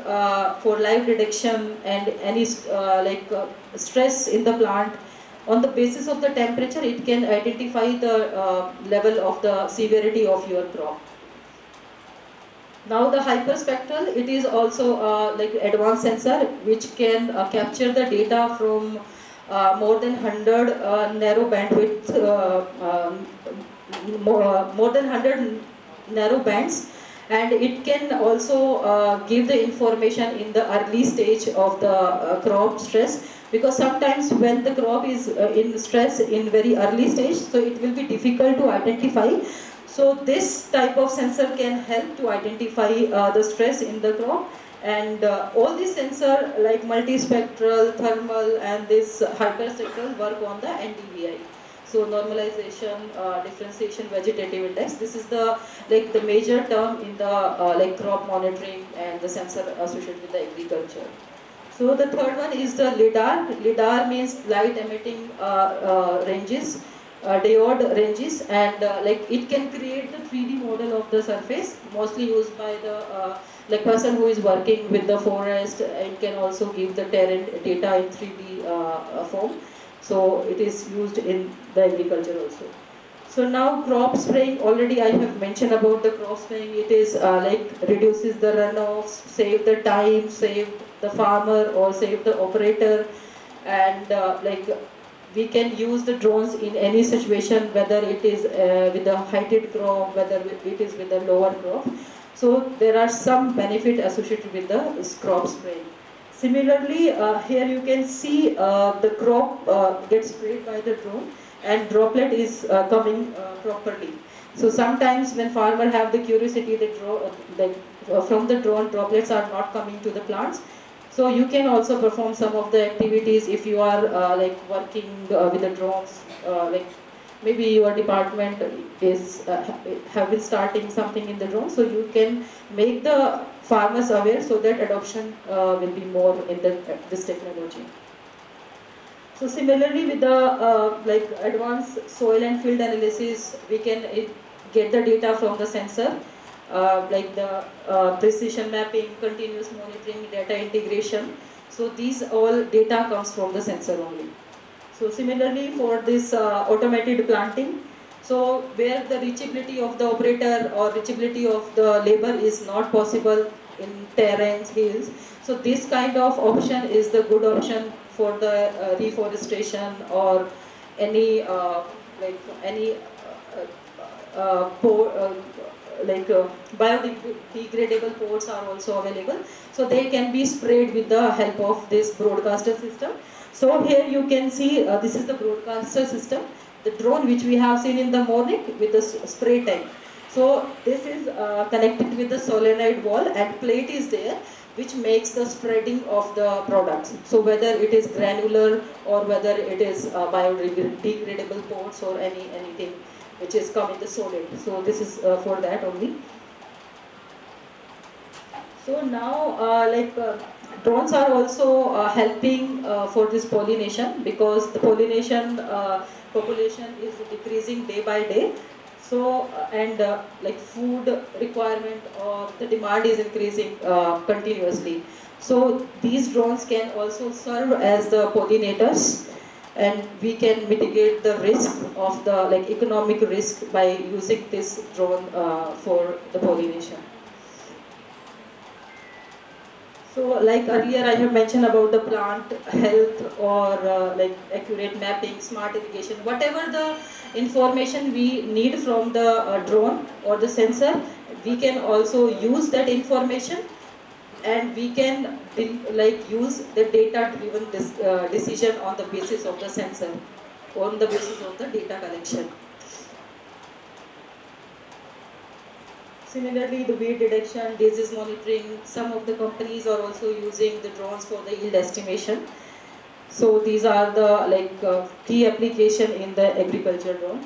for live detection and any stress in the plant. On the basis of the temperature, it can identify the level of the severity of your crop. Now the hyperspectral, it is also like advanced sensor which can capture the data from more than 100 narrow bandwidth, more than 100 narrow bands, and it can also give the information in the early stage of the crop stress, because sometimes when the crop is in stress in very early stage, so it will be difficult to identify. So this type of sensor can help to identify the stress in the crop, and all these sensor like multispectral, thermal, and this hyperspectral work on the NDVI. So normalization, differentiation, vegetative index. This is the major term in the crop monitoring and the sensor associated with the agriculture. So the third one is the LIDAR. LIDAR means light emitting ranges. Diode ranges, and it can create the 3D model of the surface, mostly used by the person who is working with the forest. It can also give the terrain data in 3D form. So it is used in the agriculture also. So now crop spraying, already I have mentioned about the crop spraying. It is reduces the runoffs, save the time, save the farmer or save the operator, and we can use the drones in any situation, whether it is with a heighted crop, whether it is with a lower crop. So there are some benefit associated with the crop spraying. Similarly, here you can see the crop gets sprayed by the drone and droplet is coming properly. So sometimes when farmer have the curiosity, they from the drone droplets are not coming to the plants. So you can also perform some of the activities if you are like working with the drones, like maybe your department is have been starting something in the drone, so you can make the farmers aware so that adoption will be more in this technology. So similarly with the like advanced soil and field analysis, we can get the data from the sensor, like the precision mapping, continuous monitoring, data integration. So these all data comes from the sensor only. So similarly for this automated planting, so where the reachability of the operator or reachability of the labor is not possible in terrains, hills, so this kind of option is the good option for the reforestation or any like any biodegradable pots are also available. So they can be sprayed with the help of this broadcaster system. So here you can see this is the broadcaster system, the drone which we have seen in the morning with the spray tank. So this is connected with the solenoid wall and plate is there which makes the spreading of the products. So whether it is granular or whether it is biodegradable pots or anything which is come in the solid. So this is for that only. So now drones are also helping for this pollination, because the pollination population is decreasing day by day. So and like food requirement or the demand is increasing continuously. So these drones can also serve as the pollinators, and we can mitigate the risk of the economic risk by using this drone for the pollination. So like earlier I have mentioned about the plant health or accurate mapping, smart irrigation, whatever the information we need from the drone or the sensor, we can also use that information, and we can use the data driven decision on the basis of the sensor, on the basis of the data collection. Similarly, the weed detection, disease monitoring, some of the companies are also using the drones for the yield estimation. So these are the key application in the agriculture drone.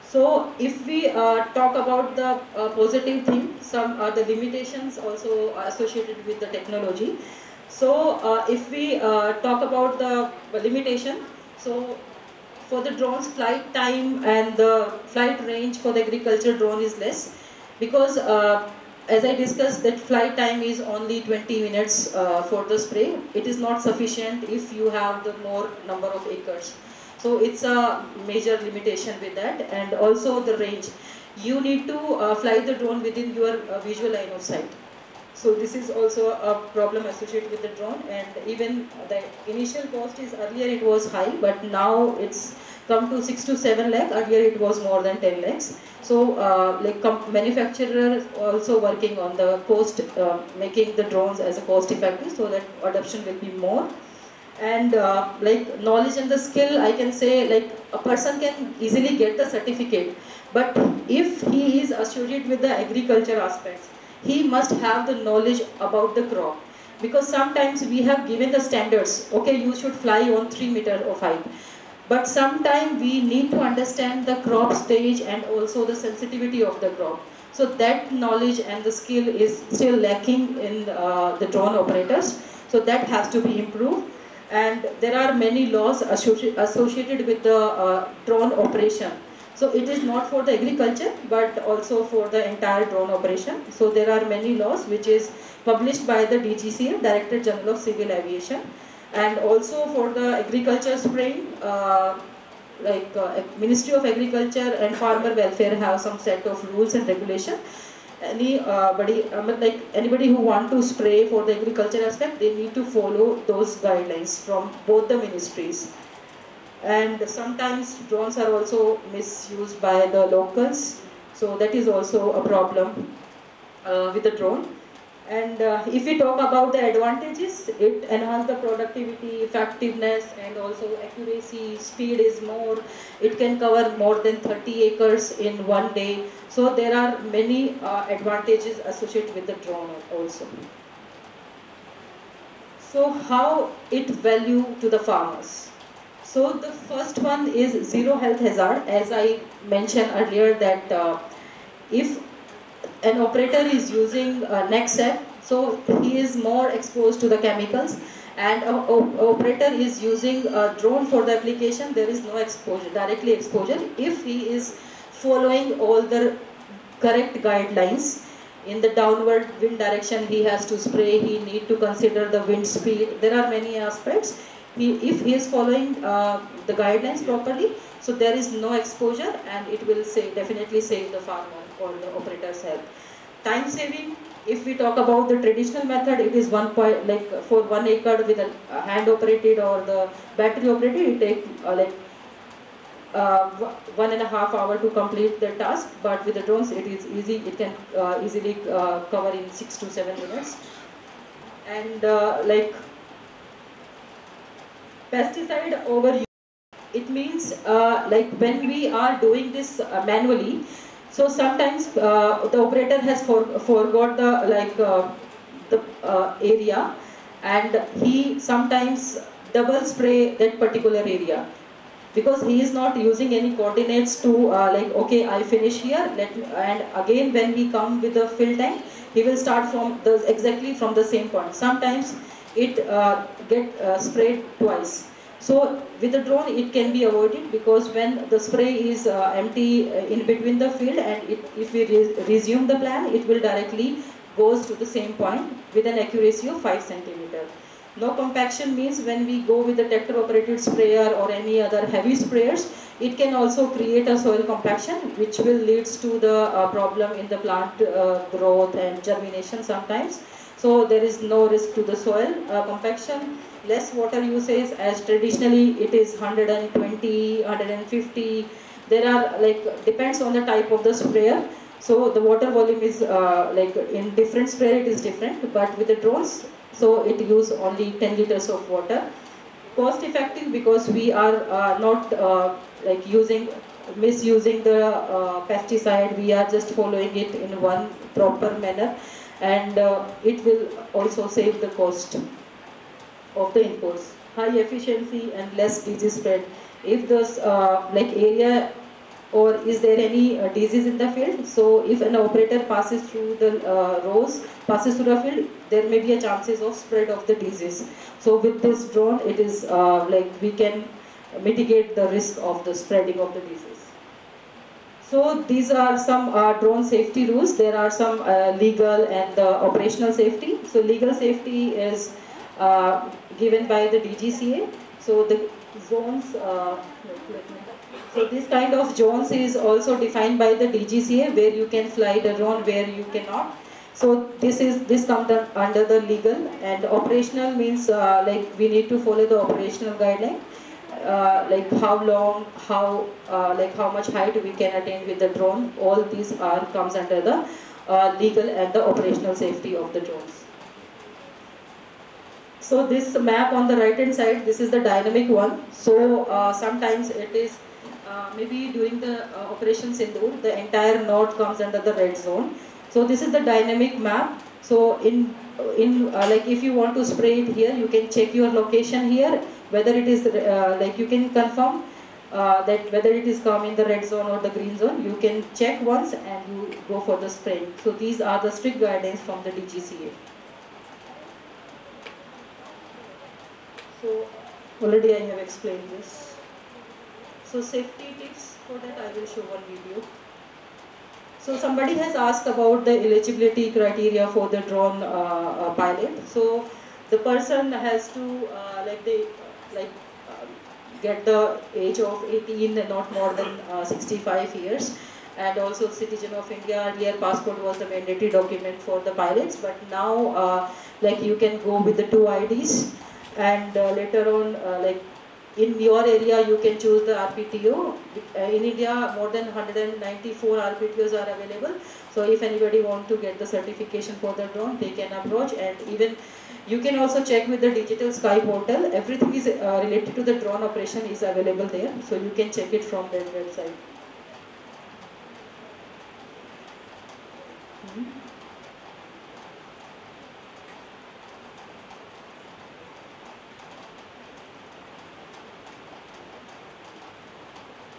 So if we talk about the positive thing, some are the limitations also associated with the technology. So if we talk about the limitation, so for the drones, flight time and the flight range for the agriculture drone is less, because as I discussed, that flight time is only 20 minutes for the spray. It is not sufficient if you have the more number of acres. So it's a major limitation with that. And also the range. You need to fly the drone within your visual line of sight. So this is also a problem associated with the drone, and even the initial cost is, earlier it was high, but now it's come to 6 to 7 lakh. Earlier it was more than 10 lakhs. So manufacturers also working on the cost, making the drones as a cost effective, so that adoption will be more. And knowledge and the skill, I can say a person can easily get the certificate, but if he is associated with the agriculture aspects, he must have the knowledge about the crop, because sometimes we have given the standards, okay, you should fly on 3 meters of height, but sometimes we need to understand the crop stage and also the sensitivity of the crop. So that knowledge and the skill is still lacking in the drone operators, so that has to be improved. And there are many laws associated with the drone operation. So it is not for the agriculture, but also for the entire drone operation. So there are many laws which is published by the DGCA, Director General of Civil Aviation. And also for the agriculture spraying, Ministry of Agriculture and Farmer Welfare have some set of rules and regulation. Anybody who want to spray for the agriculture aspect, they need to follow those guidelines from both the ministries. And sometimes drones are also misused by the locals, so that is also a problem with the drone. And if we talk about the advantages, it enhances the productivity, effectiveness, and also accuracy. Speed is more. It can cover more than 30 acres in one day. So there are many advantages associated with the drone also. So how it value to the farmers? So the first one is zero health hazard. As I mentioned earlier that if an operator is using NextSep, so he is more exposed to the chemicals, and an operator is using a drone for the application, there is no exposure, directly exposure, if he is following all the correct guidelines. In the downward wind direction he has to spray, he need to consider the wind speed, there are many aspects. If he is following the guidelines properly, so there is no exposure, and it will definitely save the farmer or the operator's health. Time saving, if we talk about the traditional method, it is like for 1 acre with a hand operated or the battery operated, it takes like 1.5 hours to complete the task, but with the drones it is easy, it can easily cover in 6 to 7 minutes. And like pesticide overuse, it means like when we are doing this manually, so sometimes the operator has forgot the area, and he sometimes double spray that particular area, because he is not using any coordinates to like, okay, I finish here, and again when he come with the fill tank, he will start from exactly from the same point. Sometimes it get sprayed twice. So with the drone it can be avoided, because when the spray is empty in between the field, and if we resume the plan, it will directly goes to the same point with an accuracy of 5 centimeter. No compaction means when we go with the tractor operated sprayer or any other heavy sprayers, it can also create a soil compaction, which will leads to the problem in the plant growth and germination sometimes. So there is no risk to the soil compaction. Less water usage, as traditionally it is 120, 150. There are like, depends on the type of the sprayer. So the water volume is like in different sprayer it is different, but with the drones, so it use only 10 liters of water. Cost effective, because we are not like misusing the pesticide, we are just following it in one proper manner, and it will also save the cost of the inputs. High efficiency and less disease spread. If those like area, or is there any disease in the field, so if an operator passes through the rows, passes through the field, there may be a chances of spread of the disease. So with this drone, it is like we can mitigate the risk of the spreading of the disease. So these are some drone safety rules. There are some legal and operational safety. So legal safety is given by the DGCA. So the zones, so this kind of zones is also defined by the DGCA, where you can fly the drone, where you cannot. So this comes under the legal, and operational means like we need to follow the operational guideline. Like how long, like how much height we can attain with the drone. All these comes under the legal and the operational safety of the drones. So this map on the right hand side, this is the dynamic one. So sometimes it is maybe during the operation Sindoor, the entire node comes under the red zone. So this is the dynamic map. So in like if you want to spray it here, you can check your location here, whether it is like you can confirm that whether it is come in the red zone or the green zone. You can check once and you go for the spray. So these are the strict guidelines from the DGCA. So already I have explained this. So safety tips, for that I will show one video. So somebody has asked about the eligibility criteria for the drone pilot. So the person has to get the age of 18 and not more than 65 years, and also citizen of India. Earlier passport was the mandatory document for the pilots, but now like you can go with the 2 IDs, and later on like in your area you can choose the RPTO. In India more than 194 RPTOs are available. So if anybody want to get the certification for the drone, they can approach, and even you can also check with the Digital Sky portal. Everything is related to the drone operation is available there. So you can check it from that website.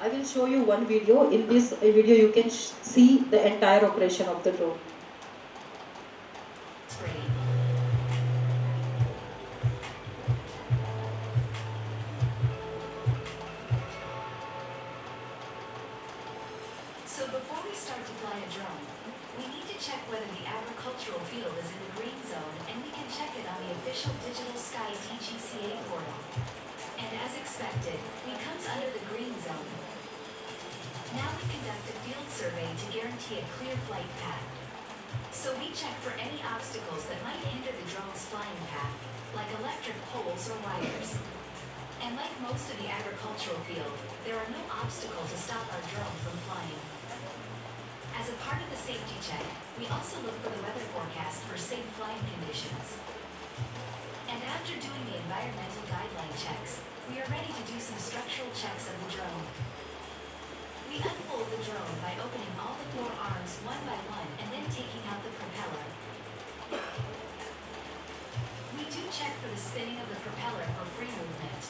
I will show you one video. In this video you can see the entire operation of the drone. So before we start to fly a drone, we need to check whether the agricultural field is in the green zone, and we can check it on the official Digital Sky DGCA portal. And as expected, we comes under the green zone. Now we conduct a field survey to guarantee a clear flight path. So we check for any obstacles that might hinder the drone's flying path, like electric poles or wires. And like most of the agricultural field, there are no obstacles to stop our drone from flying. As a part of the safety check, we also look for the weather forecast for safe flying conditions. And after doing the environmental guideline checks, we are ready to do some structural checks of the drone. We unfold the drone by opening all the 4 arms one by one and then taking out the propeller. We do check for the spinning of the propeller for free movement.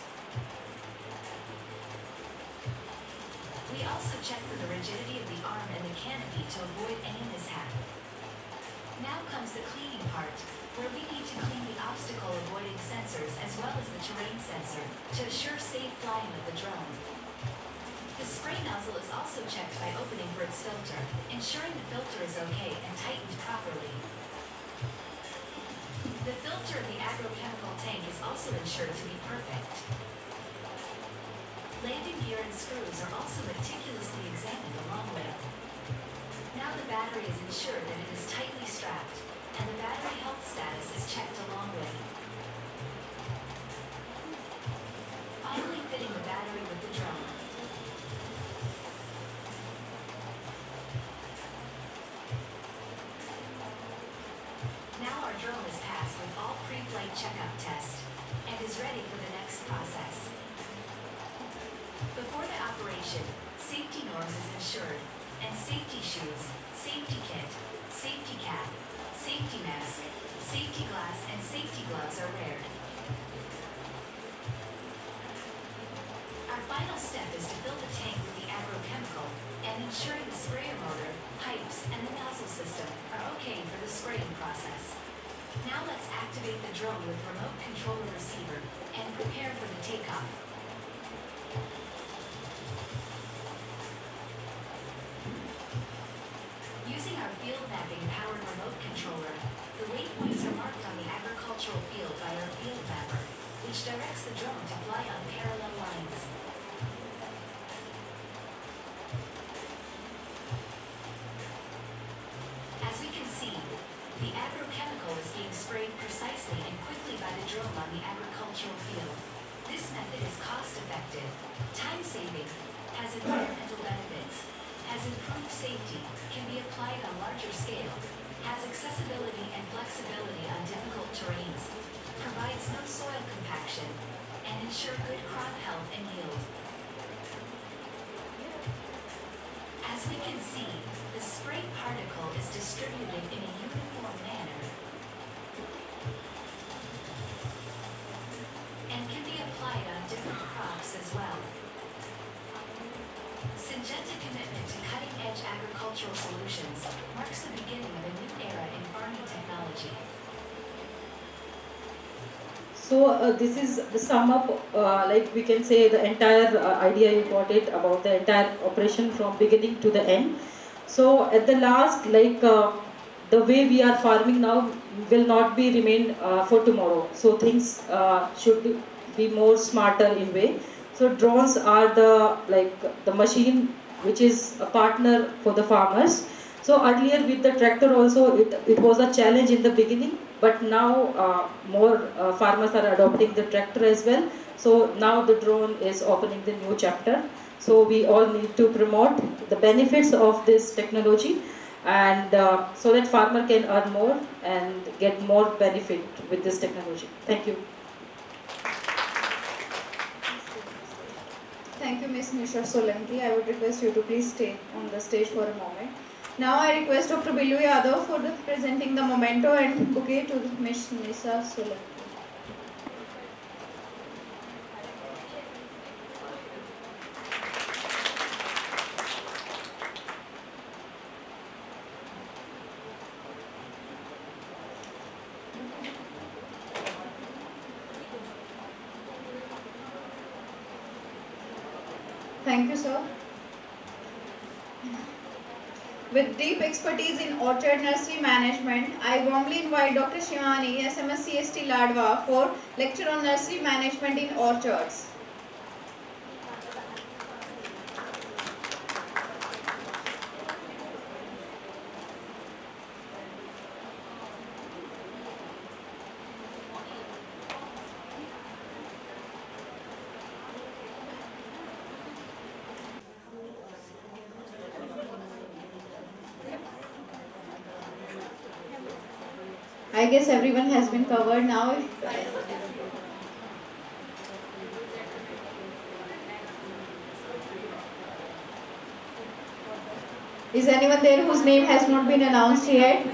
We also check for the rigidity of the arm and the canopy to avoid any mishap. Now comes the cleaning part, where we need to clean the obstacle avoiding sensors as well as the terrain sensor to assure safe flying of the drone. The spray nozzle is also checked by opening for its filter, ensuring the filter is okay and tightened properly. The filter of the agrochemical tank is also ensured to be perfect. Landing gear and screws are also meticulously examined along with. Now the battery is ensured that it is tightly strapped, and the battery health status is checked along with. Finally fitting the battery with the drone. Now our drone is passed with all pre-flight checkup tests, and is ready for the next process. Before the operation, safety norms is ensured, and safety shoes, safety kit, safety cap, safety mask, safety glass, and safety gloves are weared. Our final step is to fill the tank with the agrochemical, and ensuring the sprayer motor, pipes, and the nozzle system are okay for the spraying process. Now let's activate the drone with remote controller receiver, and prepare for the takeoff. Using our field mapping powered remote controller, the waypoints are marked on the agricultural field by our field mapper, which directs the drone to fly on parallel lines. As we can see, the agrochemical is being sprayed precisely and quickly by the drone on the agricultural field. This method is cost-effective, time-saving, has environmental benefits, has improved safety, can be applied on larger scale, has accessibility and flexibility on difficult terrains, provides no soil compaction, and ensure good crop health and yield. As we can see, the spray particle is distributed in a uniform manner and can be applied on different crops as well. Syngenta's commitment to cutting-edge agricultural solutions marks the beginning of a new era in farming technology. So this is the sum up, like we can say the entire idea you got it about the entire operation from beginning to the end. So at the last, like the way we are farming now will not be remain for tomorrow. So things should be more smarter in way. So drones are the machine which is a partner for the farmers. So earlier with the tractor also, it was a challenge in the beginning, but now more farmers are adopting the tractor as well. So now the drone is opening the new chapter. So we all need to promote the benefits of this technology, and so that farmer can earn more and get more benefit with this technology. Thank you. Thank you, Ms. Nisha Solanki. I would request you to please stay on the stage for a moment. Now I request Dr. Billu Yadav for presenting the memento and bouquet to Ms. Nisha Solanki. Thank you, sir. With deep expertise in orchard nursery management, I warmly invite Dr. Shivani, SMS CST Ladwa, for lecture on nursery management in orchards. I guess everyone has been covered now. Is anyone there whose name has not been announced yet?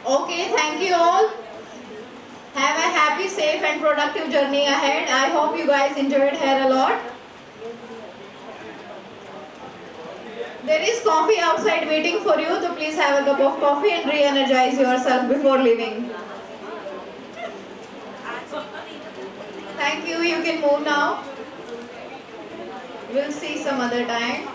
Okay, thank you all. Have a happy, safe and productive journey ahead. I hope you guys enjoyed here a lot. There is coffee outside waiting for you, so please have a cup of coffee and re-energize yourself before leaving. Thank you, you can move now. We'll see some other time.